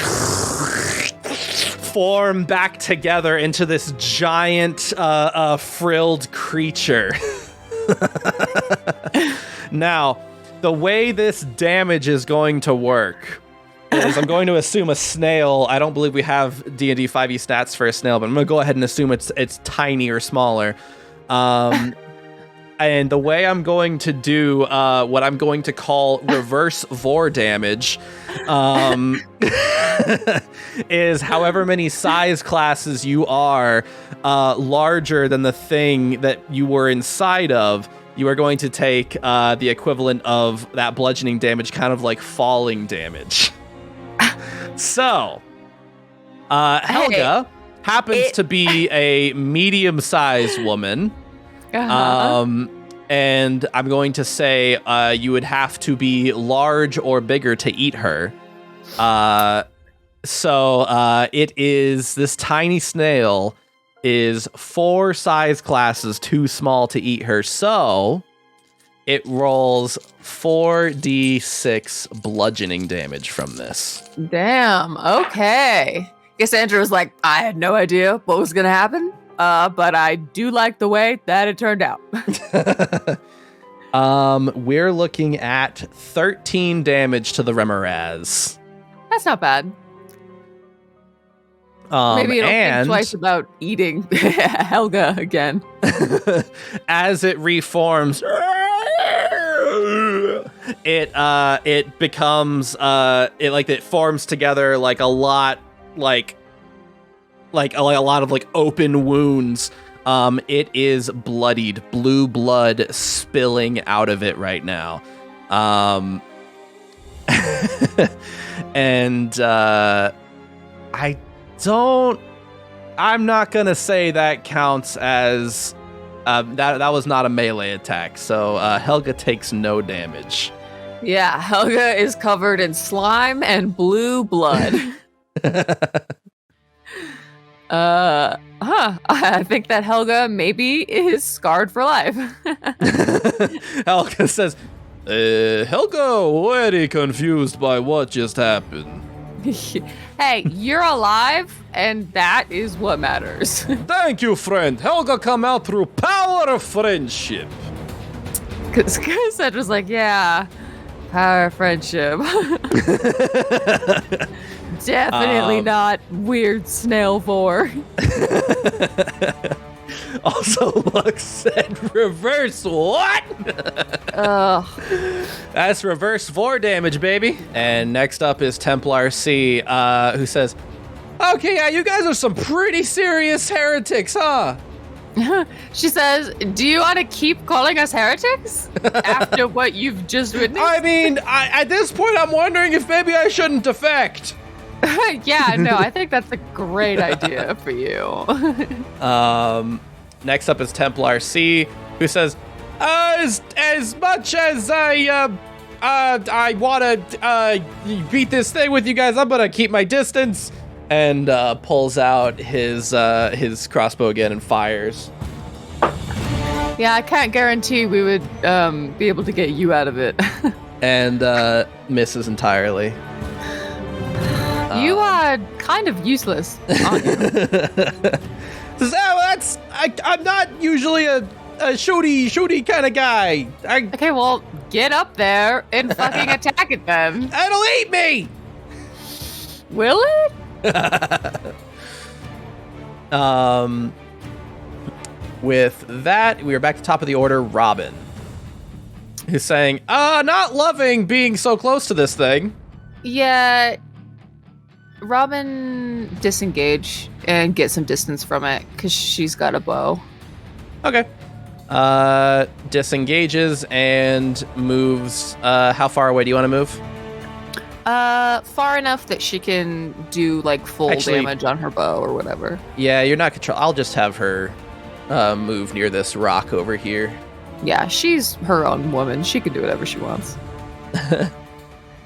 form back together into this giant frilled creature. Now, the way this damage is going to work is I'm going to assume a snail. I don't believe we have D&D 5e stats for a snail, but I'm going to go ahead and assume it's tiny or smaller. And the way I'm going to do what I'm going to call reverse Vore damage is however many size classes you are larger than the thing that you were inside of, you are going to take the equivalent of that bludgeoning damage, kind of like falling damage. So, Helga happens to be a medium-sized woman. And I'm going to say you would have to be large or bigger to eat her. So it is, this tiny snail is 4 size classes too small to eat her. So it rolls 4d6 bludgeoning damage from this. Damn. Okay. Casandra was like, I had no idea what was going to happen. But I do like the way that it turned out. We're looking at 13 damage to the Remoraz. That's not bad. Maybe it'll think twice about eating Helga again. As it reforms, it becomes it forms together like a lot like a lot of like open wounds. It is bloodied, blue blood spilling out of it right now. And I'm not gonna say that counts as that was not a melee attack. So Helga takes no damage. Yeah, Helga is covered in slime and blue blood. I think that Helga maybe is scarred for life. Helga says, Helga, very confused by what just happened. Hey, you're alive, and that is what matters. Thank you, friend. Helga come out through power of friendship. Because Ed was like, yeah, power of friendship. Definitely not weird snail Vore. Also, Lux said reverse what? That's reverse Vore damage, baby. And next up is Templar C, who says, okay, yeah, you guys are some pretty serious heretics, huh? She says, do you want to keep calling us heretics after what you've just witnessed? I mean, at this point, I'm wondering if maybe I shouldn't defect. Yeah, no, I think that's a great idea for you. Next up is Templar C, who says, as much as I want to beat this thing with you guys, I'm gonna keep my distance, and pulls out his crossbow again and fires. Yeah, I can't guarantee we would be able to get you out of it. And misses entirely. You are kind of useless, aren't you? I'm not usually a shooty kind of guy. Okay, well, get up there and fucking attack it then. It'll eat me! Will it? With that, we are back to top of the order, Robin. Who's saying, not loving being so close to this thing. Yeah, Robin disengage and get some distance from it because she's got a bow. Okay. Disengages and moves. How far away do you want to move? Far enough that she can do like full damage on her bow or whatever. Yeah, you're not control. I'll just have her move near this rock over here. Yeah, she's her own woman. She can do whatever she wants.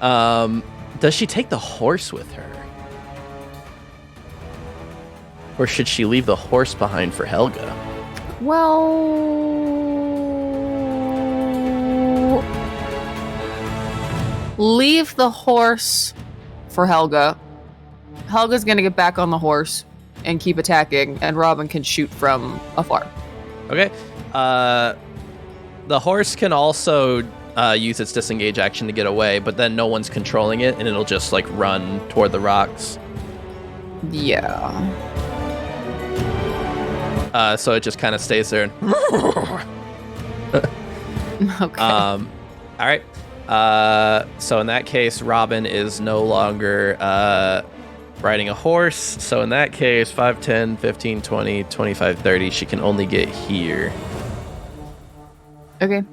Does she take the horse with her? Or should she leave the horse behind for Helga? Well, leave the horse for Helga. Helga's gonna get back on the horse and keep attacking, and Robin can shoot from afar. Okay. The horse can also use its disengage action to get away, but then no one's controlling it, and it'll just like run toward the rocks. Yeah. So it just kind of stays there. Okay. All right. So in that case, Robin is no longer riding a horse. So in that case, 5, 10, 15, 20, 25, 30, she can only get here. Okay.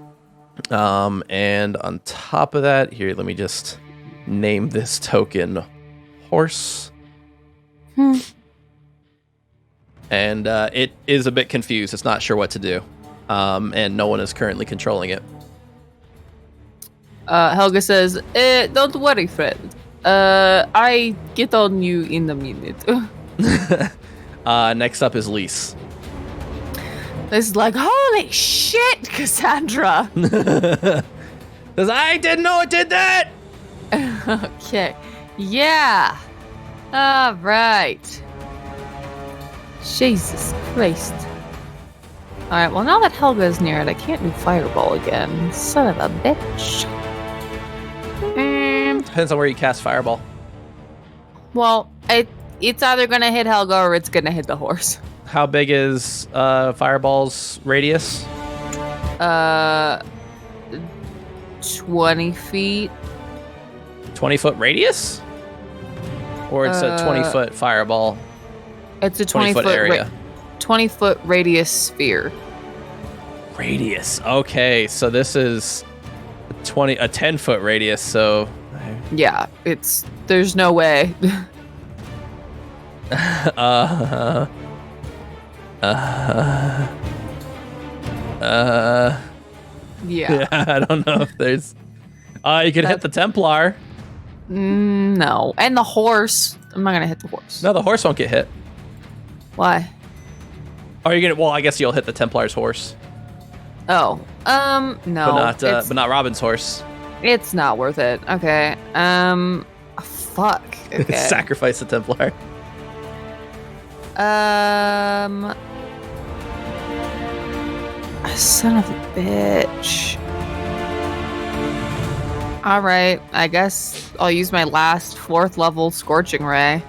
And on top of that, here, let me just name this token horse. And it is a bit confused. It's not sure what to do. And no one is currently controlling it. Helga says, don't worry, friend. I get on you in a minute. Next up is Lise. It's like, holy shit, Cassandra. Because I didn't know it did that. Okay. Yeah. All right. Jesus Christ. Alright, well now that Helga is near it, I can't do Fireball again. Son of a bitch. Depends on where you cast Fireball. Well, it's either gonna hit Helga or it's gonna hit the horse. How big is Fireball's radius? 20 feet. 20-foot radius? Or it's a 20-foot Fireball? It's a 20-foot area. 20-foot radius sphere. Radius. Okay, so this is a 10-foot radius, so... Yeah, there's no way. Yeah, I don't know if there's... you could hit the Templar. No. And the horse. I'm not gonna hit the horse. No, the horse won't get hit. Why? Are you gonna... Well, I guess you'll hit the Templar's horse. Oh. No. But not Robin's horse. It's not worth it. Okay. Fuck. Okay. Sacrifice the Templar. Son of a bitch. Alright, I guess I'll use my last 4th level Scorching Ray.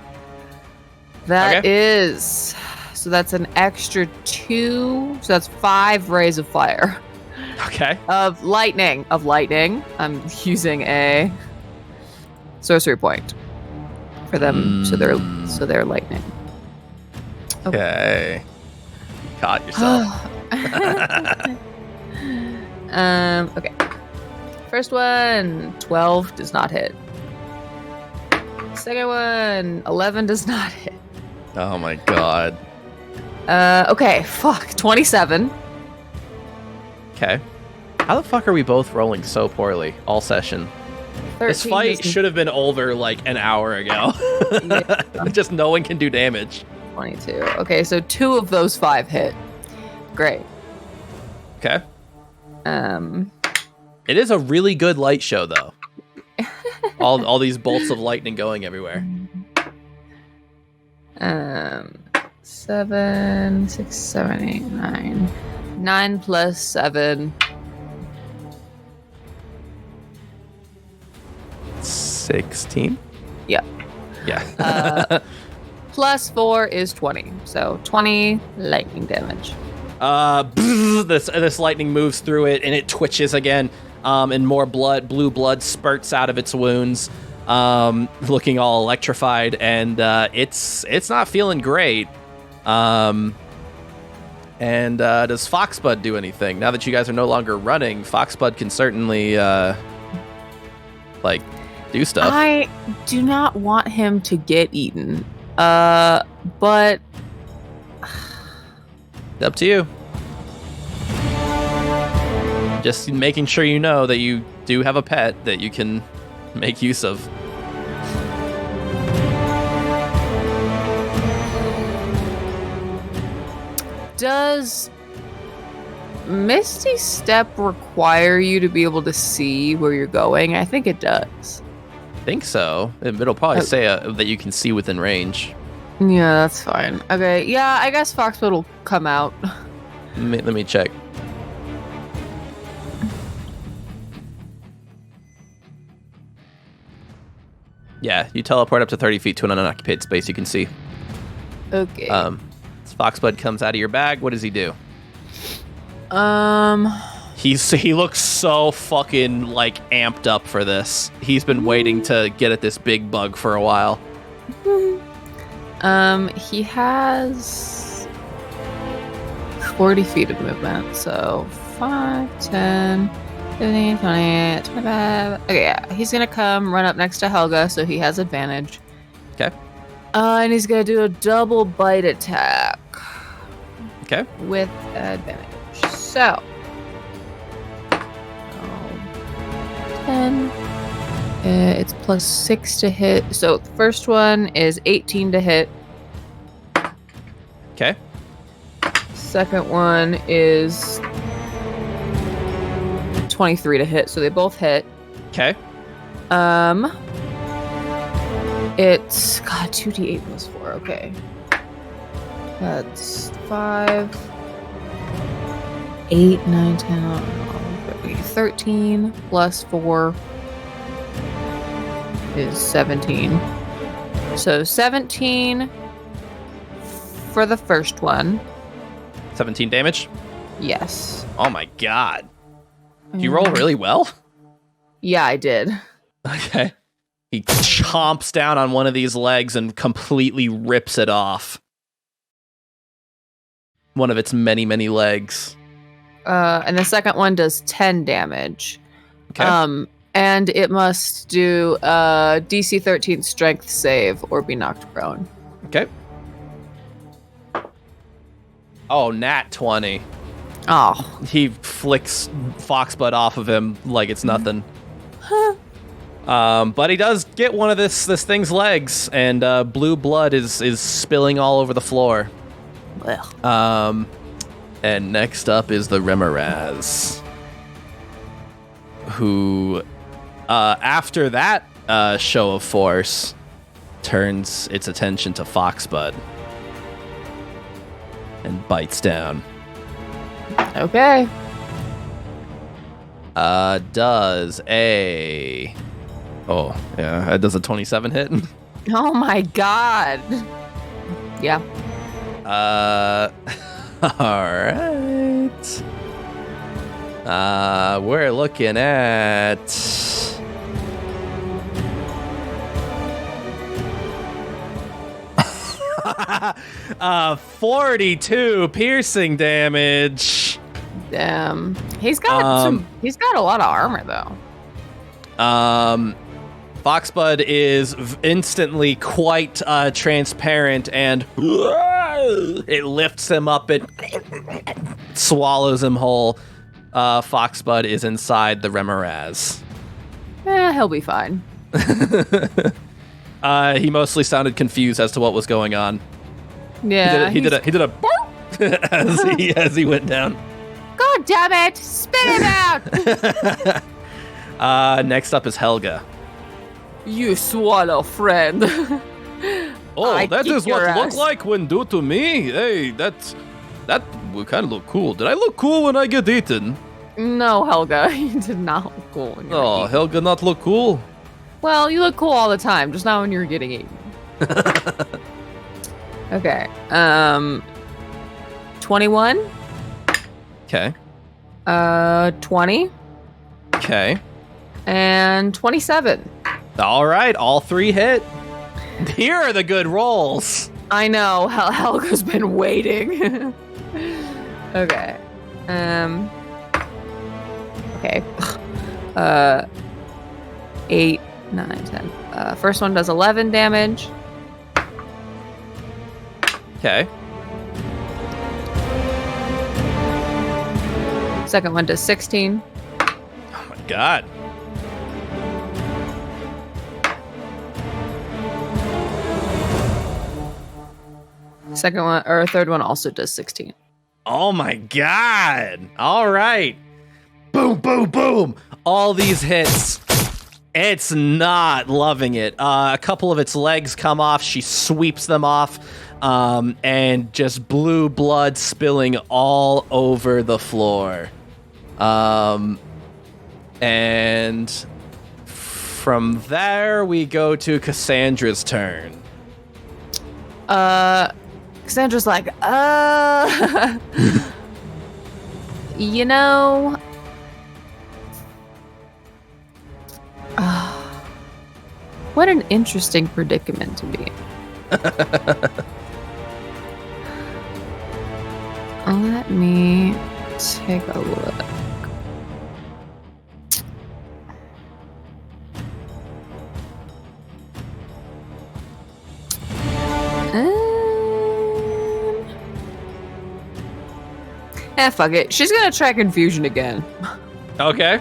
That is... So that's an extra 2. So that's 5 rays of fire. Okay. Of lightning. I'm using a sorcery point for them. So they're lightning. Okay. Caught yourself. Okay. First one, 12 does not hit. Second one, 11 does not hit. Oh my god. Okay, fuck, 27. Okay. How the fuck are we both rolling so poorly all session? This fight should have been over like an hour ago. Yeah. Just no one can do damage. 22. Okay, so 2 of those 5 hit. Great. Okay. It is a really good light show, though. all these bolts of lightning going everywhere. 7, 6, 7, 8, 9. 9 plus 7. 16? Yeah. Yeah. Plus 4 is 20. So 20 lightning damage. This lightning moves through it and it twitches again. And more blue blood spurts out of its wounds. looking all electrified, and it's not feeling great. And does Foxbud do anything? Now that you guys are no longer running, Foxbud can certainly do stuff. I do not want him to get eaten. But Up to you. Just making sure you know that you do have a pet that you can make use of. does Misty Step require you to be able to see where you're going? I think it does. I think so. It'll probably say that you can see within range. Yeah, that's fine. Okay, yeah, I guess Foxwood will come out. Let me check. Yeah, you teleport up to 30 feet to an unoccupied space you can see. Okay. Foxbud comes out of your bag. What does he do? He looks so fucking amped up for this. He's been waiting to get at this big bug for a while. He has 40 feet of movement, so 5, 10, 15, 20, 25. Okay, yeah, he's gonna come run up next to Helga, so he has advantage. Okay. And he's gonna do a double bite attack. Okay. With advantage. So 10. It's plus 6 to hit. So the first one is 18 to hit. Okay. Second one is 23 to hit. So they both hit. Okay. It's 2d8 plus 4. Okay. That's 5, 8, 9, 10, 11, 13 plus 4 is 17. So 17 for the first one. 17 damage? Yes. Oh my god. Did you roll really well? Yeah, I did. Okay. He chomps down on one of these legs and completely rips it off. One of its many, many legs. And the second one does 10 damage. Okay. And it must do a DC 13 strength save or be knocked prone. Okay. Oh, nat 20. Oh. He flicks Foxbud off of him like it's nothing. But he does get one of this thing's legs, and blue blood is spilling all over the floor. Well. And next up is the Remoraz, who, after that show of force, turns its attention to Foxbud and bites down. Okay. Does a... Oh, yeah, it does a 27 hit. Oh my god. Yeah. Alright. We're looking at... 42 piercing damage. Damn. He's got a lot of armor though. Foxbud is instantly quite transparent, and it lifts him up, it swallows him whole. Foxbud is inside the Remoraz. He'll be fine. He mostly sounded confused as to what was going on. Yeah. He did a as he went down. God damn it! Spit it out! Next up is Helga. You swallow, friend. Oh, that is what it looked like when do to me. Hey, that would kind of look cool. Did I look cool when I get eaten? No, Helga, you did not look cool when you were eaten. Helga not look cool? Well, you look cool all the time, just not when you're getting eaten. Okay. 21. Okay. 20. Okay. And 27. All right, all 3 hit. Here are the good rolls. I know. Helga's been waiting. Okay. Okay. 8, 9, 10. First one does 11 damage. Okay. Second one does 16. Oh my god. Second one, or third one also does 16. Oh my god. All right. Boom, boom, boom. All these hits. It's not loving it. A couple of its legs come off. She sweeps them off. And just blue blood spilling all over the floor. And from there, we go to Cassandra's turn. Cassandra's like, you know, what an interesting predicament to be in. Let me take a look. Fuck it. She's gonna try confusion again. Okay.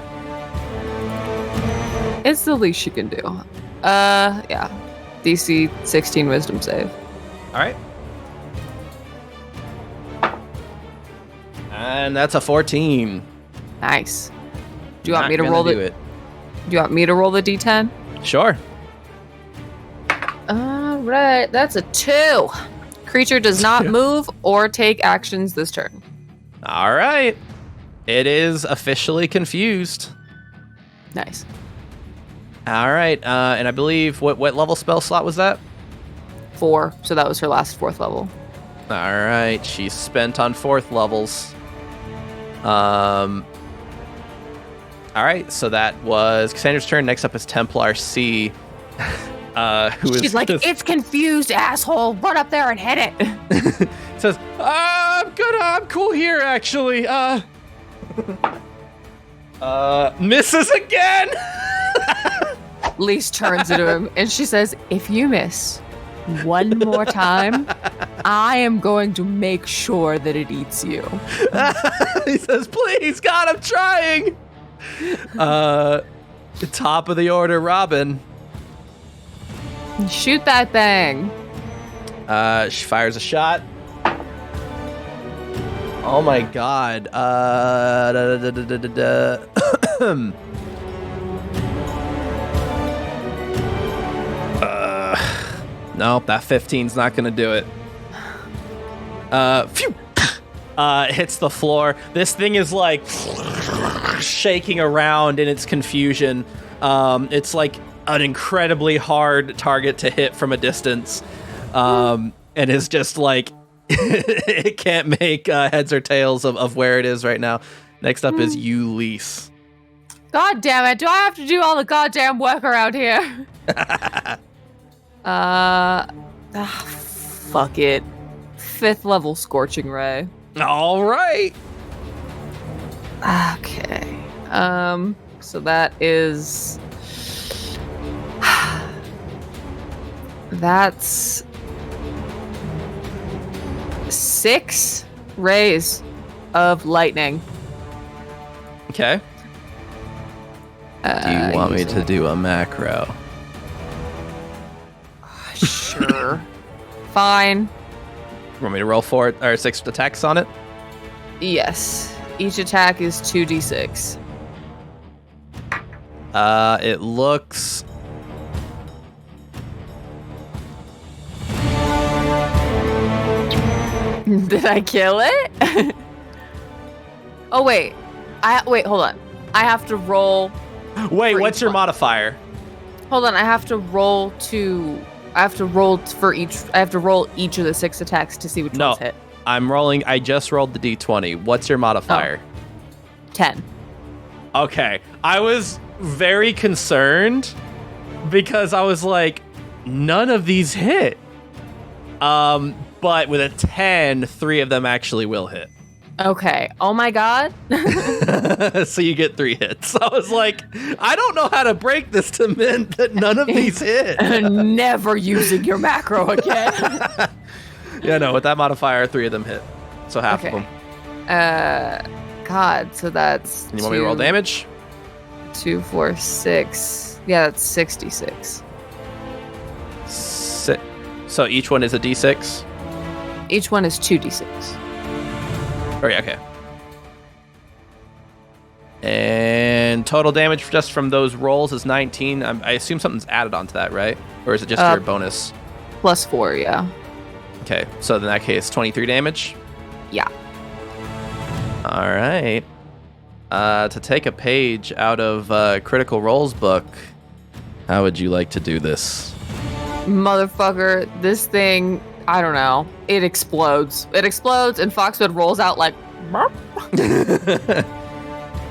It's the least she can do. Yeah. DC 16 wisdom save. All right. And that's a 14. Nice. Do you want me to Not roll gonna the? do it? Do you want me to roll the D10? Sure. All right. That's a 2. Creature does not move or take actions this turn. All right. It is officially confused. Nice. All right. And I believe what level spell slot was that? 4. So that was her last 4th level. All right. She's spent on 4th levels. All right. So that was Cassandra's turn. Next up is Templar C. She's like, it's confused, asshole. Run up there and hit it. Says, I'm cool here, actually. Misses again. Lise turns to him and she says, if you miss one more time, I am going to make sure that it eats you. He says, please, God, I'm trying. Top of the order, Robin. Shoot that thing. She fires a shot. Oh my god. Nope, that 15's not gonna do it. Phew. Hits the floor. This thing is like shaking around in its confusion. It's like an incredibly hard target to hit from a distance. And is just like it can't make heads or tails of where it is right now. Next up is you, Lise. God damn it. Do I have to do all the goddamn work around here? Fuck it. 5th level Scorching Ray. All right. Okay. So that is... That's... 6 rays of lightning. Okay. Do you want me to do a macro? Sure. Fine. Want me to roll 4 or 6 attacks on it? Yes. Each attack is 2d6. It looks... Did I kill it? Oh, wait. Wait, hold on. I have to roll... Wait, what's your modifier? Hold on, I have to roll for each... I have to roll each of the 6 attacks to see which ones hit. I'm rolling... I just rolled the d20. What's your modifier? 10. Okay. I was very concerned because I was like, none of these hit. But with a 10, 3 of them actually will hit. Okay. Oh my god. So you get 3 hits. I was like, I don't know how to break this to Mint that none of these hit. Never using your macro again. Yeah, no, with that modifier, 3 of them hit. So half of them. God, so that's You want me to roll damage? 2, 4, 6. Yeah, that's 66. So each one is a d6? Each one is 2d6. Oh, yeah, okay. And total damage just from those rolls is 19. I assume something's added onto that, right? Or is it just your bonus? Plus 4, yeah. Okay, so in that case, 23 damage? Yeah. All right. To take a page out of Critical Role's book, how would you like to do this? Motherfucker, this thing, I don't know. It explodes. It explodes and Foxwood rolls out like...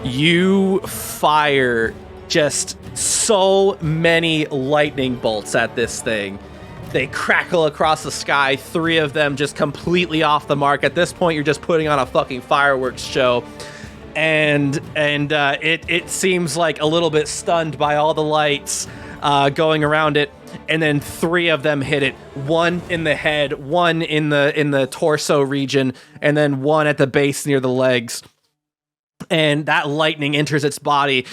You fire just so many lightning bolts at this thing. They crackle across the sky, 3 of them just completely off the mark. At this point, you're just putting on a fucking fireworks show. And it seems like a little bit stunned by all the lights going around it. And then 3 of them hit it. 1 in the head, 1 in the torso region, and then 1 at the base near the legs. And that lightning enters its body.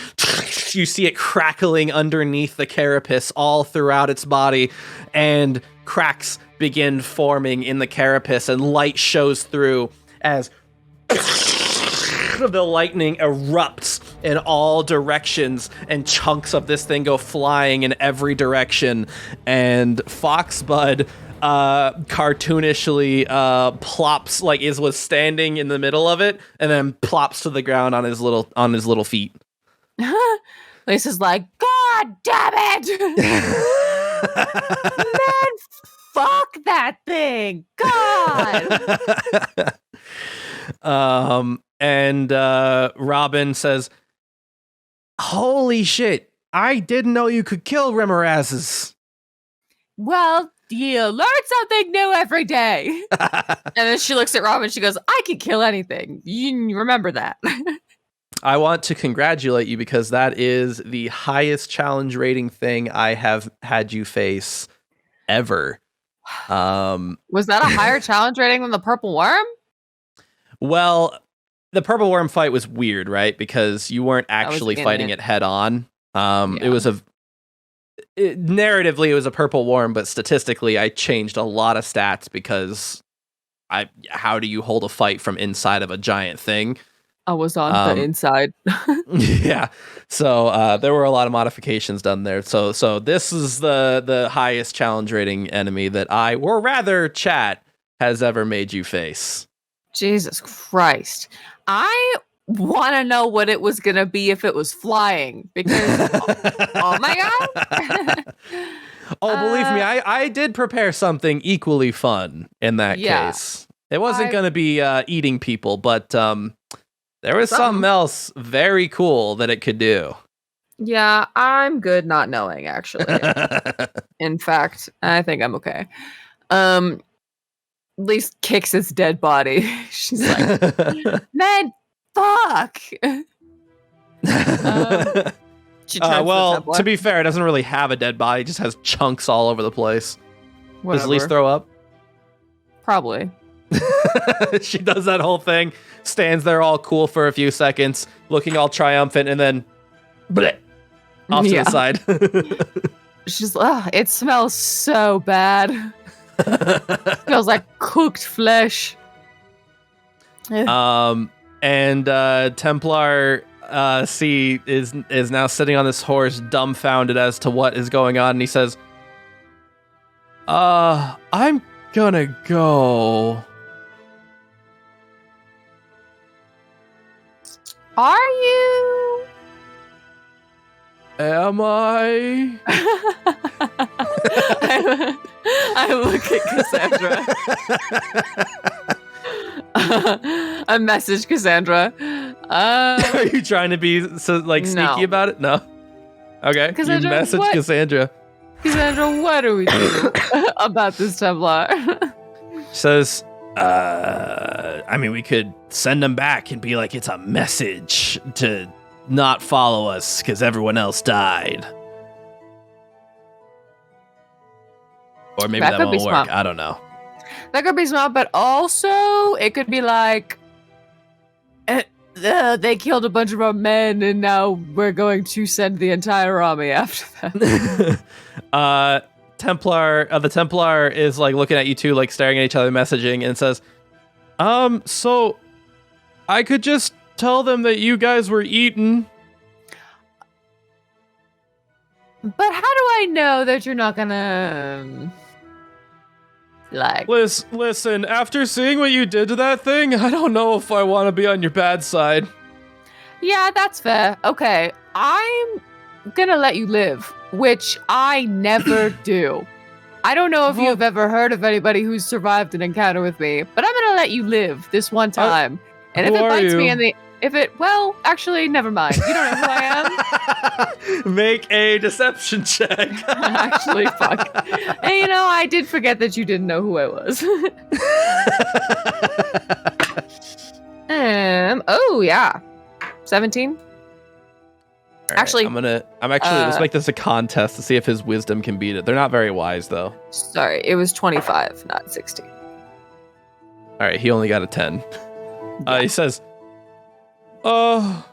You see it crackling underneath the carapace all throughout its body, and cracks begin forming in the carapace, and light shows through as the lightning erupts in all directions, and chunks of this thing go flying in every direction. And Foxbud cartoonishly plops, like was standing in the middle of it, and then plops to the ground on his little feet. Lisa's like, God damn it! Man, fuck that thing! God! And Robin says, holy shit, I didn't know you could kill Remorazes. Well, you learn something new every day. And then she looks at Robin, she goes, I can kill anything. You remember that. I want to congratulate you because that is the highest challenge rating thing I have had you face ever. Was that a higher challenge rating than the purple worm? Well, the purple worm fight was weird, right? Because you weren't actually fighting it head on. It was narratively it was a purple worm, but statistically I changed a lot of stats because how do you hold a fight from inside of a giant thing? I was on the inside. Yeah. So there were a lot of modifications done there. So this is the highest challenge rating enemy that chat has ever made you face. Jesus Christ. I want to know what it was going to be if it was flying, because oh my god. Believe me, I did prepare something equally fun in that case. It wasn't going to be eating people, but there was something else very cool that it could do. Yeah, I'm good not knowing, actually. In fact, I think I'm okay. At least kicks its dead body. She's like, man, fuck. To be fair, it doesn't really have a dead body. It just has chunks all over the place. Whatever. Does Elise throw up? Probably. She does that whole thing, stands there all cool for a few seconds, looking all triumphant, and then bleh, off to the side. She's it smells so bad. It smells like cooked flesh. And Templar is now sitting on this horse, dumbfounded as to what is going on, and he says, I'm gonna go. Are you? Am I? I look at Cassandra. I message Cassandra. Are you trying to be sneaky about it? No. Okay. Cassandra, you message what? Cassandra. Casandra, what do we do about this Templar? Says, I mean, we could send them back and be like, it's a message to not follow us because everyone else died. Or maybe that won't work. Smart. I don't know. That could be smart, but also it could be like, they killed a bunch of our men, and now we're going to send the entire army after them. The Templar is like looking at you two, like staring at each other, messaging, and says, so I could just tell them that you guys were eaten. But how do I know that you're not gonna, like... Listen, after seeing what you did to that thing, I don't know if I want to be on your bad side. Yeah, that's fair. Okay, I'm gonna let you live, which I never do. I don't know if you've ever heard of anybody who's survived an encounter with me, but I'm gonna let you live this one time. And if it bites me in the... well, actually, never mind. You don't know who I am? Make a deception check. Actually, fuck. And I did forget that you didn't know who I was. Oh, yeah. 17? Right, actually, let's make this a contest to see if his wisdom can beat it. They're not very wise, though. Sorry, it was 25, not 60. All right, he only got a 10. He says, I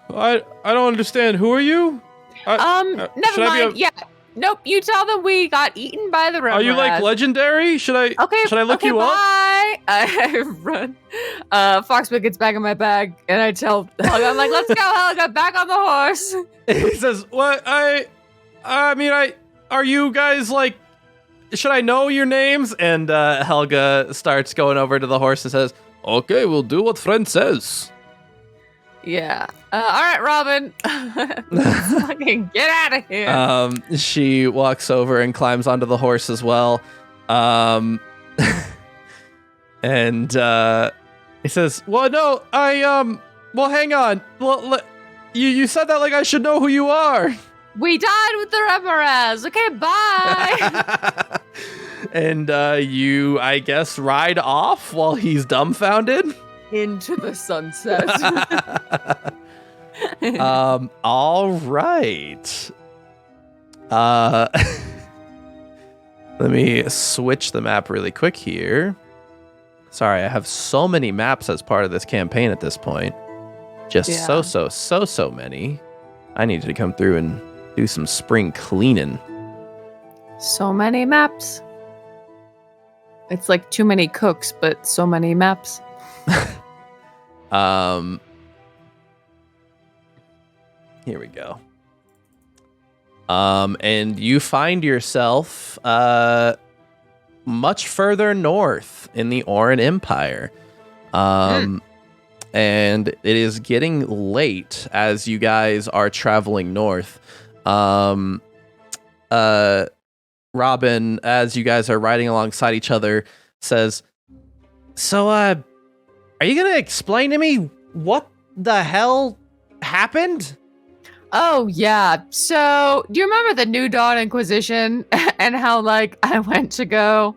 don't understand. Who are you? Never mind. Yeah. Nope, you tell them we got eaten by the Remoras. Are you like legendary? Should I look you up? Bye. I run. Foxwood gets back in my bag, and I tell Helga, I'm like, let's go, Helga, back on the horse. He says, what? Are you guys like, should I know your names? And Helga starts going over to the horse and says, okay, we'll do what friend says. Yeah. All right, Robin. Fucking get out of here. She walks over and climbs onto the horse as well. And he says, well, no, well, hang on. Well, you said that like I should know who you are. We died with the Remoras. Okay, bye. And you, I guess, ride off while he's dumbfounded. Into the sunset. All right. Let me switch the map really quick here. Sorry, I have so many maps as part of this campaign at this point. Just so many. I needed to come through and do some spring cleaning. So many maps. It's like too many cooks, but so many maps. Here we go. And you find yourself much further north in the Oran Empire. And it is getting late as you guys are traveling north. Robin, as you guys are riding alongside each other, says, so, are you going to explain to me what the hell happened? Oh, yeah. So, do you remember the New Dawn Inquisition and how, like, I went to go,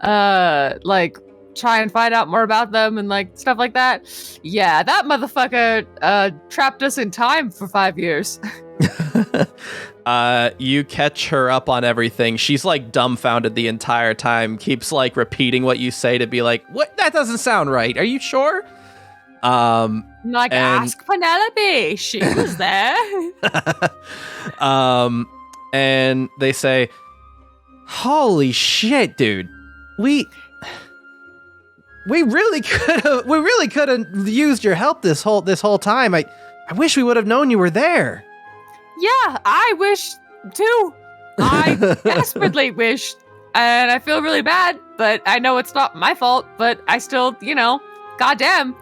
try and find out more about them and, like, stuff like that? Yeah, that motherfucker, trapped us in time for 5 years. You catch her up on everything. She's, like, dumbfounded the entire time, keeps, like, repeating what you say to be like, what? That doesn't sound right. Are you sure? Ask Penelope. She was there. And they say, holy shit, dude. We really could have used your help this whole time. I wish we would have known you were there. Yeah, I wish too. I desperately wished. And I feel really bad, but I know it's not my fault, but I still, goddamn.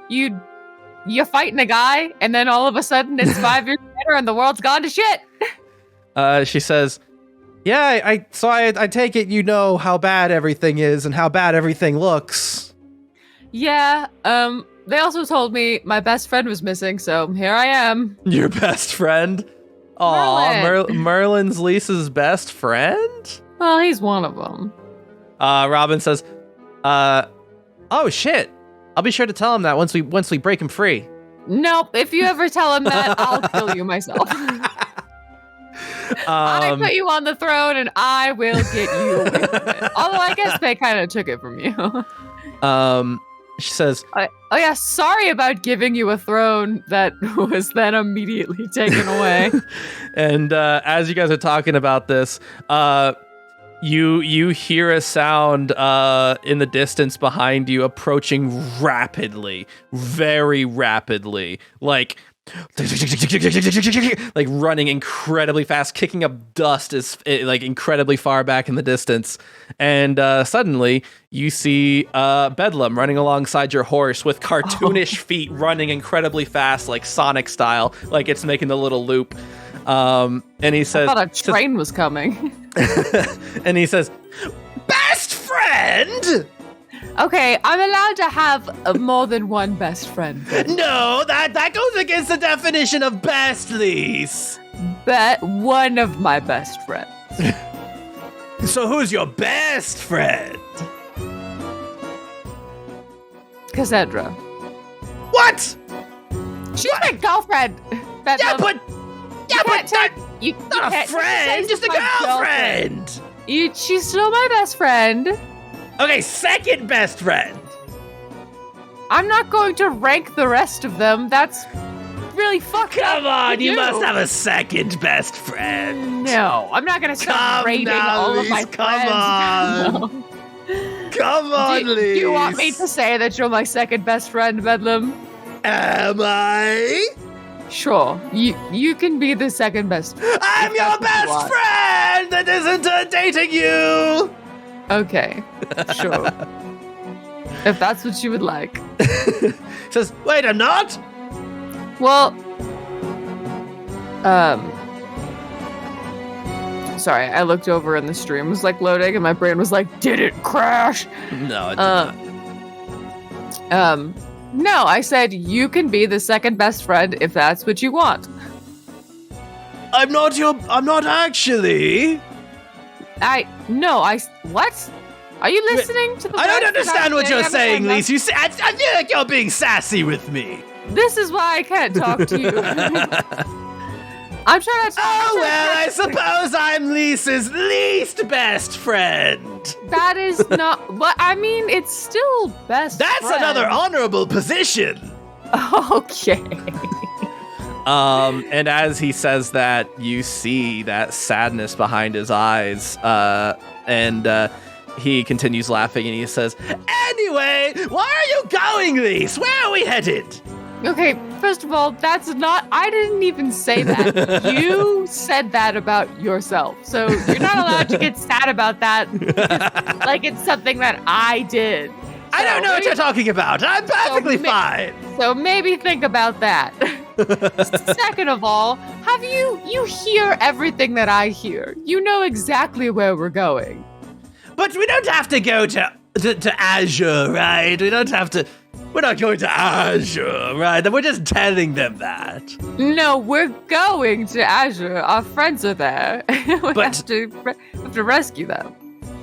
You're fighting a guy, and then all of a sudden it's 5 years later and the world's gone to shit. She says, yeah, I take it you know how bad everything is and how bad everything looks. Yeah, they also told me my best friend was missing, so here I am. Your best friend? Aw, Merlin's Lisa's best friend? Well, he's one of them. Robin says, oh shit. I'll be sure to tell him that once we break him free. Nope. If you ever tell him that, I'll kill you myself. I put you on the throne, and I will get you away from it. Although I guess they kind of took it from you. She says, oh yeah, sorry about giving you a throne that was then immediately taken away. And as you guys are talking about this, you hear a sound in the distance behind you approaching rapidly, very rapidly, like running incredibly fast, kicking up dust is like incredibly far back in the distance. And suddenly you see Bedlam running alongside your horse with cartoonish feet running incredibly fast, like Sonic style, like it's making the little loop. And he says, I thought a train was coming. And he says, best friend? Okay, I'm allowed to have more than one best friend. No, that goes against the definition of best, Lise. But one of my best friends. So who's your best friend? Cassandra. What? She's my girlfriend. Yeah, but you not a friend, just a girlfriend. She's still my best friend. Okay, second best friend. I'm not going to rank the rest of them. That's really fucked up. Come on, you must have a second best friend. No, I'm not going to start rating all of my friends. On. Come on, Lise. Do you want me to say that you're my second best friend, Bedlam? Am I? Sure. You can be the second best friend. I'm your best friend that isn't dating you. Okay, sure. If that's what you would like. Says, wait, I'm not? Well, sorry, I looked over and the stream was like loading and my brain was like, did it crash? No, it did not. No, I said you can be the second best friend if that's what you want. I'm not actually. What? Are you listening to the I don't understand what you're saying, Lise. I feel like you're being sassy with me. This is why I can't talk to you. I'm trying to I suppose I'm Lisa's least best friend. That is not what I mean, it's still best That's friend. another honorable position. Okay. And as he says that, you see that sadness behind his eyes, and he continues laughing, and he says, anyway, where are you going, Lise? Where are we headed? Okay, first of all, that's not, I didn't even say that. You said that about yourself. So you're not allowed to get sad about that like it's something that I did. I don't know what you're talking about. I'm perfectly fine. So maybe think about that. Second of all, you hear everything that I hear. You know exactly where we're going. But we don't have to go to Azure, right? We're not going to Azure, right? We're just telling them that. No, we're going to Azure. Our friends are there. We have to rescue them.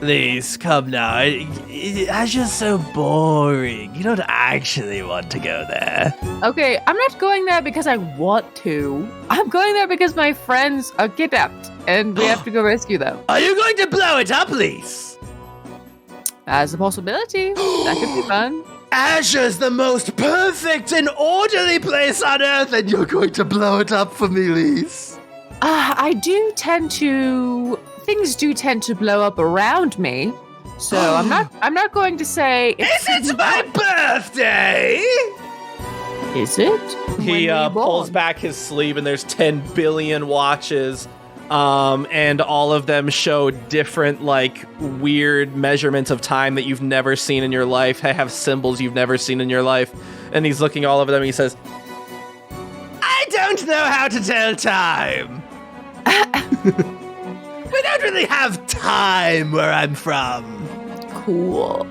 Please, come now. Azure's so boring. You don't actually want to go there. Okay, I'm not going there because I want to. I'm going there because my friends are kidnapped, and we have to go rescue them. Are you going to blow it up, Lise? As a possibility. That could be fun. Azure's the most perfect and orderly place on Earth, and you're going to blow it up for me, Lise. Things do tend to blow up around me. So I'm not going to say Is it my birthday? Is it? He pulls back his sleeve and there's 10 billion watches. And all of them show different, like, weird measurements of time that you've never seen in your life. They have symbols you've never seen in your life. And he's looking all over them and he says, I don't know how to tell time. We don't really have time where I'm from. Cool.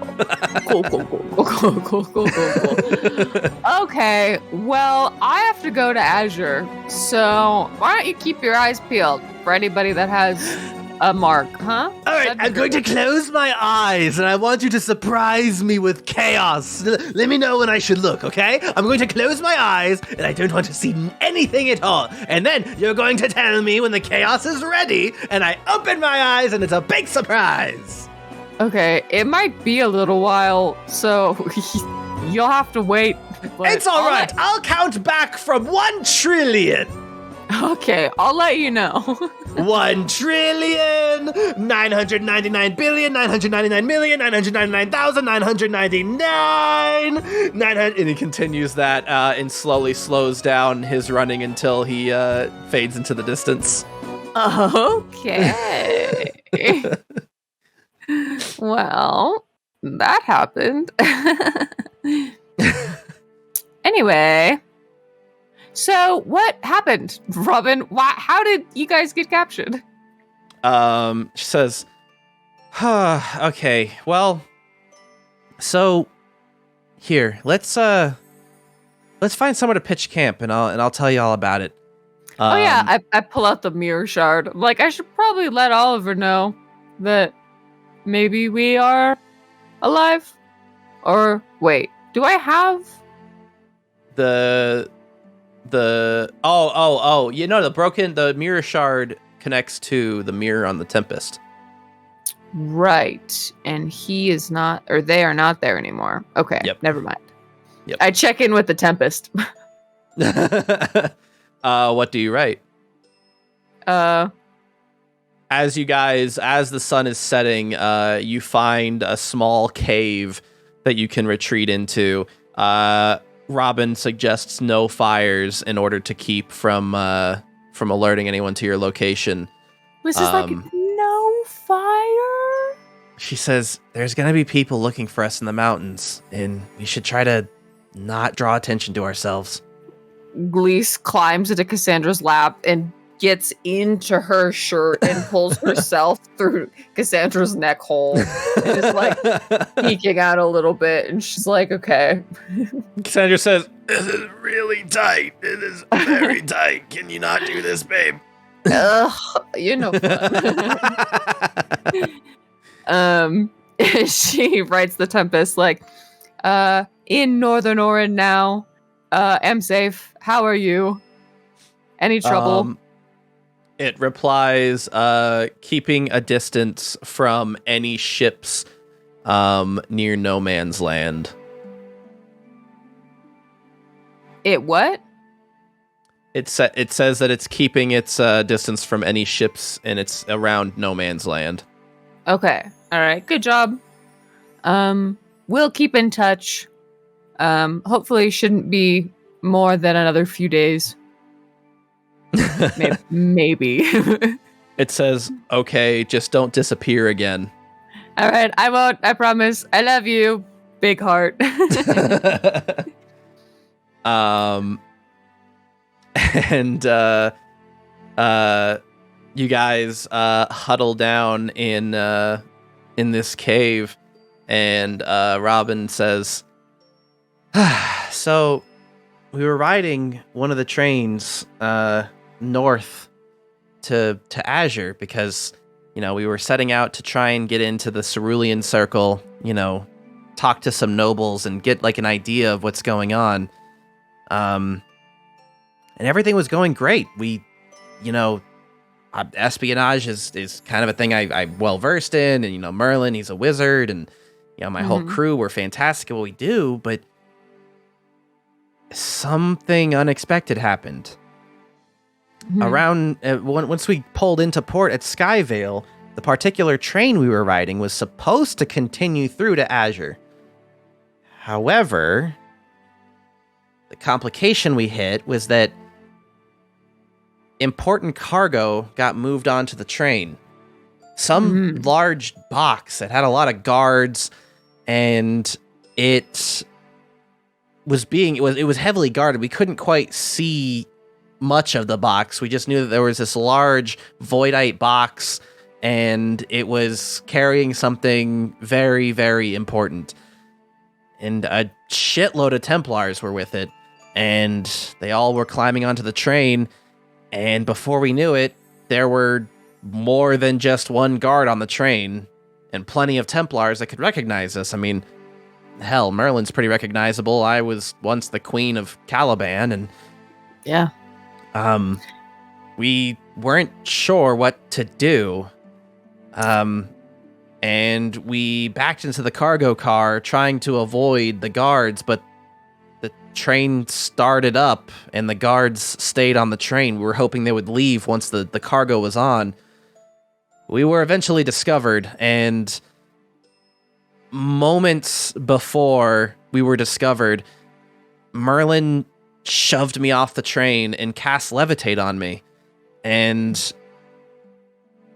Cool. Okay, well, I have to go to Azure, so why don't you keep your eyes peeled for anybody that has a mark, huh? All right, I'm going to close my eyes, and I want you to surprise me with chaos. Let me know when I should look, okay? I'm going to close my eyes, and I don't want to see anything at all. And then you're going to tell me when the chaos is ready, and I open my eyes, and it's a big surprise. Okay, it might be a little while, so you'll have to wait. It's all right. I'll count back from 1 trillion. Okay, I'll let you know. 1,999,999,999,999. And he continues that and slowly slows down his running until he fades into the distance. Okay. Well, that happened. Anyway, so what happened, Robin? How did you guys get captured? She says, okay, well, so here, let's find somewhere to pitch camp, and I'll tell you all about it. I pull out the mirror shard. I'm like, I should probably let Oliver know that maybe we are alive. Or wait, do I have the mirror shard connects to the mirror on the Tempest. Right, and he is not, or they are not there anymore. Okay, Yep. Never mind. Yep. I check in with the Tempest. What do you write? As the sun is setting, you find a small cave that you can retreat into. Robin suggests no fires in order to keep from alerting anyone to your location. This is like no fire? She says, there's going to be people looking for us in the mountains, and we should try to not draw attention to ourselves. Gleese climbs into Cassandra's lap and gets into her shirt and pulls herself through Cassandra's neck hole and is like peeking out a little bit, and she's like, okay. Cassandra says, this is really tight. It is very tight. Can you not do this, babe? Ugh, you're no fun. She writes the Tempest like, in Northern Orin now. Am safe. How are you? Any trouble? It replies, keeping a distance from any ships near no man's land. It what? It says that it's keeping its distance from any ships, and it's around no man's land. Okay. All right. Good job. We'll keep in touch. Hopefully shouldn't be more than another few days. Maybe. It says, okay, just don't disappear again. All right, I won't. I promise. I love you. Big heart. And you guys huddle down in this cave, and Robin says, so we were riding one of the trains north to Azure because, we were setting out to try and get into the Cerulean Circle, talk to some nobles and get like an idea of what's going on. And everything was going great. We, espionage is kind of a thing I'm well versed in, and Merlin, he's a wizard, and my whole crew, we're fantastic at what we do, but something unexpected happened. Around once we pulled into port at Skyvale, the particular train we were riding was supposed to continue through to Azure. However, the complication we hit was that important cargo got moved onto the train. Some large box that had a lot of guards, and it was heavily guarded. We couldn't quite see much of the box. We just knew that there was this large voidite box, and it was carrying something very, very important. And a shitload of Templars were with it, and they all were climbing onto the train, and before we knew it, there were more than just one guard on the train, and plenty of Templars that could recognize us. I mean, hell, Merlin's pretty recognizable. I was once the Queen of Caliban, and Yeah. we weren't sure what to do. And we backed into the cargo car trying to avoid the guards, but the train started up and the guards stayed on the train. We were hoping they would leave once the cargo was on. We were eventually discovered, and moments before we were discovered, Merlin shoved me off the train and cast levitate on me. And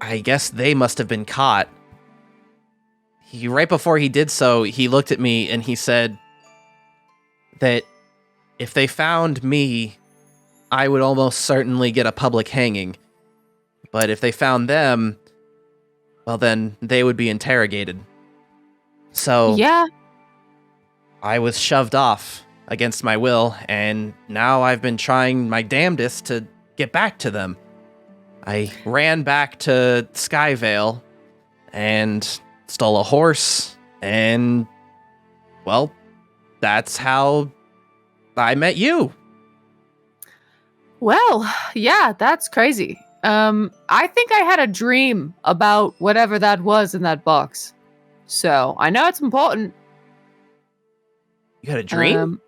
I guess they must have been caught. Right before he did so, he looked at me and he said that if they found me, I would almost certainly get a public hanging. But if they found them, well, then they would be interrogated. So Yeah. I was shoved off against my will, and now I've been trying my damnedest to get back to them. I ran back to Skyvale and stole a horse, and, well, that's how I met you. Well, yeah, that's crazy. I think I had a dream about whatever that was in that box. So I know it's important. You had a dream?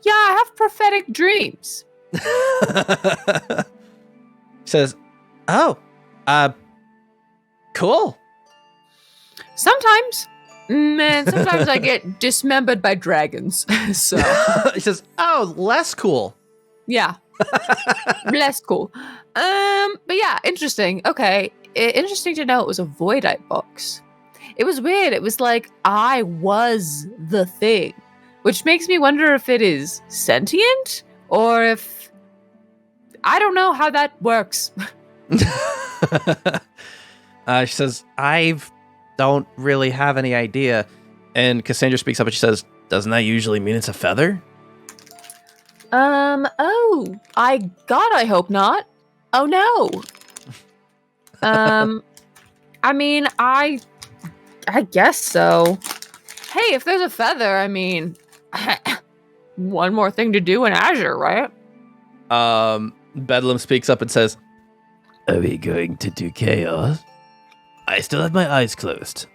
Yeah, I have prophetic dreams. Says, oh, cool. Sometimes. Man, sometimes I get dismembered by dragons. So, He says, oh, less cool. yeah. Less cool. But yeah, interesting. Okay. Interesting to know it was a Voidite box. It was weird. It was like I was the thing, which makes me wonder if it is sentient or if I don't know how that works. She says, I don't really have any idea. And Cassandra speaks up and she says, doesn't that usually mean it's a feather? Oh, I hope not. Oh no. I mean, I guess so. Hey, if there's a feather, I mean, one more thing to do in Azure, right? Bedlam speaks up and says, are we going to do chaos? I still have my eyes closed.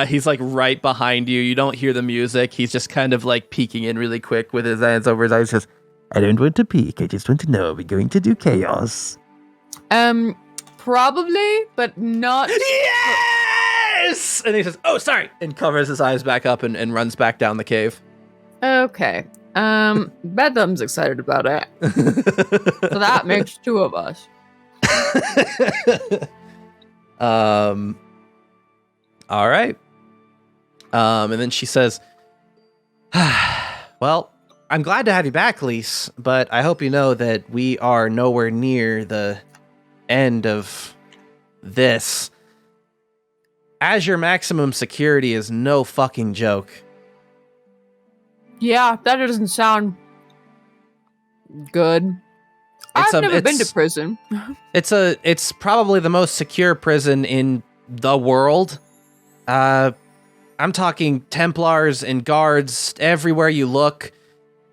He's like right behind you. You don't hear the music. He's just kind of like peeking in really quick with his hands over his eyes. Says, I don't want to peek. I just want to know, are we going to do chaos? Probably, but not. Yes! And he says, oh, sorry. And covers his eyes back up and runs back down the cave. Okay. Bedlam's excited about it. So that makes two of us. All right. And then she says, well, I'm glad to have you back, Lise, but I hope you know that we are nowhere near the end of this. Azure maximum security is no fucking joke. Yeah, that doesn't sound good. I've never been to prison. It's probably the most secure prison in the world. I'm talking Templars and guards everywhere you look.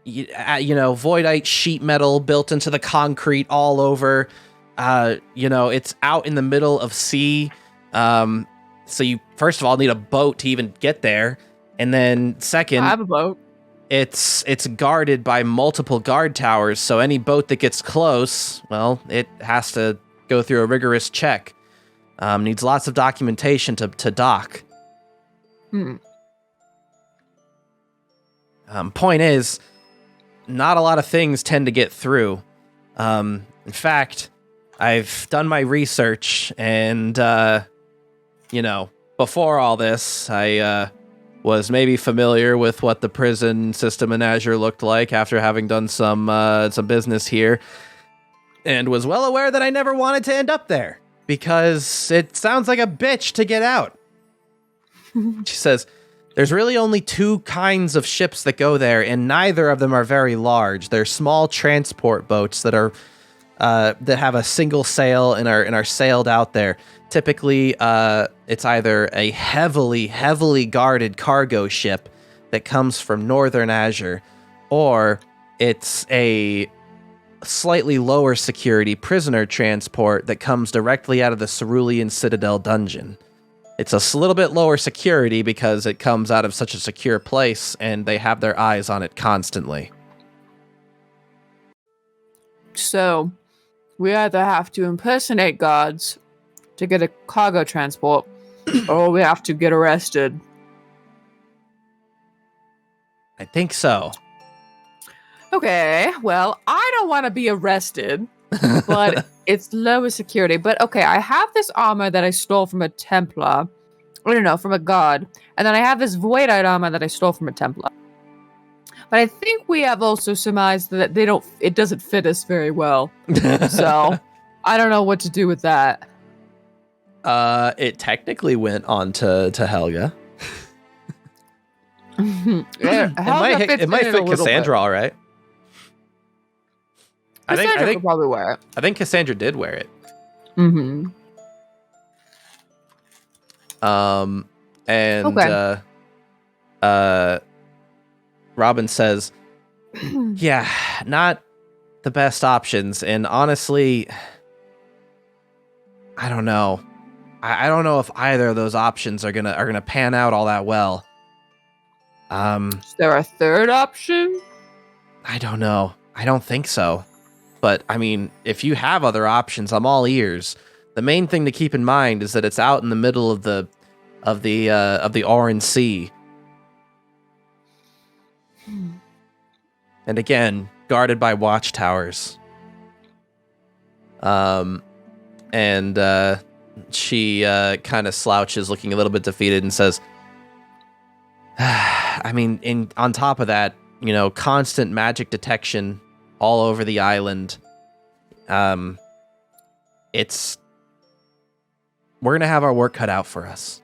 You know, Voidite sheet metal built into the concrete all over. It's out in the middle of sea. So you first of all need a boat to even get there, and then second, I have a boat. It's guarded by multiple guard towers. So any boat that gets close, well, it has to go through a rigorous check. Needs lots of documentation to dock. Point is, not a lot of things tend to get through. In fact, I've done my research, and before all this, I was maybe familiar with what the prison system in Azure looked like after having done some business here, and was well aware that I never wanted to end up there. because it sounds like a bitch to get out. She says, there's really only 2 kinds of ships that go there, and neither of them are very large. They're small transport boats that are that have a single sail and are sailed out there. Typically, it's either a heavily guarded cargo ship that comes from northern Azure, or it's a slightly lower security prisoner transport that comes directly out of the Cerulean Citadel dungeon. It's a little bit lower security because it comes out of such a secure place and they have their eyes on it constantly. So, we either have to impersonate guards to get a cargo transport, or we have to get arrested. I think so. Okay, well, I don't want to be arrested, but it's lower security. But okay, I have this armor that I stole from a Templar. I don't know, from a god. And then I have this voidite armor that I stole from a Templar. But I think we have also surmised that it doesn't fit us very well. So, I don't know what to do with that. It technically went on to Helga. It might fit Cassandra all right. Cassandra I think could probably wear it. I think Cassandra did wear it. Mm-hmm. And Okay. Robin says, yeah, not the best options, and honestly, I don't know. I don't know if either of those options are gonna pan out all that well. Is there a third option? I don't know. I don't think so. But I mean, if you have other options, I'm all ears. The main thing to keep in mind is that it's out in the middle of the Oran Sea. And again, guarded by watchtowers. She kind of slouches, looking a little bit defeated, and says, I mean, on top of that, constant magic detection all over the island. We're gonna have our work cut out for us.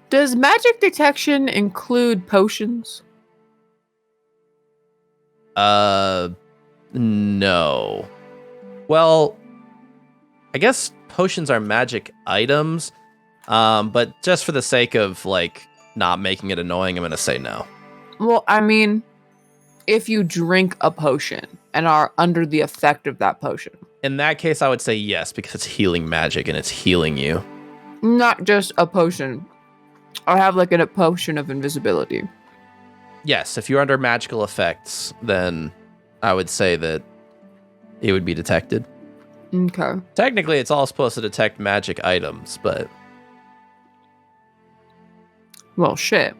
Does magic detection include potions? No. Well, I guess potions are magic items, but just for the sake of, not making it annoying, I'm gonna say no. Well, I mean, if you drink a potion and are under the effect of that potion. In that case, I would say yes, because it's healing magic and it's healing you. Not just a potion. I have a potion of invisibility. Yes, if you're under magical effects, then I would say that it would be detected. Okay. Technically, it's all supposed to detect magic items, but... Well, shit.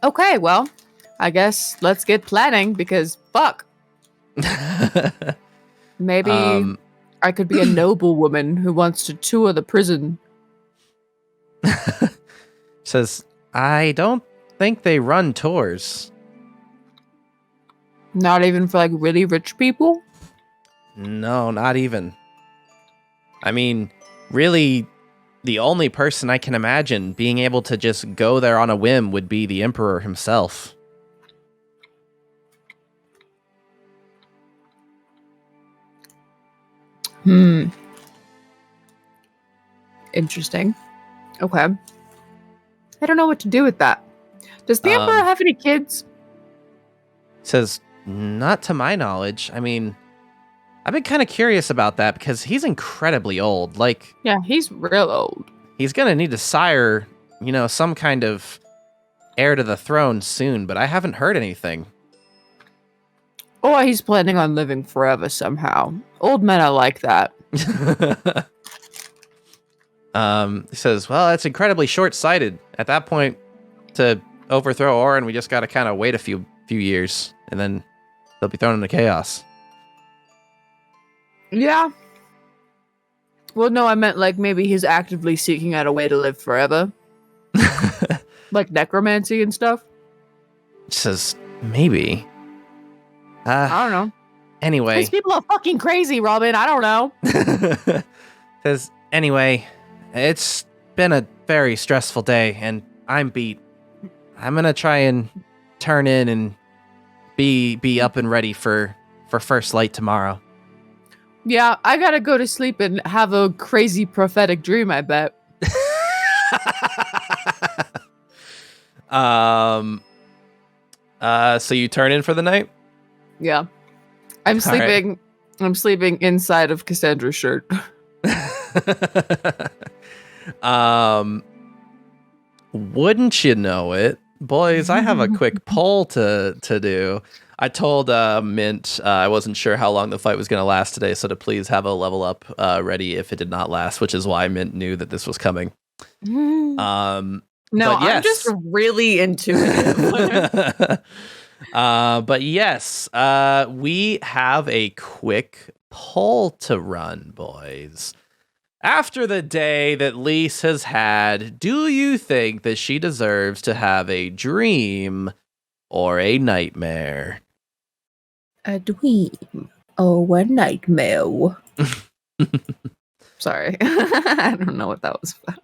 Okay, well, I guess let's get planning, because fuck. Maybe I could be a noble woman who wants to tour the prison. Says, I don't think they run tours. Not even for really rich people? No, not even. I mean, really, the only person I can imagine being able to just go there on a whim would be the Emperor himself. Interesting. Okay. I don't know what to do with that. Does the Emperor have any kids? Says, not to my knowledge. I mean, I've been kind of curious about that because he's incredibly old. Yeah, he's real old. He's going to need to sire, some kind of heir to the throne soon, but I haven't heard anything. Or he's planning on living forever somehow. Old men are like that. He says, well, that's incredibly short-sighted. At that point, to overthrow Orin, we just got to kind of wait a few years, and then they'll be thrown into chaos. Yeah. Well, no, I meant maybe he's actively seeking out a way to live forever. Like necromancy and stuff. Says, maybe. I don't know. Anyway. These people are fucking crazy, Robin. I don't know. Says, anyway, it's been a very stressful day, and I'm beat. I'm gonna try and turn in and be up and ready for first light tomorrow. Yeah, I gotta go to sleep and have a crazy prophetic dream, I bet. So you turn in for the night? Yeah. I'm sleeping inside of Cassandra's shirt. Wouldn't you know it? Boys, I have a quick poll to do. I told Mint I wasn't sure how long the fight was going to last today, so to please have a level up ready if it did not last, which is why Mint knew that this was coming. No, I'm just really intuitive. But yes, we have a quick poll to run, boys. After the day that Lise has had, do you think that she deserves to have a dream or a nightmare? A dream or a nightmare. Sorry. I don't know what that was about.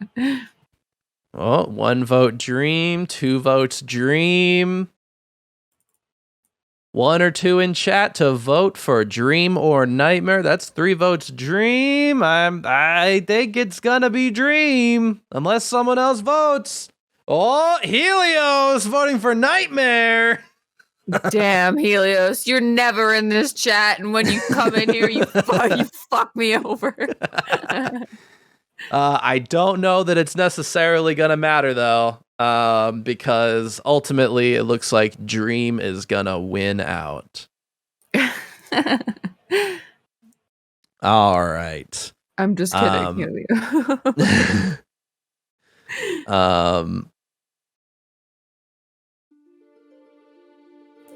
Oh, 1 vote dream, 2 votes dream. 1 or 2 in chat to vote for dream or nightmare. That's 3 votes dream. I think it's gonna be dream unless someone else votes. Oh, Helios voting for nightmare. Damn, Helios, you're never in this chat, and when you come in here, you fuck me over. I don't know that it's necessarily gonna matter though, because ultimately it looks like Dream is gonna win out. All right. I'm just kidding, Helios.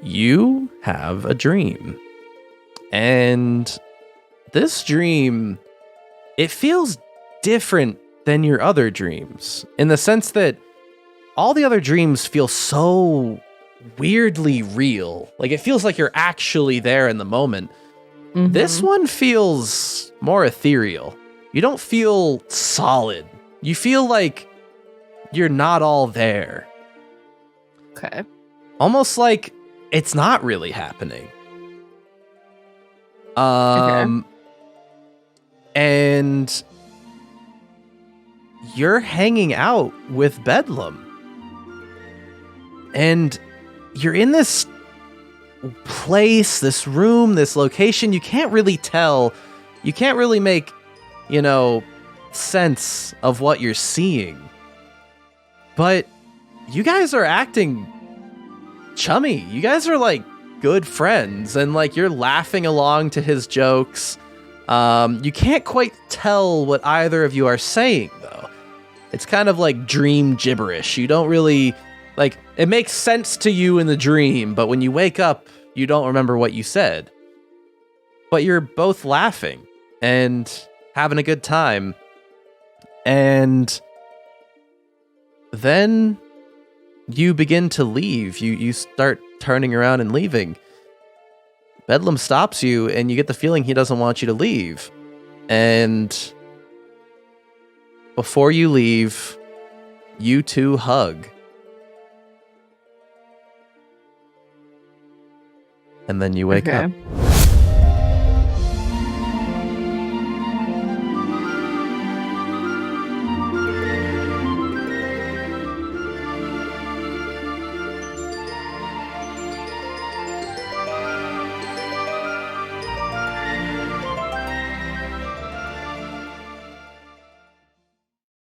You have a dream, and this dream, it feels different than your other dreams in the sense that all the other dreams feel so weirdly real. Like it feels like you're actually there in the moment. Mm-hmm. This one feels more ethereal. You don't feel solid. You feel like you're not all there. Okay. Almost like it's not really happening. Okay. And you're hanging out with Bedlam. And you're in this place, this room, this location. You can't really tell. You can't really make, sense of what you're seeing. But you guys are acting chummy. You guys are like good friends, and like you're laughing along to his jokes. You can't quite tell what either of you are saying though. It's kind of like dream gibberish. You don't really like it makes sense to you in the dream, but when you wake up, you don't remember what you said. But you're both laughing and having a good time. And then you begin to leave. You start turning around and leaving. Bedlam stops you, and you get the feeling he doesn't want you to leave. And before you leave, you two hug. And then you wake up.